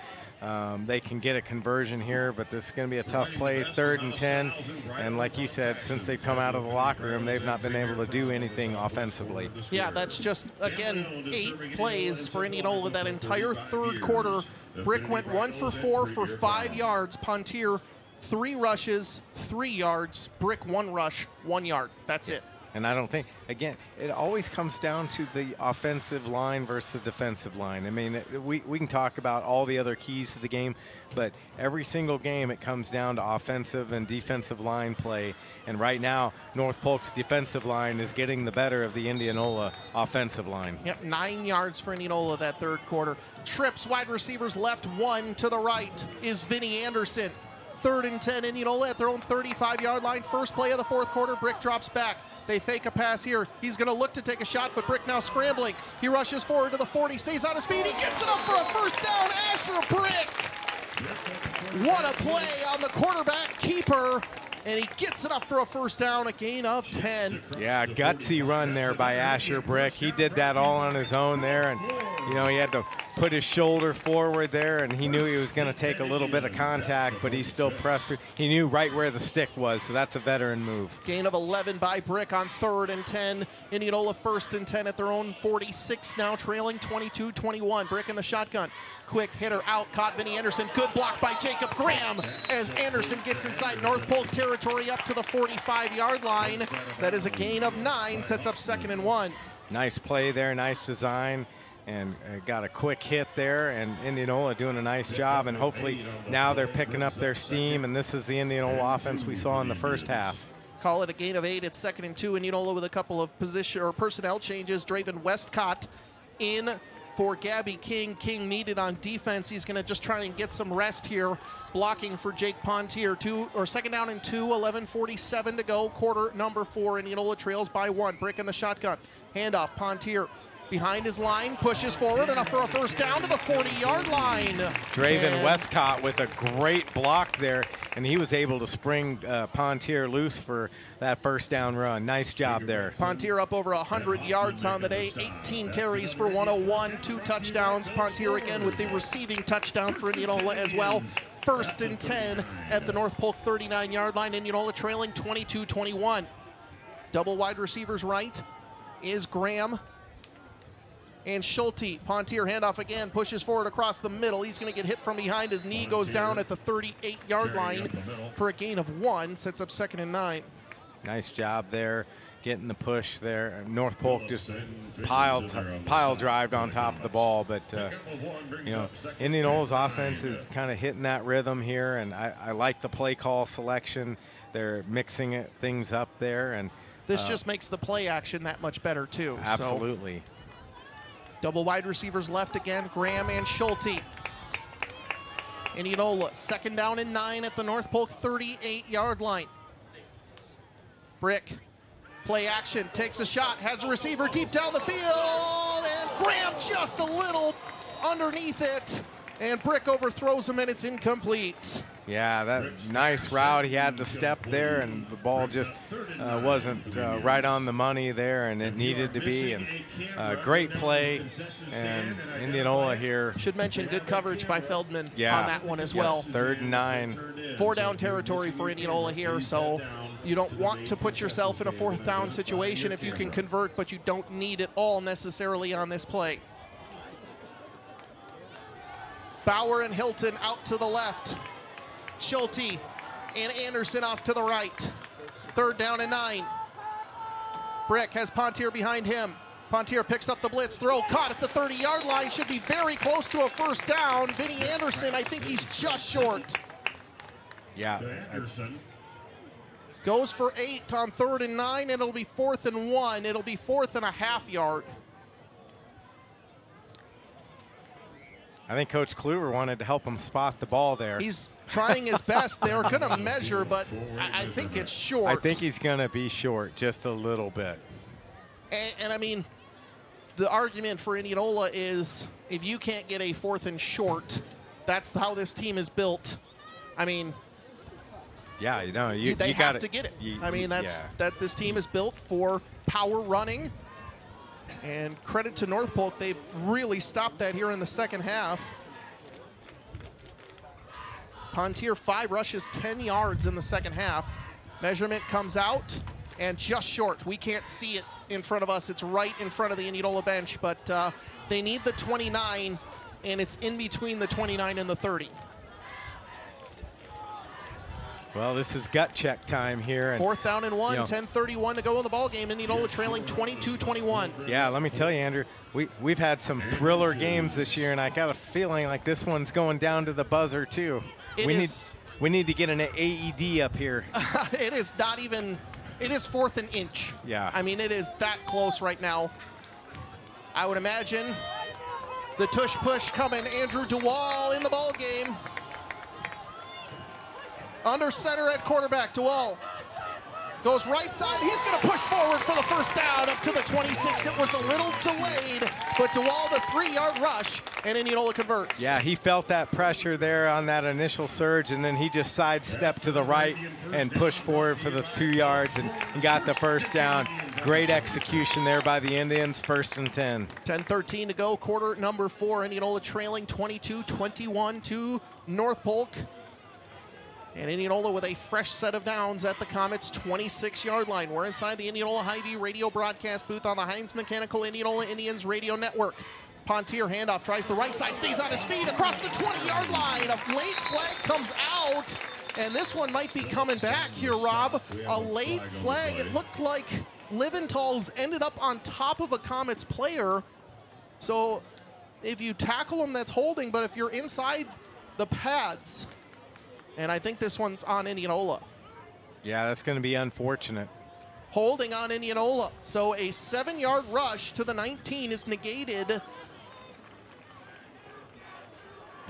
they can get a conversion here, but this is going to be a tough play. 3rd and 10, and like you said, since they've come out of the locker room, they've not been able to do anything offensively. Yeah, that's just, again, 8 plays for Indianola that entire third quarter. Brick went 1 for 4 for 5 yards. Pontier, 3 rushes, 3 yards. Brick, 1 rush, 1 yard. That's it. And I don't think, again, it always comes down to the offensive line versus the defensive line. I mean, we can talk about all the other keys to the game, but every single game it comes down to offensive and defensive line play. And right now, North Polk's defensive line is getting the better of the Indianola offensive line. Yep, 9 yards for Indianola that third quarter. Trips, wide receivers left, 1 to the right is Vinny Anderson. 3rd and 10, Indianola at their own 35-yard line. First play of the fourth quarter, Brick drops back. They fake a pass here. He's going to look to take a shot, but Brick now scrambling. He rushes forward to the 40, stays on his feet. He gets it up for a first down. Asher Brick. What a play on the quarterback keeper. And he gets it up for a first down, a gain of 10. Yeah, gutsy run there by Asher Brick. He did that all on his own there, and he had to put his shoulder forward there, and he knew he was going to take a little bit of contact, but he still pressed through. He knew right where the stick was, so that's a veteran move. Gain of 11 by Brick on 3rd and 10. Indianola 1st and 10 at their own 46 now, trailing 22-21. Brick in the shotgun. Quick hitter out, caught Vinny Anderson. Good block by Jacob Graham as Anderson gets inside North Polk territory up to the 45-yard line. That is a gain of 9, sets up 2nd and 1. Nice play there, nice design, and got a quick hit there, and Indianola doing a nice job, and hopefully now they're picking up their steam, and this is the Indianola offense we saw in the first half. Call it a gain of 8 at 2nd and 2. Indianola with a couple of personnel changes. Draven Westcott in for Gabby King. King needed on defense. He's going to just try and get some rest here, blocking for Jake Pontier. 2nd down and 2, 11:47 to go. Quarter number 4. Indianola trails by 1. Brick in the shotgun. Handoff. Pontier behind his line, pushes forward, and up for a first down to the 40-yard line. Draven Westcott with a great block there, and he was able to spring Pontier loose for that first down run. Nice job there. Pontier up over 100 yards on the day, 18 carries for 101, 2 touchdowns. Pontier again with the receiving touchdown for Indianola as well. 1st and 10 at the North Polk 39-yard line. Indianola trailing 22-21. Double wide receivers right is Graham and Schulte. Pontier handoff again, pushes forward across the middle. He's going to get hit from behind. His knee goes down at the 38-yard line for a gain of 1. Sets up 2nd and 9. Nice job there, getting the push there. North Polk just pile drived on top of the ball, but Indianola's offense is kind of hitting that rhythm here, and I like the play call selection. They're mixing things up there, and this just makes the play action that much better too. Absolutely. So, double wide receivers left again, Graham and Schulte. Indianola, 2nd down and 9 at the North Polk 38-yard line. Brick Play action, takes a shot, has a receiver deep down the field, and Graham just a little underneath it, and Brick overthrows him, and it's incomplete. Yeah, that nice route. He had the step there, and the ball just wasn't right on the money there, and it needed to be. And great play, and Indianola here. Should mention good coverage by Feldman on that one as well. 3rd and 9. 4 down territory for Indianola here, so you don't want to put yourself in a 4th down situation if you can convert, but you don't need it all necessarily on this play. Bauer and Hilton out to the left. Schulte and Anderson off to the right. 3rd down and 9. Brick has Pontier behind him. Pontier picks up the blitz, throw caught at the 30-yard line. Should be very close to a 1st down. Vinny Anderson, I think he's just short. Yeah. Goes for 8 on 3rd and 9, and it'll be 4th and 1. It'll be 4th and a half yard. I think Coach Kluwer wanted to help him spot the ball there. He's trying his best. They're going to measure, but I think it's short. I think he's going to be short just a little bit. And I mean, the argument for Indianola is if you can't get a 4th and short, that's how this team is built. I mean, yeah, you know, they have to get it. I mean, that this team is built for power running. And credit to North Polk, they've really stopped that here in the 2nd half. Pontier 5 rushes, 10 yards in the 2nd half. Measurement comes out and just short. We can't see it in front of us. It's right in front of the Indianola bench, but they need the 29, and it's in between the 29 and the 30. Well, this is gut check time here. And 4th down and 1, 10:31 to go in the ball game. Indianola trailing 22-21. Yeah, let me tell you, Andrew, we've had some thriller games this year, and I got a feeling like this one's going down to the buzzer too. We need to get an AED up here. It is not even. It is 4th and inch. Yeah. I mean, it is that close right now. I would imagine the tush push coming. Andrew DeWall in the ball game. Under center at quarterback, DeWall goes right side. He's going to push forward for the 1st down up to the 26. It was a little delayed, but DeWall the 3-yard rush, and Indianola converts. Yeah, he felt that pressure there on that initial surge, and then he just sidestepped to the right and pushed forward for the 2 yards and got the 1st down. Great execution there by the Indians, 1st and 10. 10:13 to go, quarter number 4. Indianola trailing 22-21 to North Polk. And Indianola with a fresh set of downs at the Comets' 26-yard line. We're inside the Indianola Hy-Vee radio broadcast booth on the Heinz Mechanical Indianola Indians radio network. Pontier handoff, tries the right side, stays on his feet across the 20-yard line. A late flag comes out, and this one might be coming back here, Rob. A late flag. It looked like Liventhal's ended up on top of a Comets player. So if you tackle him, that's holding, but if you're inside the pads, and I think this one's on Indianola. Yeah, that's going to be unfortunate. Holding on Indianola. So a 7-yard rush to the 19 is negated.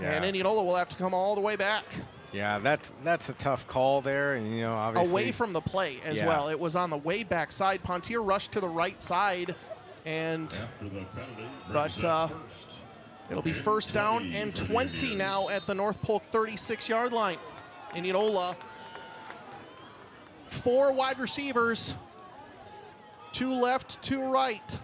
Yeah. And Indianola will have to come all the way back. Yeah, that's a tough call there, and obviously away from the play as well. It was on the way back side. Pontier rushed to the right side, and it'll be 1st down and 20 now at the North Polk 36-yard line. Indianola, 4 wide receivers, 2 left, 2 right.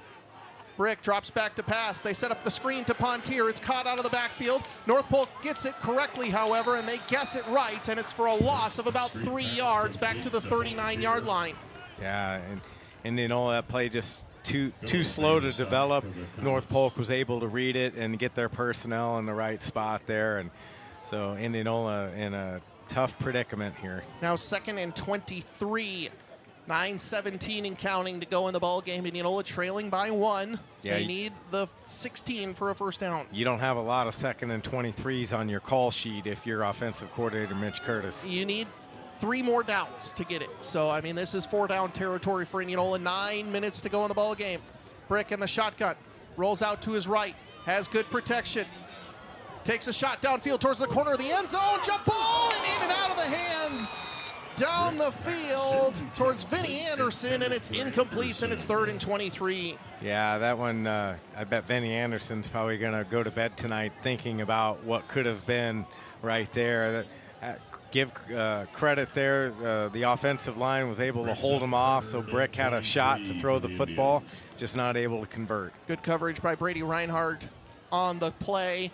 Brick drops back to pass. They set up the screen to Pontier. It's caught out of the backfield. North Polk gets it correctly, however, and they guess it right, and it's for a loss of about 3 yards back to the 39-yard line. Yeah, and Indianola, that play just too slow to develop. North Polk was able to read it and get their personnel in the right spot there, and so Indianola in a tough predicament here. Now 2nd and 23. 9:17 and counting to go in the ball game. Indianola trailing by 1. Yeah, they need the 16 for a 1st down. You don't have a lot of 2nd and 23s on your call sheet if you're offensive coordinator Mitch Curtis. You need 3 more downs to get it. So, I mean, this is 4-down territory for Indianola. 9 minutes to go in the ball game. Brick in the shotgun. Rolls out to his right. Has good protection. Takes a shot downfield towards the corner of the end zone. Jump ball and in and out of the hands down the field towards Vinny Anderson, and it's incomplete, and it's 3rd and 23. Yeah, that one, I bet Vinny Anderson's probably going to go to bed tonight thinking about what could have been right there. Give credit there. The offensive line was able to hold him off, so Brick had a shot to throw the football, just not able to convert. Good coverage by Brady Reinhardt on the play.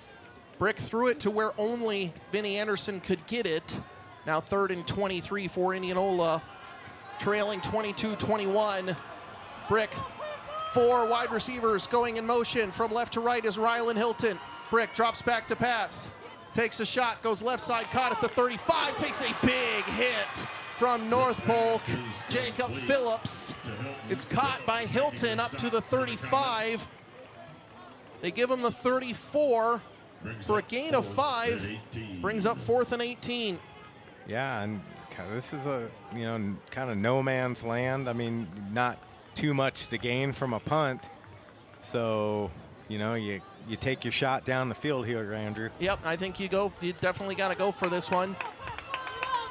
Brick threw it to where only Vinny Anderson could get it. Now 3rd and 23 for Indianola, trailing 22-21. Brick, 4 wide receivers going in motion. From left to right is Rylan Hilton. Brick drops back to pass. Takes a shot, goes left side, caught at the 35, takes a big hit from North Polk, Jacob Phillips. It's caught by Hilton up to the 35. They give him the 34 for a gain of 5, brings up 4th and 18. Yeah, and this is a, kind of no man's land. I mean, not too much to gain from a punt. So, you take your shot down the field here, Andrew. Yep, I think you definitely got to go for this one.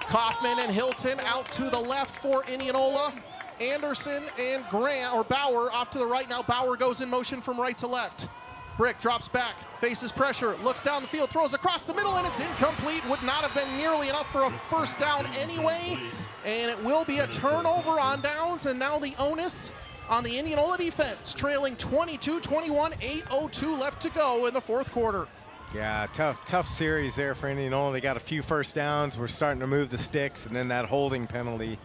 Kaufman and Hilton out to the left for Indianola. Anderson and Bauer off to the right. Now Bauer goes in motion from right to left. Brick drops back, faces pressure, looks down the field, throws across the middle, and it's incomplete. Would not have been nearly enough for a first down anyway. And it will be a turnover on downs, and now the onus on the Indianola defense, trailing 22-21, 8:02 left to go in the 4th quarter. Yeah, tough series there for Indianola. They got a few first downs. We're starting to move the sticks, and then that holding penalty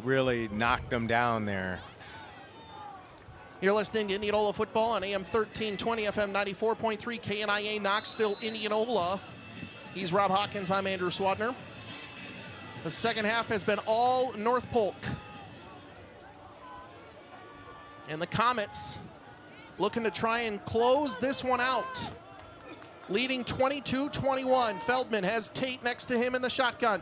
really knocked them down there. You're listening to Indianola football on AM 1320, FM 94.3, KNIA, Knoxville, Indianola. He's Rob Hawkins. I'm Andrew Swadner. The second half has been all North Polk. And the Comets looking to try and close this one out. Leading 22-21. Feldman has Tate next to him in the shotgun.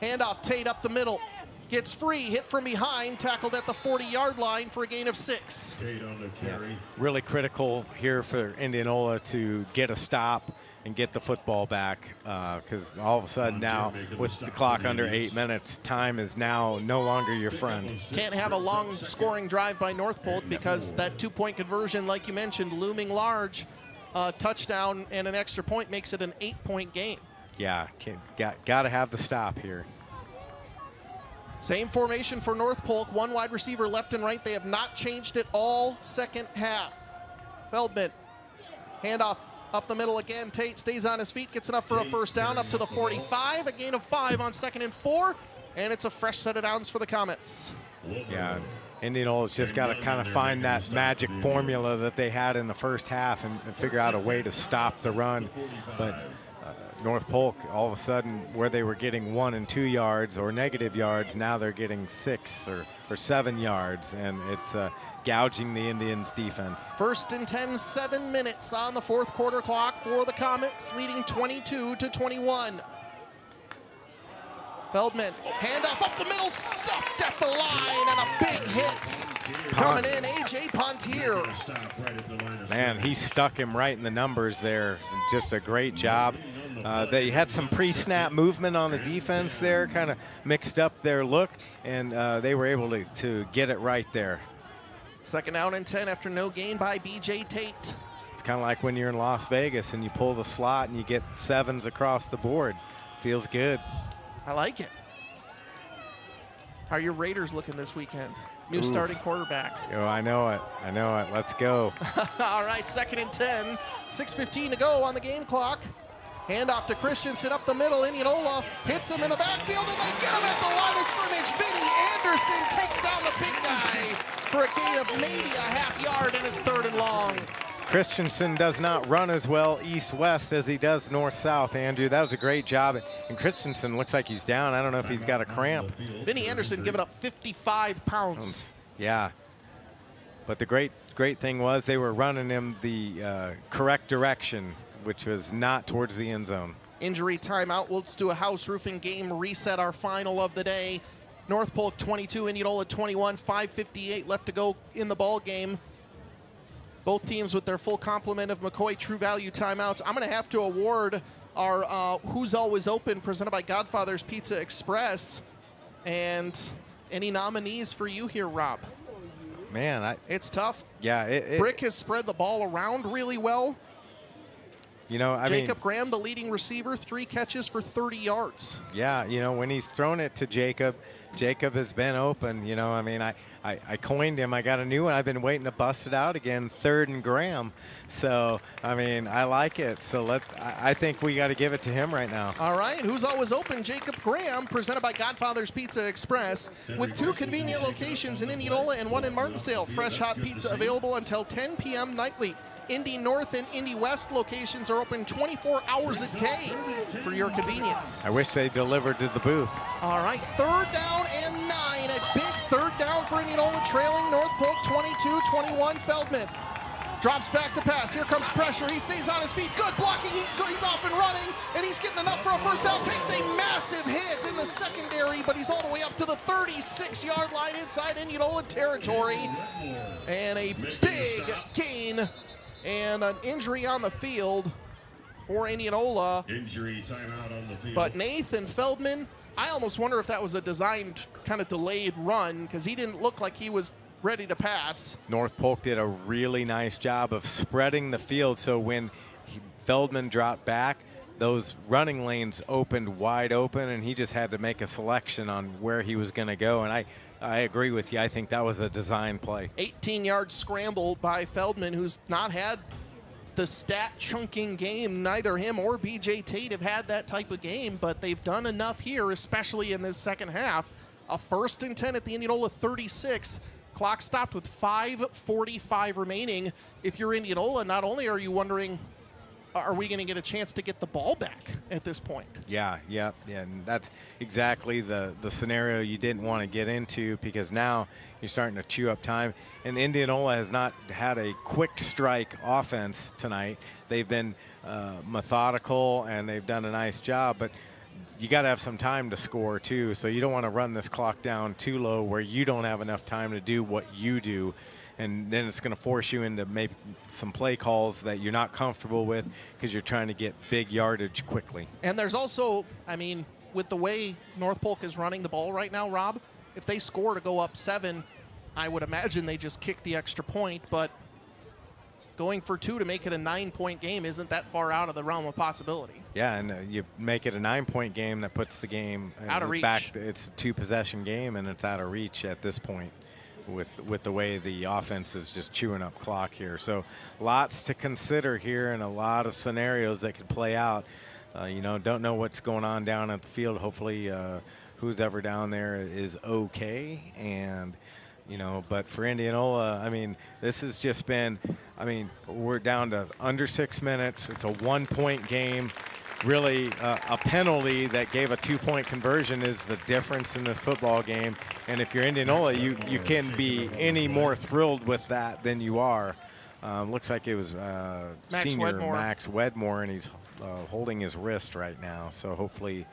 Handoff, Tate up the middle. Gets free, hit from behind, tackled at the 40-yard line for a gain of 6. Tate on the carry. Yeah, really critical here for Indianola to get a stop and get the football back, because all of a sudden now, with the clock under 8 minutes, time is now no longer your friend. Can't have a long scoring drive by North Polk because that 2-point conversion, like you mentioned, looming large, touchdown and an extra point makes it an 8-point game. Yeah, got to have the stop here. Same formation for North Polk, 1 wide receiver left and right. They have not changed it all second half. Feldman, handoff up the middle again. Tate stays on his feet, gets enough for a first down up to the 45. A gain of 5 on 2nd and 4, and it's a fresh set of downs for the Comets. Yeah, Indianola's just got to kind of find that magic formula that they had in the first half and figure out a way to stop the run. But North Polk, all of a sudden, where they were getting 1 and 2 yards or negative yards, now they're getting 6 or 7 yards, and it's gouging the Indians' defense. 1st and 10, 7 minutes on the 4th quarter clock for the Comets, leading 22-21. Feldman, handoff up the middle, stuffed at the line, and a big hit. Coming in, A.J. Pontier. Man, he stuck him right in the numbers there. Just a great job. They had some pre-snap movement on the defense there, kind of mixed up their look, and they were able to get it right there. 2nd down and 10 after no gain by B.J. Tate. It's kind of like when you're in Las Vegas and you pull the slot and you get 7s across the board. Feels good. I like it. How are your Raiders looking this weekend? New starting quarterback. Oh, I know it. Let's go. All right, 2nd and 10. 6:15 to go on the game clock. Handoff to Christensen up the middle. Indianola hits him in the backfield, and they get him at the line of scrimmage. Vinny Anderson takes down the big guy for a gain of maybe a half yard, and it's 3rd and long. Christensen does not run as well east-west as he does north-south, Andrew. That was a great job. And Christensen looks like he's down. I don't know if he's got a cramp. Vinny Anderson giving up 55 pounds. Yeah. But the great thing was they were running him the correct direction, which was not towards the end zone. Injury timeout. Let's do a house roofing game reset, our final of the day. North Polk 22, Indianola 21, 5:58 left to go in the ball game. Both teams with their full complement of McCoy True Value timeouts. I'm going to have to award our Who's Always Open presented by Godfather's Pizza Express. And any nominees for you here, Rob? Man, it's tough. Yeah, Brick has spread the ball around really well. You know, Jacob Graham, the leading receiver, 3 catches for 30 yards. Yeah, you know, when he's thrown it to Jacob has been open. You know, I mean, I coined him. I got a new one. I've been waiting to bust it out again, 3rd and Graham. So, I mean, I like it. So I think we got to give it to him right now. All right, Who's Always Open? Jacob Graham, presented by Godfather's Pizza Express, with 2 convenient locations in Indianola and 1 in Martinsdale. Fresh hot pizza available until 10 p.m. nightly. Indy North and Indy West locations are open 24 hours a day for your convenience. I wish they delivered to the booth. All right, 3rd down and 9. A big 3rd down for Indianola, trailing North Polk 22-21. Feldman drops back to pass. Here comes pressure. He stays on his feet. Good blocking. He's off and running, and he's getting enough for a first down. Takes a massive hit in the secondary, but he's all the way up to the 36-yard line inside Indianola territory. And a big gain and an injury on the field for Indianola. Injury timeout on the field. But Nathan Feldman, I almost wonder if that was a designed kind of delayed run, because he didn't look like he was ready to pass. North Polk did a really nice job of spreading the field, so when Feldman dropped back, those running lanes opened wide open, and he just had to make a selection on where he was going to go. And I agree with you. I think that was a design play. 18-yard scramble by Feldman, who's not had the stat chunking game. Neither him or B.J. Tate have had that type of game, but they've done enough here, especially in this second half. A 1st and 10 at the Indianola 36. Clock stopped with 5:45 remaining. If you're Indianola, not only are you wondering, are we going to get a chance to get the ball back at this point? Yeah, and that's exactly the scenario you didn't want to get into, because now you're starting to chew up time. And Indianola has not had a quick strike offense tonight. They've been methodical, and they've done a nice job, but you got to have some time to score too, so you don't want to run this clock down too low where you don't have enough time to do what you do. And then it's going to force you into maybe some play calls that you're not comfortable with, because you're trying to get big yardage quickly. And there's also, I mean, with the way North Polk is running the ball right now, Rob, if they score to go up 7, I would imagine they just kick the extra point. But going for 2 to make it a 9-point game isn't that far out of the realm of possibility. Yeah, and you make it a 9-point game, that puts the game out of reach. Back, it's a 2-possession game, and it's out of reach at this point, with the way the offense is just chewing up clock here. So lots to consider here, and a lot of scenarios that could play out. You know, don't know what's going on down at the field. Hopefully who's ever down there is okay. And, you know, but for Indianola, I mean, this has just been, I mean, we're down to under 6 minutes. It's a 1-point game. Really, a penalty that gave a 2-point conversion is the difference in this football game. And if you're Indianola, you can be any more thrilled with that than you are. Looks like it was senior Max Wedmore, and he's holding his wrist right now. So hopefully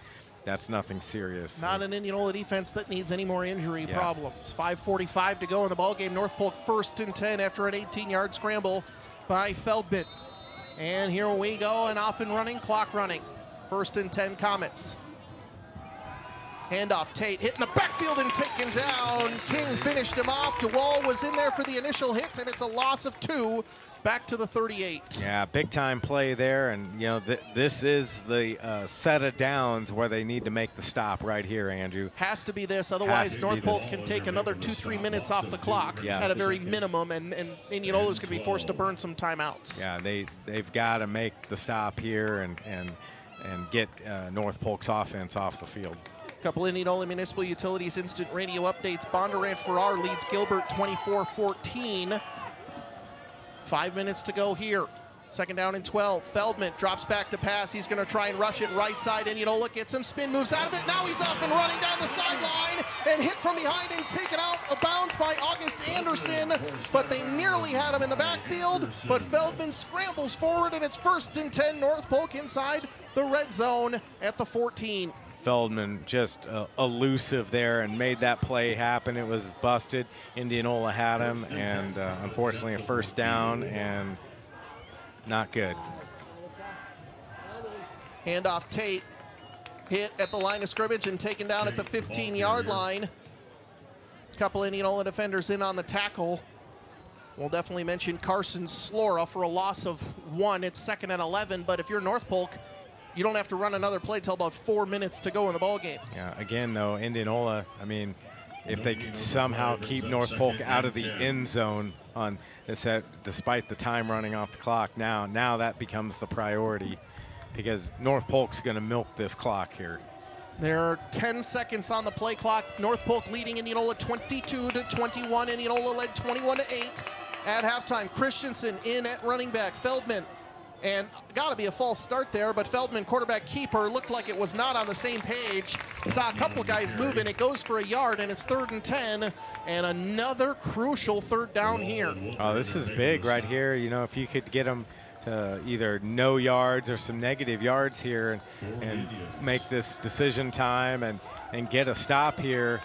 that's nothing serious. Not an Indianola defense that needs any more injury problems. 5:45 to go in the ballgame. North Polk 1st and 10 after an 18-yard scramble by Feldman. And here we go, and off and running, clock running. 1st and 10 Comets. Handoff, Tate hitting the backfield and taken down. King finished him off. DeWall was in there for the initial hit, and it's a loss of 2. Back to the 38. Yeah, big time play there, and you know this is the set of downs where they need to make the stop right here, Andrew. Has to be this, otherwise North Polk can take another 2-3 minutes off the clock at a very minimum, and Indianola's going to be forced to burn some timeouts. Yeah, they've got to make the stop here and get North Polk's offense off the field. Couple Indianola Municipal Utilities instant radio updates. Bondurant Farrar leads Gilbert 24-14. 5 minutes to go here. 2nd down and 12. Feldman drops back to pass. He's going to try and rush it right side. Indianola gets him. Spin moves out of it. Now he's up and running down the sideline and hit from behind and taken out of bounds by August Anderson. But they nearly had him in the backfield. But Feldman scrambles forward, and it's 1st and 10. North Polk inside the red zone at the 14. Feldman just elusive there and made that play happen. It was busted. Indianola had him, and unfortunately a 1st down and not good. Handoff Tate, hit at the line of scrimmage and taken down at the 15-yard line. A couple Indianola defenders in on the tackle. We'll definitely mention Carson Slora for a loss of 1. It's 2nd and 11, but if you're North Polk, you don't have to run another play till about 4 minutes to go in the ballgame. Yeah, again, though, Indianola, I mean, if they could somehow keep North Polk out of the end zone on this, despite the time running off the clock, now that becomes the priority, because North Polk's going to milk this clock here. There are 10 seconds on the play clock. North Polk leading Indianola 22-21. Indianola led 21-8 at halftime. Christensen in at running back. Feldman, and got to be a false start there, but Feldman, quarterback keeper, looked like it was not on the same page. Saw a couple guys moving. It goes for a yard, and it's 3rd and 10, and another crucial 3rd down here. Oh, this is big right here. You know, if you could get them to either no yards or some negative yards here and make this decision time and get a stop here,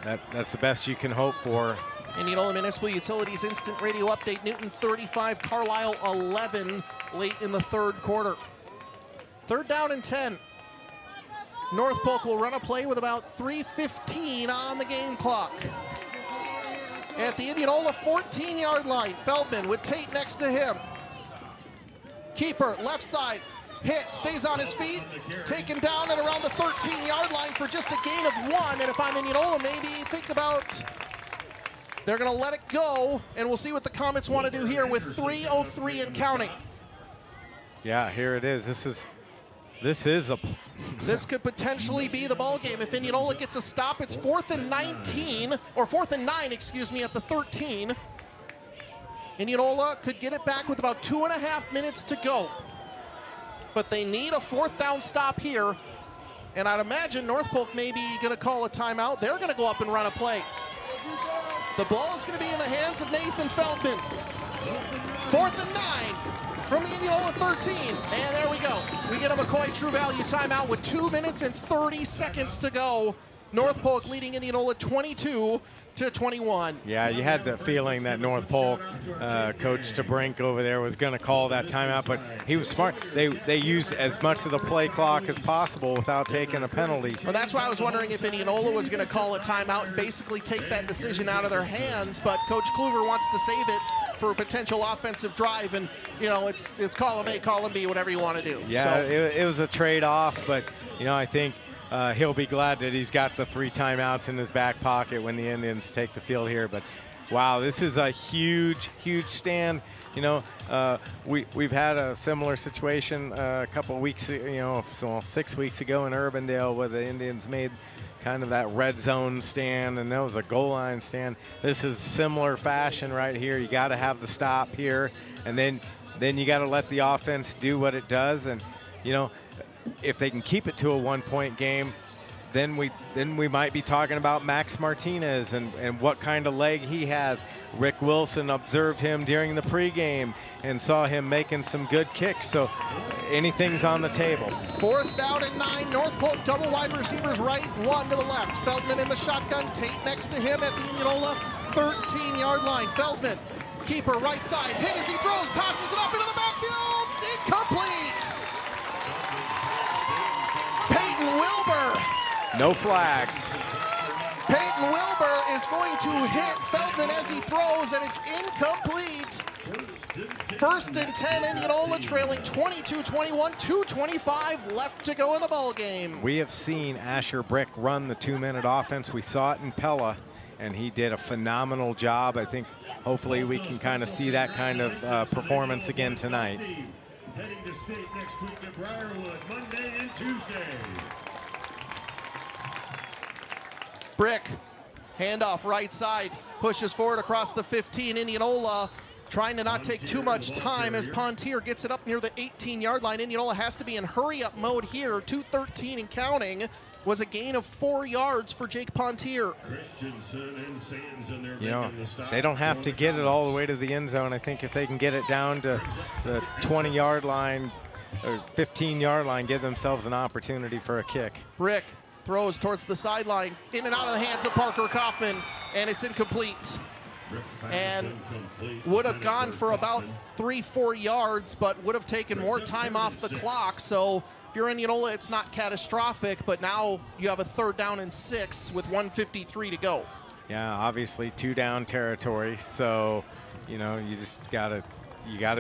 that's the best you can hope for. Indianola Municipal Utilities Instant Radio Update. Newton 35, Carlisle 11 late in the 3rd quarter. 3rd down and 10. North Polk will run a play with about 3:15 on the game clock. At the Indianola 14-yard line, Feldman with Tate next to him. Keeper, left side, hit, stays on his feet, taken down at around the 13-yard line for just a gain of 1. And if I'm Indianola, maybe think about, they're going to let it go, and we'll see what the Comets want to do here with 3:03 and counting. Yeah, here it is. This could potentially be the ball game. If Indianola gets a stop, it's 4th and 19, or 4th and 9, excuse me, at the 13. Indianola could get it back with about 2.5 minutes to go. But they need a 4th down stop here. And I'd imagine North Polk may be going to call a timeout. They're going to go up and run a play. The ball is going to be in the hands of Nathan Feldman. 4th and 9 from the Indianola 13. And there we go. We get a McCoy True Value timeout with 2 minutes and 30 seconds to go. North Polk leading Indianola 22-21. Yeah, you had the feeling that North Polk, Coach DeBrink over there, was going to call that timeout, but he was smart. They used as much of the play clock as possible without taking a penalty. Well, that's why I was wondering if Indianola was going to call a timeout and basically take that decision out of their hands, but Coach Kluver wants to save it for a potential offensive drive, and, you know, it's column A, column B, whatever you want to do. Yeah, so it was a trade-off, but, you know, I think he'll be glad that he's got the 3 timeouts in his back pocket when the Indians take the field here. But wow, this is a huge stand. You know, we've had a similar situation a couple of weeks, 6 weeks ago in Urbandale, where the Indians made kind of that red zone stand, and that was a goal line stand. This is similar fashion right here. You got to have the stop here, and then you got to let the offense do what it does. And, you know, if they can keep it to a 1-point game, then we might be talking about Max Martinez and what kind of leg he has. Rick Wilson observed him during the pregame and saw him making some good kicks. So anything's on the table. 4th down and 9. North Polk double wide receivers right, 1 to the left. Feldman in the shotgun. Tate next to him at the Indianola 13-yard line. Feldman, keeper right side, hit as he throws, tosses it up into the backfield. Incomplete. Peyton Wilbur. No flags. Peyton Wilbur is going to hit Feldman as he throws, and it's incomplete. 1st and 10, Indianola trailing 22-21, 2:25 left to go in the ball game. We have seen Asher Brick run the 2-minute offense. We saw it in Pella, and he did a phenomenal job. I think hopefully we can kind of see that kind of performance again tonight. Heading to state next week at Briarwood, Monday and Tuesday. Brick, handoff right side, pushes forward across the 15. Indianola trying to not take too much time as Pontier gets it up near the 18-yard line. Indianola has to be in hurry-up mode here. 2:13 and counting was a gain of 4 yards for Jake Pontier. You know, they don't have to get it all the way to the end zone. I think if they can get it down to the 20-yard line or 15-yard line, give themselves an opportunity for a kick. Brick throws towards the sideline, in and out of the hands of Parker Kaufman, and it's incomplete. And would have gone for about 3-4 yards, but would have taken more time off the clock. So if you're Indianola, it's not catastrophic, but now you have a 3rd down and 6 with 1:53 to go. Yeah, obviously 2 down territory, so you know you just gotta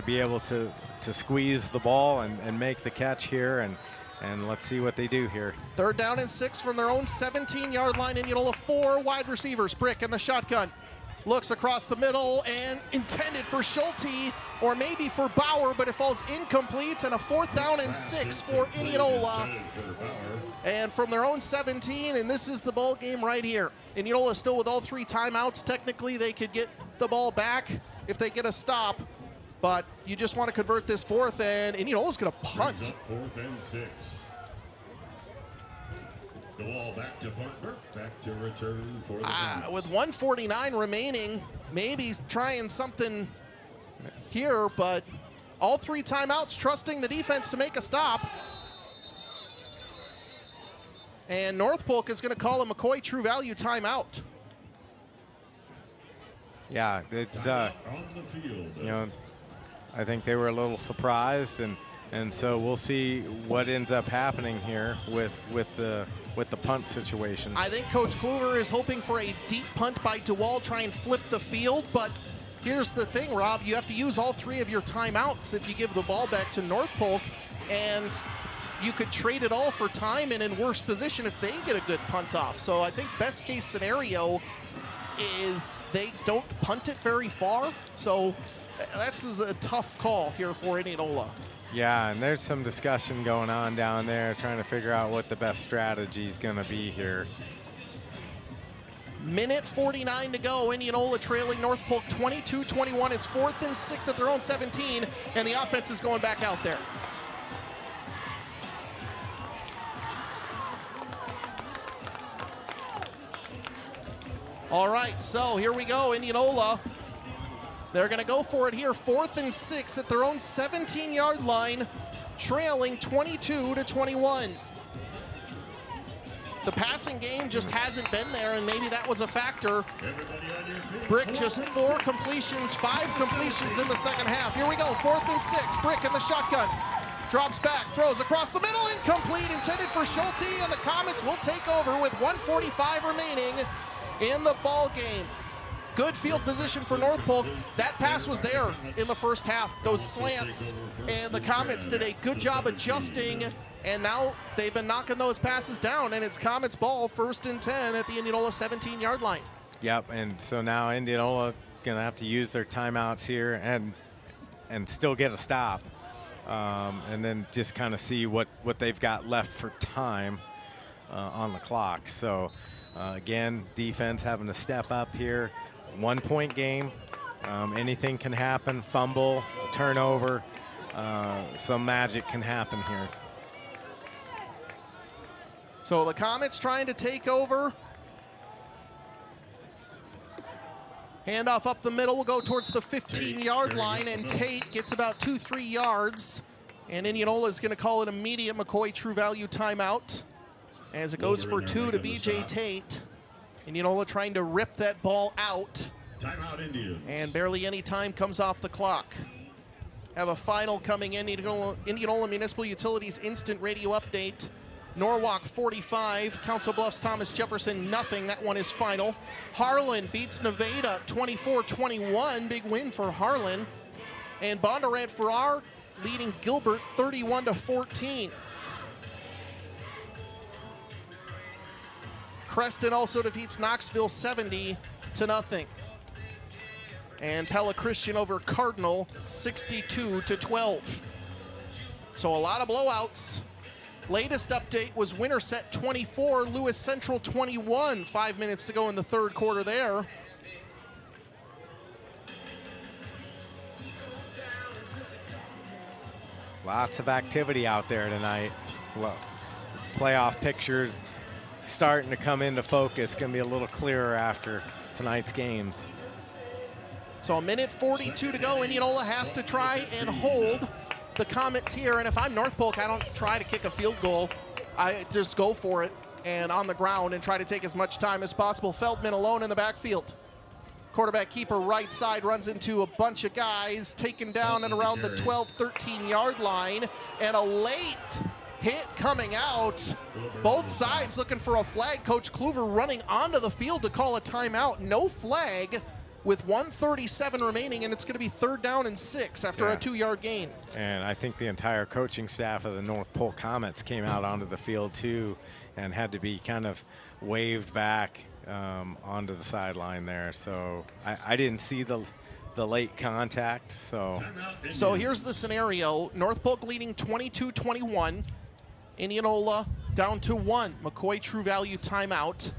be able to squeeze the ball and make the catch here, and let's see what they do here. 3rd down and 6 from their own 17-yard line. Indianola, 4 wide receivers. Brick in the shotgun. Looks across the middle and intended for Schulte or maybe for Bauer, but it falls incomplete, and a 4th down and 6 for Indianola. And from their own 17, and this is the ball game right here. Indianola still with all 3 timeouts. Technically, they could get the ball back if they get a stop, but you just want to convert this 4th, and Indianola's going to punt. 4th and 6. The ball back to Butler, back to return for the with 1:49 remaining, maybe trying something here, but all 3 timeouts, trusting the defense to make a stop. And North Polk is going to call a McCoy True Value timeout. Yeah, it's you know, I think they were a little surprised, and so we'll see what ends up happening here with the punt situation. I think Coach Kluver is hoping for a deep punt by DeWall, try and flip the field, but here's the thing, Rob, you have to use all 3 of your timeouts if you give the ball back to North Polk, and you could trade it all for time and in worse position if they get a good punt off. So I think best case scenario is they don't punt it very far, so that's a tough call here for Indianola. Yeah, and there's some discussion going on down there trying to figure out what the best strategy is going to be here. Minute 49 to go. Indianola trailing North Polk 22-21. It's 4th and 6 at their own 17, and the offense is going back out there. All right, so here we go. Indianola, they're going to go for it here. 4th and 6 at their own 17-yard line, trailing 22-21. The passing game just hasn't been there, and maybe that was a factor. Brick just 4 completions, 5 completions in the second half. Here we go, 4th and 6. Brick in the shotgun. Drops back, throws across the middle, incomplete, intended for Schulte, and the Comets will take over with 1:45 remaining in the ball game. Good field position for North Polk. That pass was there in the first half, those slants, and the Comets did a good job adjusting, and now they've been knocking those passes down, and it's Comets ball, 1st and 10 at the Indianola 17-yard line. Yep, and so now Indianola going to have to use their timeouts here and still get a stop, and then just kind of see what they've got left for time on the clock. So again, defense having to step up here. 1-point game. Anything can happen. Fumble, turnover, some magic can happen here. So the Comets trying to take over. Handoff up the middle will go towards the 15-yard line, and Tate gets about 2-3 yards. And Indianola is going to call an immediate McCoy True Value timeout as it goes for 2 to B.J. Tate. Indianola trying to rip that ball out. Timeout Indians. And barely any time comes off the clock. Have a final coming in. Indianola Municipal Utilities instant radio update. Norwalk 45, Council Bluffs Thomas Jefferson nothing. That one is final. Harlan beats Nevada 24-21. Big win for Harlan. And Bondurant Farrar leading Gilbert 31-14. Creston also defeats Knoxville 70-0. And Pella Christian over Cardinal 62-12. So a lot of blowouts. Latest update was Winterset 24, Lewis Central 21. 5 minutes to go in the third quarter there. Lots of activity out there tonight. Playoff pictures starting to come into focus. Going to be a little clearer after tonight's games. So a minute 42 to go. Indianola has to try and hold the Comets here. And if I'm North Polk, I don't try to kick a field goal. I just go for it and on the ground and try to take as much time as possible. Feldman alone in the backfield. Quarterback keeper right side runs into a bunch of guys, taken down at around the 12, 13-yard line. And a late hit coming out. Both sides looking for a flag. Coach Kluver running onto the field to call a timeout. No flag with 1:37 remaining, and it's going to be 3rd down and 6 after a 2-yard gain. And I think the entire coaching staff of the North Polk Comets came out onto the field too and had to be kind of waved back onto the sideline there. So I didn't see the late contact. So here's the scenario. North Polk leading 22-21. Indianola down to 1. McCoy True Value timeout.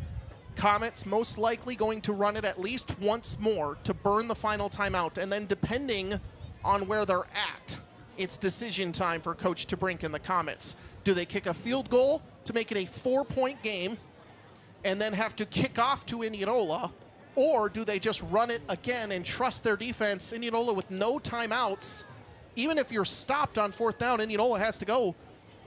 Comets most likely going to run it at least once more to burn the final timeout, and then depending on where they're at, it's decision time for Coach TeBrink and the Comets. Do they kick a field goal to make it a 4-point game and then have to kick off to Indianola, or do they just run it again and trust their defense? Indianola with no timeouts. Even if you're stopped on 4th down, Indianola has to go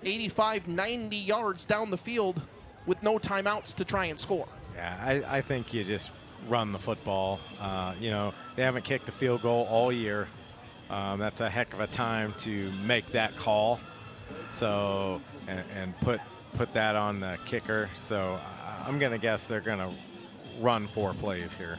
85, 90 yards down the field with no timeouts to try and score. Yeah, I think you just run the football. You know, they haven't kicked a field goal all year. That's a heck of a time to make that call. So, and put that on the kicker. So I'm going to guess they're going to run 4 plays here.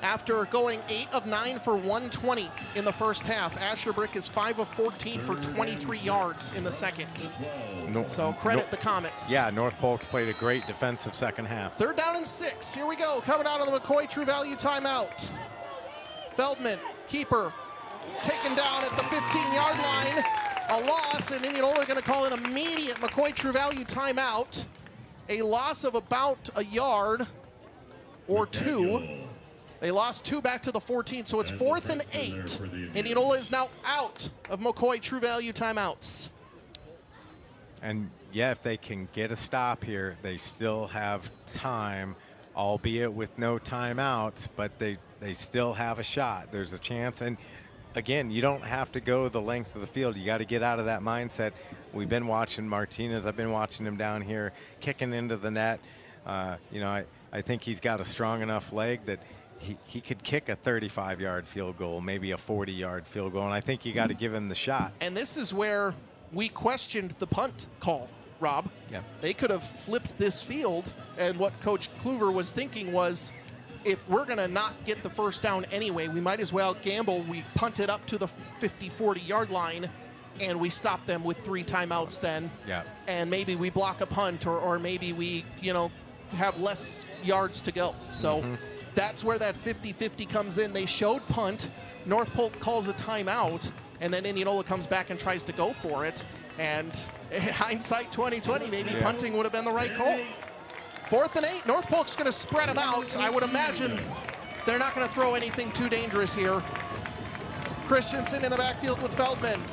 After going 8 of 9 for 120 in the first half, Asher Brick is 5 of 14 for 23 yards in the second. So credit the Comets. Yeah, North Polk's played a great defensive second half. 3rd down and 6. Here we go. Coming out of the McCoy True Value timeout. Feldman, keeper, taken down at the 15-yard line. A loss, and Indianola going to call an immediate McCoy True Value timeout. A loss of about a yard or 2. They lost 2 back to the 14, so it's 4th and 8. Indianola is now out of McCoy True Value timeouts. And yeah, if they can get a stop here, they still have time, albeit with no timeouts, but they still have a shot. There's a chance. And again, you don't have to go the length of the field. You got to get out of that mindset. We've been watching Martinez. I've been watching him down here kicking into the net. You know, I think he's got a strong enough leg that he could kick a 35-yard field goal, maybe a 40-yard field goal, and I think you got to give him the shot. And this is where we questioned the punt call, Rob. Yeah. They could have flipped this field, and what Coach Kluver was thinking was, if we're going to not get the first down anyway, we might as well gamble. We punt it up to the 50, 40-yard line, and we stop them with 3 timeouts then. Yeah. And maybe we block a punt, or maybe we, you know, have less yards to go. So that's where that 50-50 comes in. They showed punt. North Polk calls a timeout, and then Indianola comes back and tries to go for it. And hindsight 2020, maybe punting would have been the right call. 4th and 8. North Polk's going to spread them out. I would imagine they're not going to throw anything too dangerous here. Christensen in the backfield with Feldman.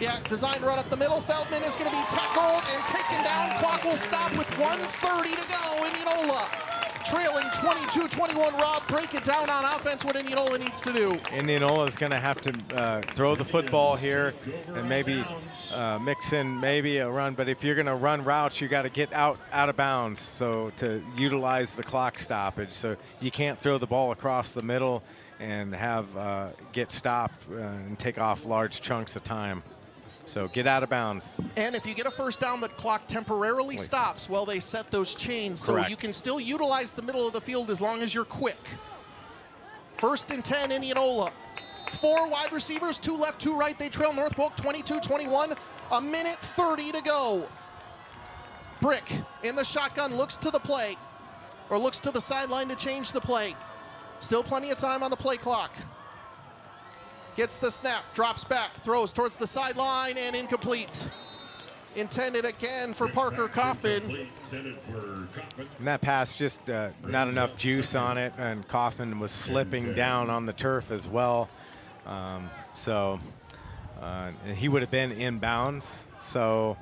Yeah, design run up the middle. Feldman is going to be tackled and taken down. Clock will stop with 1:30 to go. Indianola trailing 22-21. Rob, break it down on offense, what Indianola needs to do. Indianola is going to have to throw the football here and maybe mix in maybe a run. But if you're going to run routes, you got to get out of bounds, so to utilize the clock stoppage. So you can't throw the ball across the middle and have get stopped and take off large chunks of time. So get out of bounds. And if you get a first down, the clock temporarily stops while they set those chains. So Correct. You can still utilize the middle of the field as long as you're quick. 1st and 10, Indianola. 4 wide receivers, 2 left, 2 right. They trail North Polk 22-21. 1:30 to go. Brick in the shotgun, looks to the play, or looks to the sideline to change the play. Still plenty of time on the play clock. Gets the snap, drops back, throws towards the sideline, and incomplete. Intended again for Parker Kaufman. And that pass just not enough juice on it, and Kaufman was slipping down on the turf as well. And he would have been inbounds. So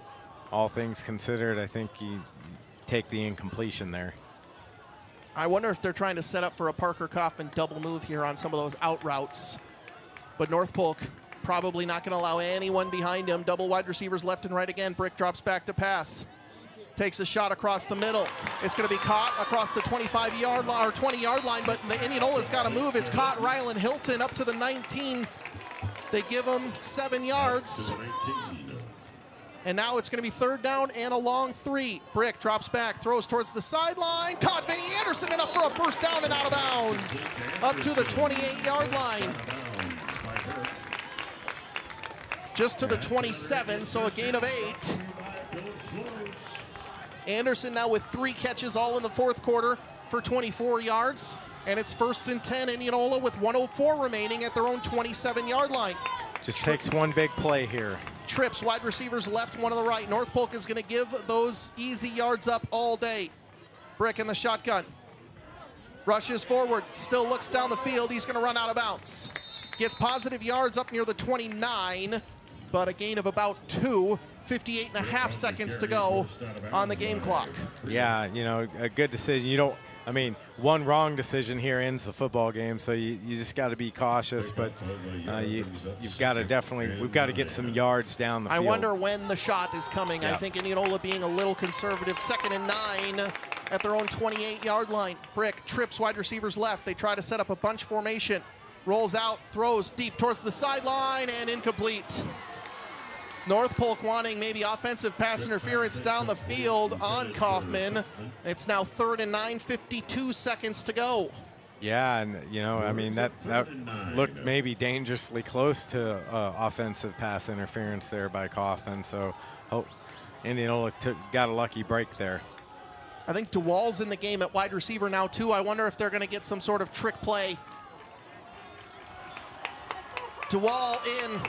all things considered, I think you take the incompletion there. I wonder if they're trying to set up for a Parker Kaufman double move here on some of those out routes. But North Polk probably not going to allow anyone behind him. Double wide receivers left and right again. Brick drops back to pass. Takes a shot across the middle. It's going to be caught across the 25-yard line or 20-yard line, but the Indianola's got to move. It's caught. Rylan Hilton up to the 19. They give him 7 yards. And now it's going to be 3rd down and a long 3. Brick drops back, throws towards the sideline. Caught Vinny Anderson and up for a 1st down and out of bounds. Up to the 28-yard line. Just to the 27, so a gain of 8. Anderson now with 3 catches all in the 4th quarter for 24 yards. And it's 1st and 10, Indianola with 1:04 remaining at their own 27-yard line. Just takes one big play here. Trips, wide receivers left, one on the right. North Polk is going to give those easy yards up all day. Brick in the shotgun. Rushes forward, still looks down the field. He's going to run out of bounds. Gets positive yards up near the 29, but a gain of about 2. 58.5 seconds to go on the game clock. Yeah, you know, a good decision. One wrong decision here ends the football game, so you just got to be cautious, but we've got to get some yards down the field. I wonder when the shot is coming. Yeah. I think Indianola being a little conservative. 2nd and 9 at their own 28-yard line. Brick trips wide receivers left. They try to set up a bunch formation. Rolls out, throws deep towards the sideline, and incomplete. North Polk wanting maybe offensive pass interference down the field on Kaufman. It's now 3rd and 9, 52 seconds to go. Yeah, and that looked maybe dangerously close to offensive pass interference there by Kaufman. So, Indianola got a lucky break there. I think DeWall's in the game at wide receiver now too. I wonder if they're going to get some sort of trick play. DeWall in.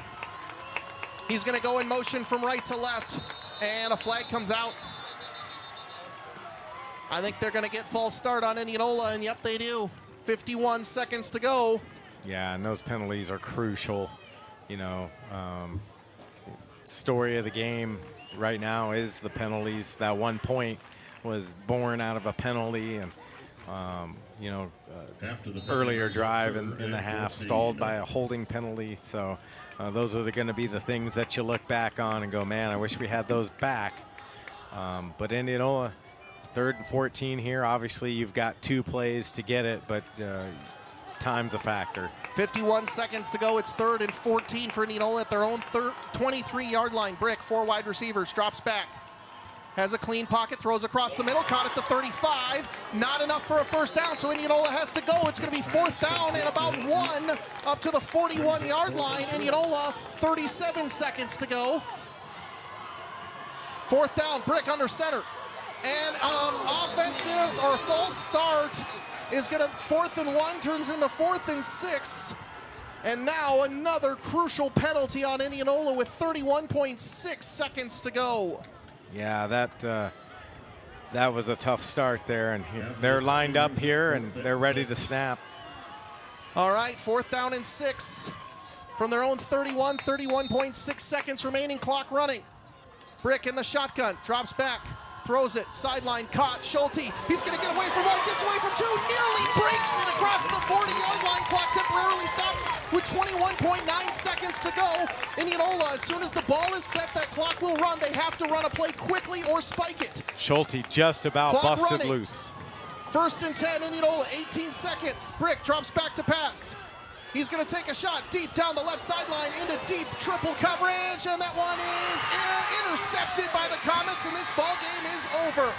He's going to go in motion from right to left, and a flag comes out. I think they're going to get false start on Indianola, and yep, they do. 51 seconds to go. Yeah, and those penalties are crucial. Story of the game right now is the penalties. That 1 point was born out of a penalty, and earlier drive in the half stalled by a holding penalty. So those are going to be the things that you look back on and go, man, I wish we had those back. But Indianola, 3rd and 14 here. Obviously, you've got 2 plays to get it, but time's a factor. 51 seconds to go. It's 3rd and 14 for Indianola at their own 23-yard line. Brick, 4 wide receivers, drops back. Has a clean pocket, throws across the middle, caught at the 35. Not enough for a 1st down, so Indianola has to go. It's going to be 4th down and about 1 up to the 41-yard line. Indianola, 37 seconds to go. 4th down, Brick under center. And offensive or false start is going to 4th and 1, turns into 4th and 6. And now another crucial penalty on Indianola with 31.6 seconds to go. Yeah, that was a tough start there, and they're lined up here and they're ready to snap. All right, 4th down and 6 from their own 31.6 seconds remaining, clock running. Brick in the shotgun, drops back, throws it, sideline caught, Schulte, he's going to get away from 1, gets away from 2, nearly breaks it across the 40-yard line, clock temporarily stopped with 21.9 seconds to go. Indianola, as soon as the ball is set, that clock will run. They have to run a play quickly or spike it. Schulte just about Clock busted running. loose. 1st and 10, Indianola, 18 seconds. Brick drops back to pass. He's going to take a shot deep down the left sideline into deep triple coverage, and that one is intercepted by the Comets, and this ball game is over.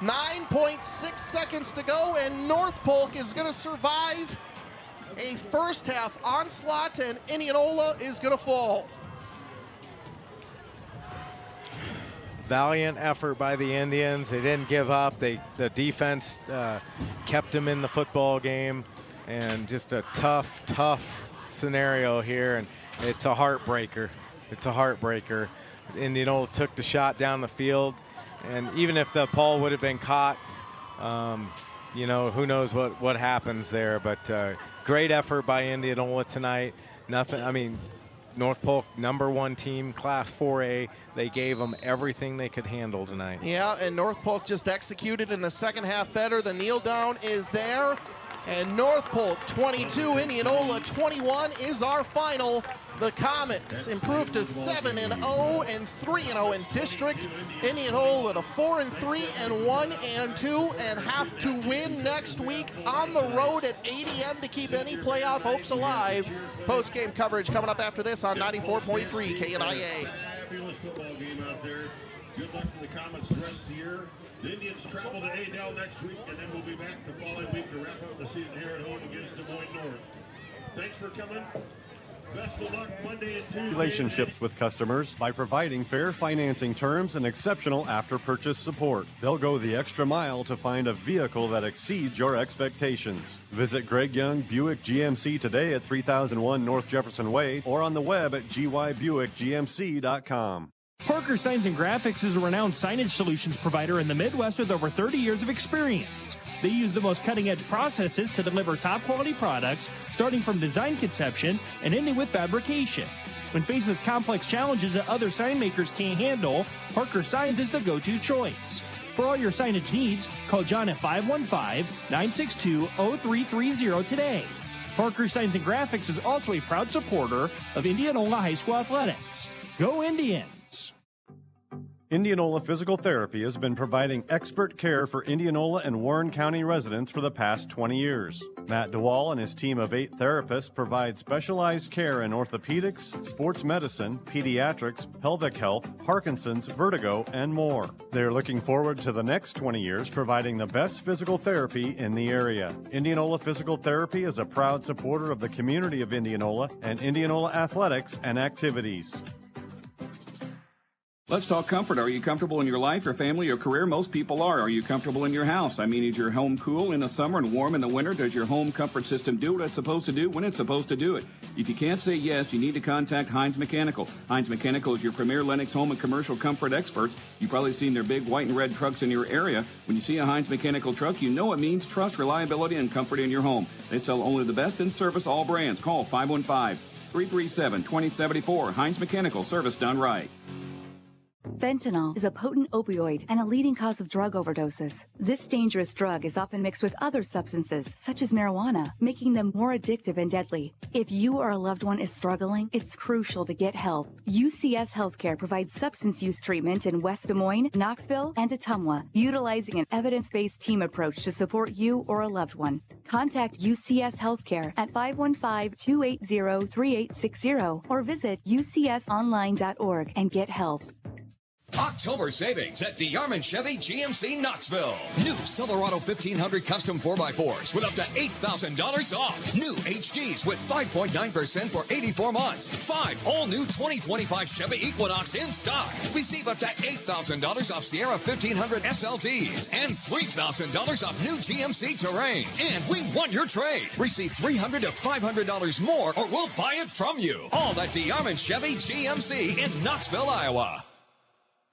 9.6 seconds to go, and North Polk is going to survive a 1st half onslaught, and Indianola is going to fall. Valiant effort by the Indians. They didn't give up. The defense kept them in the football game, and just a tough scenario here, and it's a heartbreaker. It's a heartbreaker. Indianola took the shot down the field, and even if the ball would have been caught, who knows what happens there. But great effort by Indianola tonight. North Polk, #1 team, Class 4A. They gave them everything they could handle tonight. Yeah, and North Polk just executed in the second half better. The kneel down is there. And North Polk 22, Indianola 21 is our final. The Comets improved to 7-0 and 3-0 in district. Indianola to 4-3 and 1-2 and have to win next week on the road at 8 a.m. to keep any playoff hopes alive. Post-game coverage coming up after this on 94.3 KNIA. Fabulous football game out there. Good luck to the Comets the rest of the year. The Indians travel to Adel next week, and then we'll be back the following week to wrap up the season here at home against Des Moines North. Thanks for coming. Best of luck Monday and Tuesday. Relationships with customers by providing fair financing terms and exceptional after-purchase support. They'll go the extra mile to find a vehicle that exceeds your expectations. Visit Greg Young Buick GMC today at 3001 North Jefferson Way or on the web at gybuickgmc.com. Parker Signs and Graphics is a renowned signage solutions provider in the Midwest with over 30 years of experience. They use the most cutting-edge processes to deliver top-quality products, starting from design conception and ending with fabrication. When faced with complex challenges that other sign makers can't handle, Parker Signs is the go-to choice. For all your signage needs, call John at 515-962-0330 today. Parker Signs and Graphics is also a proud supporter of Indianola High School Athletics. Go Indians! Indianola Physical Therapy has been providing expert care for Indianola and Warren County residents for the past 20 years. Matt DeWall and his team of 8 therapists provide specialized care in orthopedics, sports medicine, pediatrics, pelvic health, Parkinson's, vertigo, and more. They're looking forward to the next 20 years providing the best physical therapy in the area. Indianola Physical Therapy is a proud supporter of the community of Indianola and Indianola athletics and activities. Let's talk comfort. Are you comfortable in your life, your family, your career? Most people are. Are you comfortable in your house? I mean, is your home cool in the summer and warm in the winter? Does your home comfort system do what it's supposed to do when it's supposed to do it? If you can't say yes, you need to contact Hines Mechanical. Hines Mechanical is your premier Lennox home and commercial comfort experts. You've probably seen their big white and red trucks in your area. When you see a Hines Mechanical truck, you know it means trust, reliability, and comfort in your home. They sell only the best in service, all brands. Call 515-337-2074. Hines Mechanical, service done right. Fentanyl is a potent opioid and a leading cause of drug overdoses. This dangerous drug is often mixed with other substances, such as marijuana, making them more addictive and deadly. If you or a loved one is struggling, it's crucial to get help. UCS Healthcare provides substance use treatment in West Des Moines, Knoxville, and Ottumwa, utilizing an evidence-based team approach to support you or a loved one. Contact UCS Healthcare at 515-280-3860 or visit ucsonline.org and get help. October savings at DeArmond Chevy GMC Knoxville. New Silverado 1500 Custom 4x4s with up to $8,000 off. New HDs with 5.9% for 84 months. 5 all-new 2025 Chevy Equinox in stock. Receive up to $8,000 off Sierra 1500 SLTs and $3,000 off new GMC Terrain. And we won your trade. Receive $300 to $500 more or we'll buy it from you. All at DeArmond Chevy GMC in Knoxville, Iowa.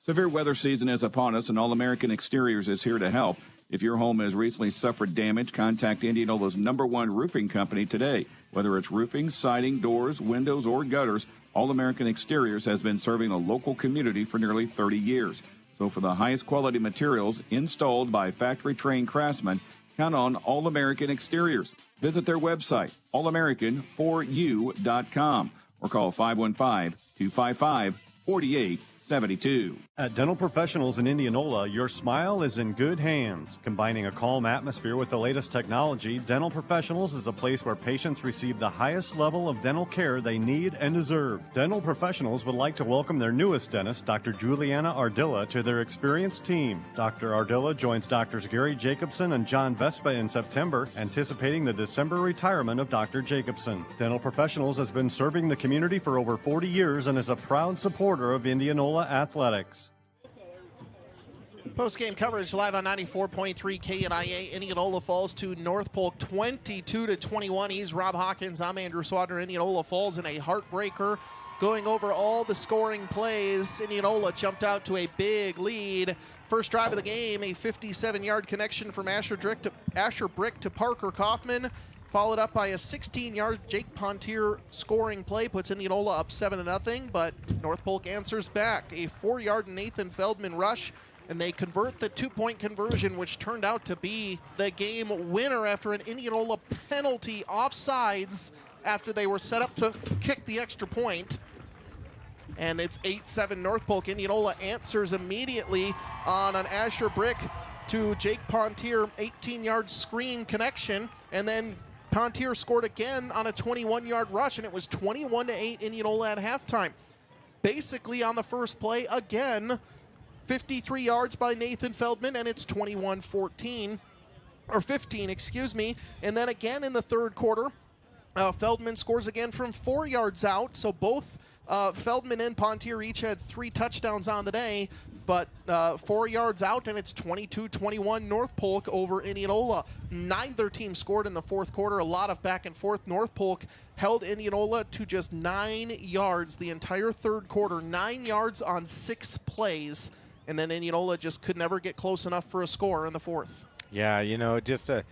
Severe weather season is upon us, and All-American Exteriors is here to help. If your home has recently suffered damage, contact Indianola's #1 roofing company today. Whether it's roofing, siding, doors, windows, or gutters, All-American Exteriors has been serving the local community for nearly 30 years. So for the highest quality materials installed by factory-trained craftsmen, count on All-American Exteriors. Visit their website, allamerican4u.com, or call 515-255-4872. At Dental Professionals in Indianola, your smile is in good hands. Combining a calm atmosphere with the latest technology, Dental Professionals is a place where patients receive the highest level of dental care they need and deserve. Dental Professionals would like to welcome their newest dentist, Dr. Juliana Ardilla, to their experienced team. Dr. Ardilla joins Drs. Gary Jacobson and John Vespa in September, anticipating the December retirement of Dr. Jacobson. Dental Professionals has been serving the community for over 40 years and is a proud supporter of Indianola athletics. Post-game coverage live on 94.3 KNIA. Indianola falls to North Polk 22-21. He's Rob Hawkins. I'm Andrew Swadner. Indianola falls in a heartbreaker. Going over all the scoring plays, Indianola jumped out to a big lead. First drive of the game, a 57-yard connection from Asher Brick to Parker Kaufman, followed up by a 16-yard Jake Pontier scoring play, puts Indianola up 7-0, but North Polk answers back. A 4-yard Nathan Feldman rush, and they convert the 2-point conversion, which turned out to be the game winner after an Indianola penalty offsides after they were set up to kick the extra point. And it's 8-7 North Polk. Indianola answers immediately on an Asher Brick to Jake Pontier, 18-yard screen connection, and then Pontier scored again on a 21-yard rush, and it was 21-8 Indianola at halftime. Basically on the first play, again, 53 yards by Nathan Feldman, and it's 21-14, or 15, excuse me. And then again in the third quarter, Feldman scores again from 4 yards out. So both Feldman and Pontier each had 3 touchdowns on the day, but 4 yards out, and it's 22-21 North Polk over Indianola. Neither team scored in the fourth quarter. A lot of back and forth. North Polk held Indianola to just 9 yards the entire third quarter. 9 yards on 6 plays, and then Indianola just could never get close enough for a score in the fourth. Yeah, you know, just a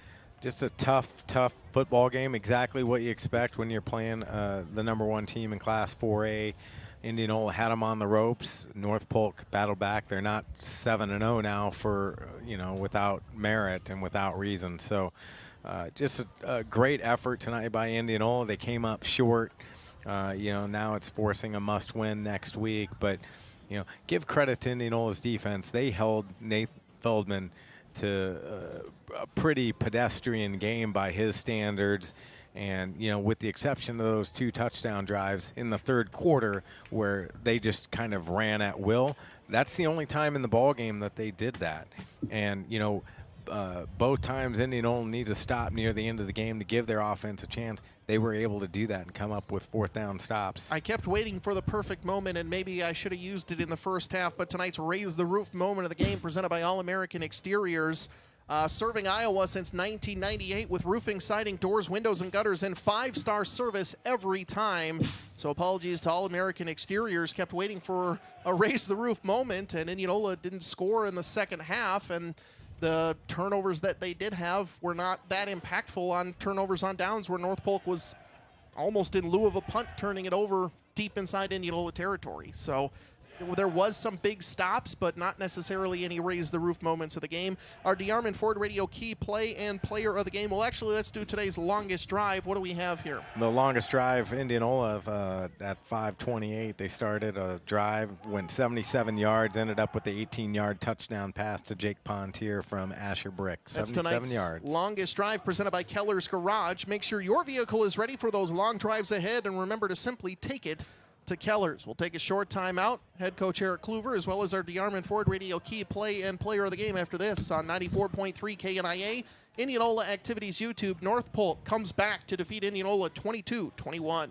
tough football game. Exactly what you expect when you're playing the number 1 team in Class 4A. Indianola had them on the ropes. North Polk battled back. They're not 7-0 now for, you know, without merit and without reason. So just a great effort tonight by Indianola. They came up short. You know, now it's forcing a must-win next week. But, you know, give credit to Indianola's defense. They held Nate Feldman to a pretty pedestrian game by his standards. And, you know, with the exception of those 2 touchdown drives in the third quarter where they just kind of ran at will, that's the only time in the ball game that they did that. And, you know, both times Indianola needed to stop near the end of the game to give their offense a chance. They were able to do that and come up with 4th down stops. I kept waiting for the perfect moment, and maybe I should have used it in the first half, but tonight's Raise the Roof moment of the game presented by All-American Exteriors. Serving Iowa since 1998 with roofing, siding, doors, windows, and gutters, and 5-star service every time. So apologies to All-American Exteriors. Kept waiting for a Raise the Roof moment, and Indianola didn't score in the second half, and the turnovers that they did have were not that impactful on turnovers on downs, where North Polk was almost in lieu of a punt, turning it over deep inside Indianola territory. So there was some big stops, but not necessarily any Raise the Roof moments of the game. Our DeArmond Ford Radio key play and player of the game. Well, actually, let's do today's longest drive. What do we have here? The longest drive, Indianola, at 5:28. They started a drive, went 77 yards, ended up with the 18-yard touchdown pass to Jake Pontier from Asher Brick. 77 yards. Longest drive presented by Keller's Garage. Make sure your vehicle is ready for those long drives ahead, and remember to simply take it to Keller's. We'll take a short time out. Head coach Eric Kluver, as well as our DeArmond Ford Radio key play and player of the game after this on 94.3 KNIA. Indianola Activities YouTube. North Polk comes back to defeat Indianola 22-21.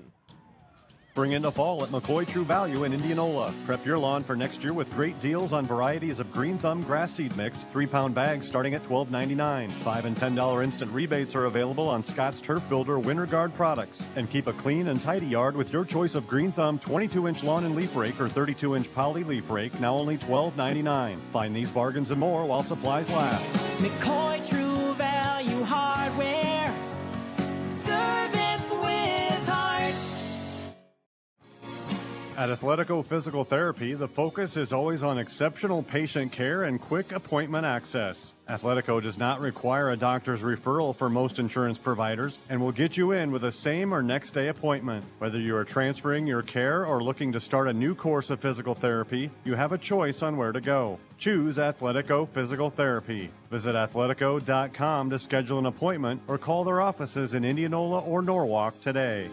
Bring in the fall at McCoy True Value in Indianola. Prep your lawn for next year with great deals on varieties of Green Thumb grass seed mix, 3-pound bags starting at $12.99. $5 and $10 instant rebates are available on Scott's Turf Builder Winter Guard products. And keep a clean and tidy yard with your choice of Green Thumb 22-inch lawn and leaf rake or 32-inch poly leaf rake, now only $12.99. Find these bargains and more while supplies last. McCoy True Value Hardware. Service with heart. At Athletico Physical Therapy, the focus is always on exceptional patient care and quick appointment access. Athletico does not require a doctor's referral for most insurance providers and will get you in with a same or next day appointment. Whether you are transferring your care or looking to start a new course of physical therapy, you have a choice on where to go. Choose Athletico Physical Therapy. Visit athletico.com to schedule an appointment or call their offices in Indianola or Norwalk today.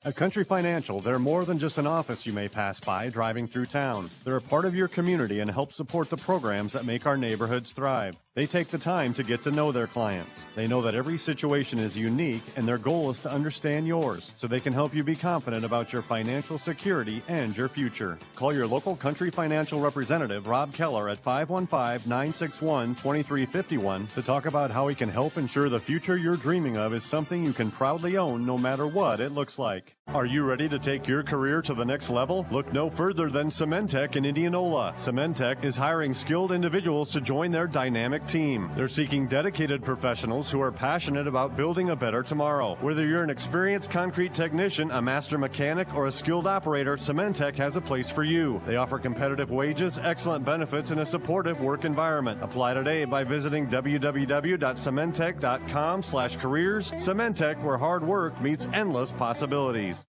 At Country Financial, they're more than just an office you may pass by driving through town. They're a part of your community and help support the programs that make our neighborhoods thrive. They take the time to get to know their clients. They know that every situation is unique, and their goal is to understand yours, so they can help you be confident about your financial security and your future. Call your local Country Financial representative, Rob Keller, at 515-961-2351 to talk about how he can help ensure the future you're dreaming of is something you can proudly own no matter what it looks like. Are you ready to take your career to the next level? Look no further than Cementech in Indianola. Cementech is hiring skilled individuals to join their dynamic Cementech team. They're seeking dedicated professionals who are passionate about building a better tomorrow. Whether you're an experienced concrete technician, a master mechanic, or a skilled operator, Cementech has a place for you. They offer competitive wages, excellent benefits, and a supportive work environment. Apply today by visiting www.cementech.com/careers. Cementech, where hard work meets endless possibilities.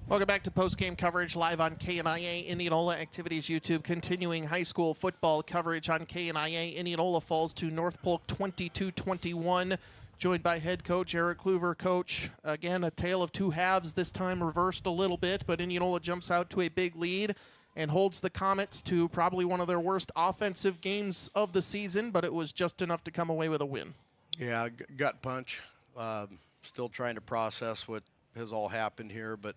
Welcome back to Postgame coverage live on KNIA Indianola Activities YouTube. Continuing high school football coverage on KNIA. Indianola falls to North Polk 22-21. Joined by head coach Eric Kluver. Coach, again, a tale of two halves, this time reversed a little bit, but Indianola jumps out to a big lead and holds the Comets to probably one of their worst offensive games of the season, but it was just enough to come away with a win. Yeah, gut punch. Still trying to process what has all happened here, but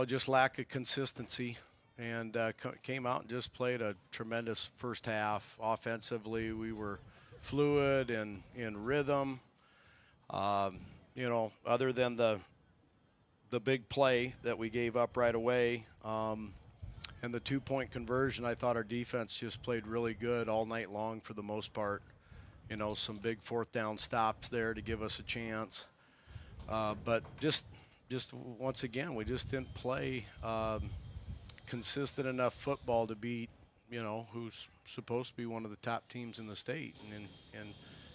just lack of consistency, and came out and just played a tremendous first half. Offensively, we were fluid and in rhythm. Other than the big play that we gave up right away, and the 2-point conversion, I thought our defense just played really good all night long for the most part. Some big fourth down stops there to give us a chance, but just once again, we just didn't play consistent enough football to beat, who's supposed to be one of the top teams in the state, and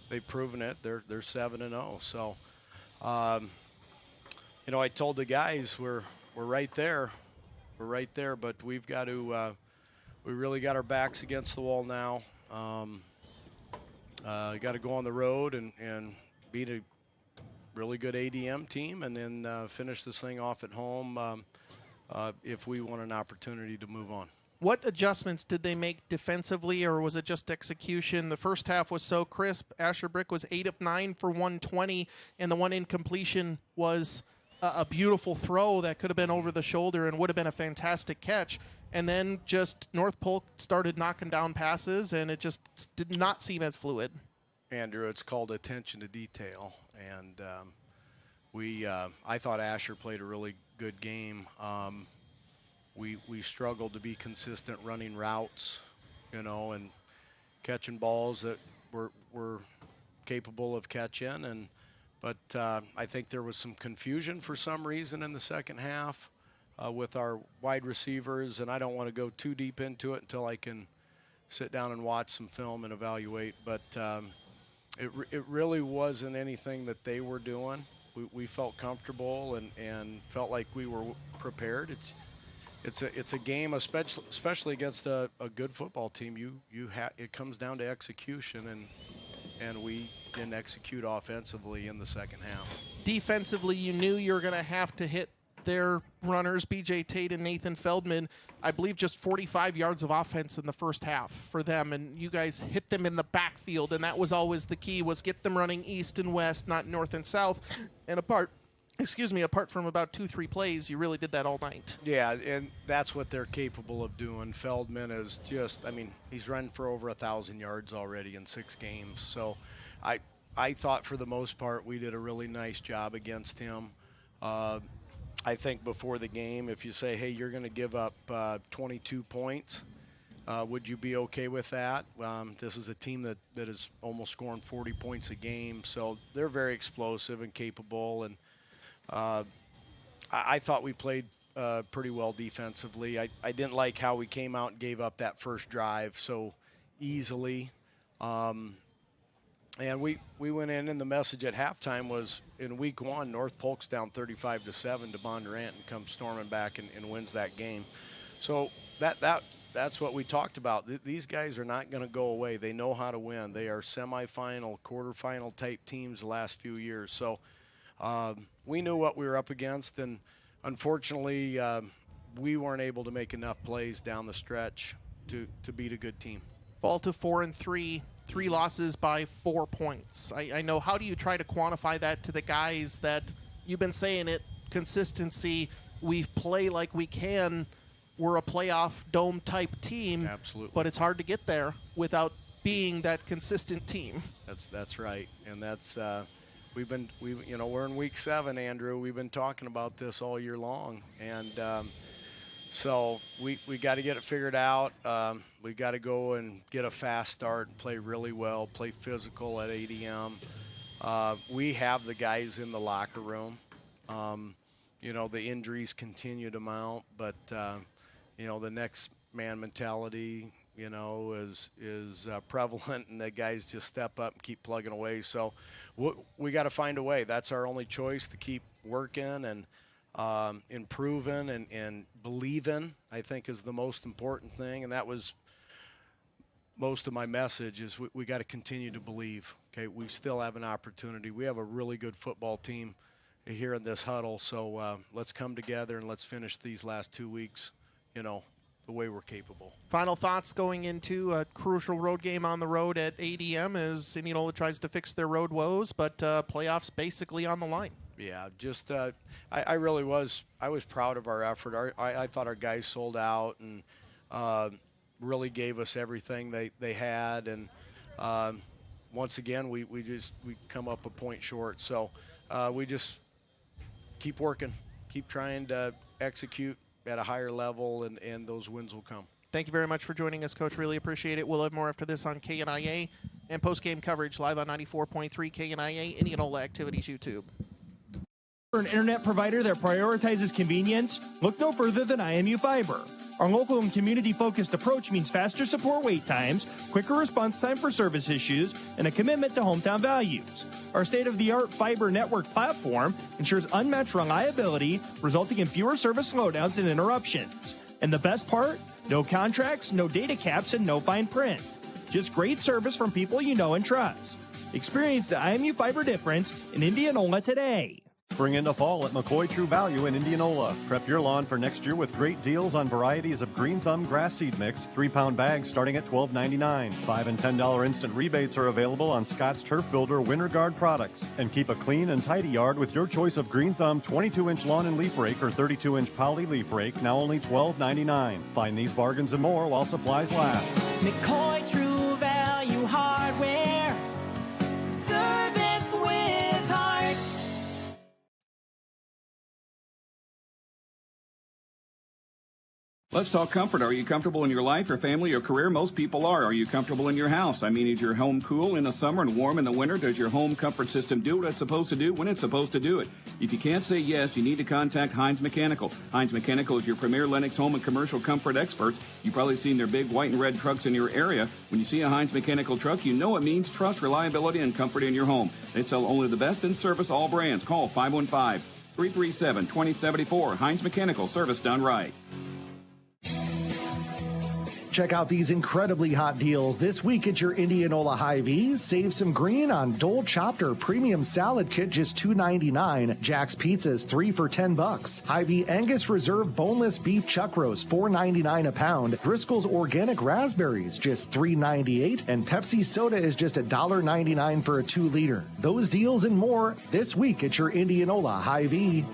they've proven it. They're 7-0. So, I told the guys we're right there, but we've got to we really got our backs against the wall now. Got to go on the road and beat a really good ADM team, and then finish this thing off at home if we want an opportunity to move on. What adjustments did they make defensively, or was it just execution? The first half was so crisp. Asher Brick was 8 of 9 for 120, and the one incompletion was a beautiful throw that could have been over the shoulder and would have been a fantastic catch. And then just North Polk started knocking down passes, and it just did not seem as fluid. Andrew, it's called attention to detail, and I thought Asher played a really good game. We struggled to be consistent running routes, and catching balls that we're capable of catching, but I think there was some confusion for some reason in the second half with our wide receivers, and I don't want to go too deep into it until I can sit down and watch some film and evaluate, but it really wasn't anything that they were doing. We felt comfortable and felt like we were prepared. It's a game, especially against a good football team. It comes down to execution, and we didn't execute offensively in the second half. Defensively, you knew you were going to have to hit their runners, B.J. Tate and Nathan Feldman. I believe just 45 yards of offense in the first half for them, and you guys hit them in the backfield, and that was always the key, was get them running east and west, not north and south. And apart from about 2-3 plays, you really did that all night. Yeah, and that's what they're capable of doing. Feldman is just, he's run for over 1,000 yards already in 6 games. So I thought for the most part we did a really nice job against him. I think before the game, if you say, hey, you're going to give up 22 points, would you be okay with that? This is a team that is almost scoring 40 points a game, so they're very explosive and capable. And I thought we played pretty well defensively. I didn't like how we came out and gave up that first drive so easily. And we went in, and the message at halftime was, in week 1, North Polk's down 35-7 to Bondurant and comes storming back and wins that game. So that's what we talked about. These guys are not going to go away. They know how to win. They are semifinal, quarterfinal type teams the last few years. So we knew what we were up against, and unfortunately we weren't able to make enough plays down the stretch to beat a good team. Fall to 4-3. 3 losses by 4 points. I know. How do you try to quantify that to the guys that you've been saying it, consistency, we play like we can, we're a playoff dome type team. Absolutely. But it's hard to get there without being that consistent team. That's right. And that's we're in week 7, Andrew. We've been talking about this all year long. And So we got to get it figured out. We got to go and get a fast start and play really well, play physical at ADM. We have the guys in the locker room. The injuries continue to mount, but, the next man mentality, is prevalent, and the guys just step up and keep plugging away. So we got to find a way. That's our only choice, to keep working and improving and believing, I think, is the most important thing. And that was most of my message, is we got to continue to believe. Okay, we still have an opportunity. We have a really good football team here in this huddle. So let's come together and let's finish these last 2 weeks, the way we're capable. Final thoughts going into a crucial road game on the road at ADM as Indianola tries to fix their road woes, but playoffs basically on the line. Yeah, just I really was. I was proud of our effort. I thought our guys sold out and really gave us everything they had. And once again, we come up a point short. So we just keep working, keep trying to execute at a higher level, and those wins will come. Thank you very much for joining us, Coach. Really appreciate it. We'll have more after this on KNIA and post-game coverage live on 94.3 KNIA, Indianola Activities YouTube. For an internet provider that prioritizes convenience, look no further than IMU Fiber. Our local and community-focused approach means faster support wait times, quicker response time for service issues, and a commitment to hometown values. Our state-of-the-art fiber network platform ensures unmatched reliability, resulting in fewer service slowdowns and interruptions. And the best part? No contracts, no data caps, and no fine print. Just great service from people you know and trust. Experience the IMU Fiber difference in Indianola today. Spring into fall at McCoy True Value in Indianola. Prep your lawn for next year with great deals on varieties of Green Thumb grass seed mix, 3-pound bags starting at $12.99. $5 and $10 instant rebates are available on Scott's Turf Builder Winter Guard products. And keep a clean and tidy yard with your choice of Green Thumb 22-inch lawn and leaf rake or 32-inch poly leaf rake, now only $12.99. Find these bargains and more while supplies last. McCoy True Value Hardware. Service with heart. Let's talk comfort. Are you comfortable in your life, your family, or career? Most people are. Are you comfortable in your house? I mean, is your home cool in the summer and warm in the winter? Does your home comfort system do what it's supposed to do when it's supposed to do it? If you can't say yes, you need to contact Hines Mechanical. Hines Mechanical is your premier Lennox home and commercial comfort experts. You've probably seen their big white and red trucks in your area. When you see a Hines Mechanical truck, you know it means trust, reliability, and comfort in your home. They sell only the best in service, all brands. Call 515-337-2074. Hines Mechanical, service done right. Check out these incredibly hot deals this week at your Indianola Hy-Vee. Save some green on Dole Chopped or Premium Salad Kit, just $2.99. Jack's Pizzas, 3 for $10. Hy-Vee Angus Reserve Boneless Beef Chuck Roast, $4.99 a pound. Driscoll's Organic Raspberries, just $3.98. And Pepsi Soda is just $1.99 for a 2-liter. Those deals and more this week at your Indianola Hy-Vee.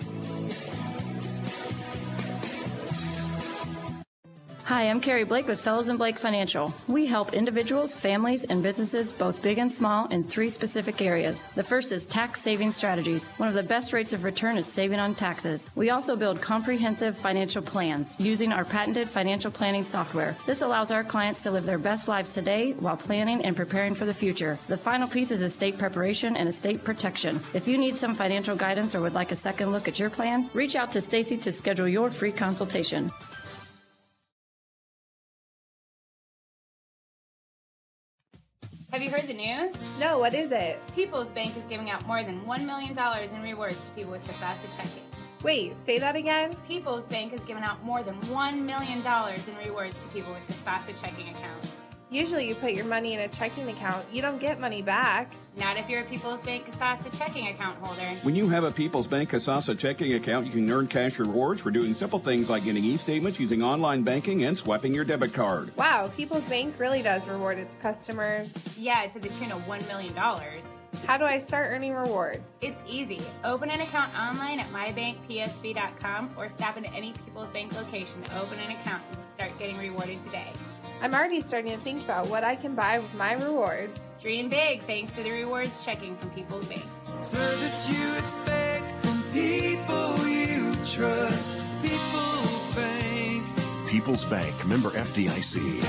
Hi, I'm Carrie Blake with Fellows & Blake Financial. We help individuals, families, and businesses, both big and small, in 3 specific areas. The first is tax saving strategies. One of the best rates of return is saving on taxes. We also build comprehensive financial plans using our patented financial planning software. This allows our clients to live their best lives today while planning and preparing for the future. The final piece is estate preparation and estate protection. If you need some financial guidance or would like a second look at your plan, reach out to Stacy to schedule your free consultation. Have you heard the news? No, what is it? People's Bank is giving out more than $1 million in rewards to people with Kasasa checking. Wait, say that again? People's Bank has given out more than $1 million in rewards to people with Kasasa checking accounts. Usually you put your money in a checking account. You don't get money back. Not if you're a People's Bank Kasasa checking account holder. When you have a People's Bank Kasasa checking account, you can earn cash rewards for doing simple things like getting e-statements, using online banking, and swiping your debit card. Wow, People's Bank really does reward its customers. Yeah, to the tune of $1 million. How do I start earning rewards? It's easy. Open an account online at mybankpsb.com or stop into any People's Bank location to open an account and start getting rewarded today. I'm already starting to think about what I can buy with my rewards. Dream big thanks to the rewards checking from People's Bank. Service you expect from people you trust. People's Bank. People's Bank, member FDIC.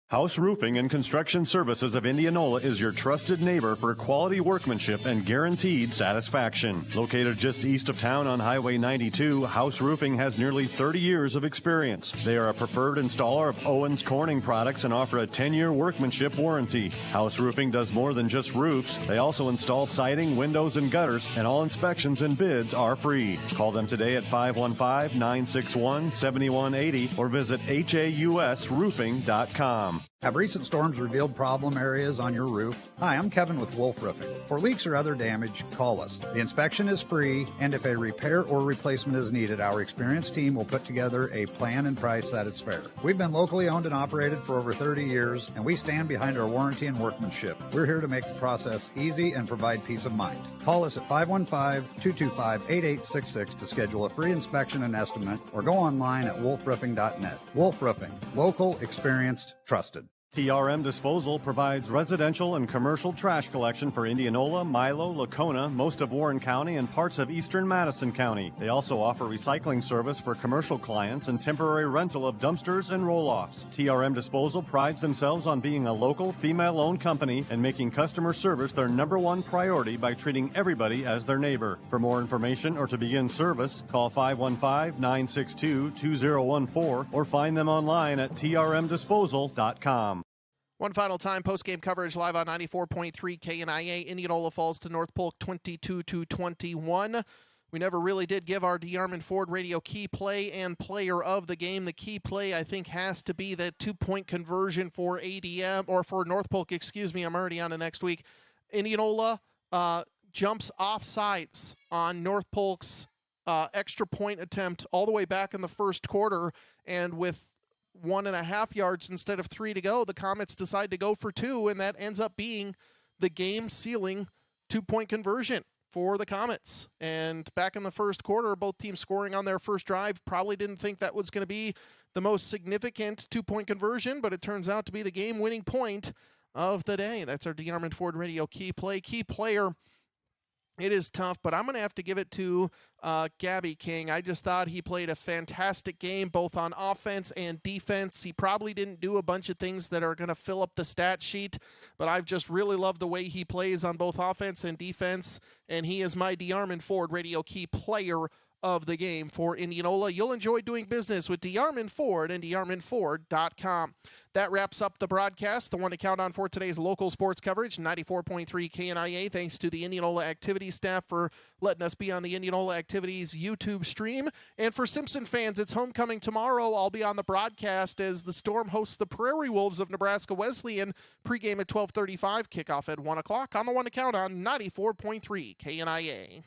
House Roofing and Construction Services of Indianola is your trusted neighbor for quality workmanship and guaranteed satisfaction. Located just east of town on Highway 92, House Roofing has nearly 30 years of experience. They are a preferred installer of Owens Corning products and offer a 10-year workmanship warranty. House Roofing does more than just roofs. They also install siding, windows, and gutters, and all inspections and bids are free. Call them today at 515-961-7180 or visit hausroofing.com. Have recent storms revealed problem areas on your roof? Hi, I'm Kevin with Wolf Roofing. For leaks or other damage, call us. The inspection is free, and if a repair or replacement is needed, our experienced team will put together a plan and price that is fair. We've been locally owned and operated for over 30 years, and we stand behind our warranty and workmanship. We're here to make the process easy and provide peace of mind. Call us at 515-225-8866 to schedule a free inspection and estimate, or go online at wolfroofing.net. Wolf Roofing, local, experienced, trusted. TRM Disposal provides residential and commercial trash collection for Indianola, Milo, Lacona, most of Warren County, and parts of eastern Madison County. They also offer recycling service for commercial clients and temporary rental of dumpsters and roll-offs. TRM Disposal prides themselves on being a local, female-owned company and making customer service their #1 priority by treating everybody as their neighbor. For more information or to begin service, call 515-962-2014 or find them online at trmdisposal.com. One final time, post-game coverage live on 94.3 KNIA. Indianola falls to North Polk 22-21. We never really did give our DeArmond Ford Radio key play and player of the game. The key play, I think, has to be the 2-point conversion for ADM, or for North Polk, excuse me. I'm already on to next week. Indianola jumps off sides on North Polk's extra point attempt all the way back in the first quarter, and with 1.5 yards instead of 3 to go, the Comets decide to go for 2, and that ends up being the game-sealing 2-point conversion for the Comets. And back in the first quarter, both teams scoring on their first drive. Probably didn't think that was going to be the most significant 2-point conversion, but it turns out to be the game-winning point of the day. That's our DeArmond Ford Radio key play. Key player, it is tough, but I'm going to have to give it to Gabby King. I just thought he played a fantastic game, both on offense and defense. He probably didn't do a bunch of things that are going to fill up the stat sheet, but I've just really loved the way he plays on both offense and defense, and he is my DeArmond Ford Radio key player of the game for Indianola. You'll enjoy doing business with DeArmond Ford and DeArmondFord.com. That wraps up the broadcast, the one to count on for today's local sports coverage, 94.3 KNIA. Thanks to the Indianola Activities staff for letting us be on the Indianola Activities YouTube stream. And for Simpson fans, it's homecoming tomorrow. I'll be on the broadcast as the Storm hosts the Prairie Wolves of Nebraska Wesleyan. Pregame at 12:35, kickoff at 1 o'clock on the one to count on, 94.3 KNIA.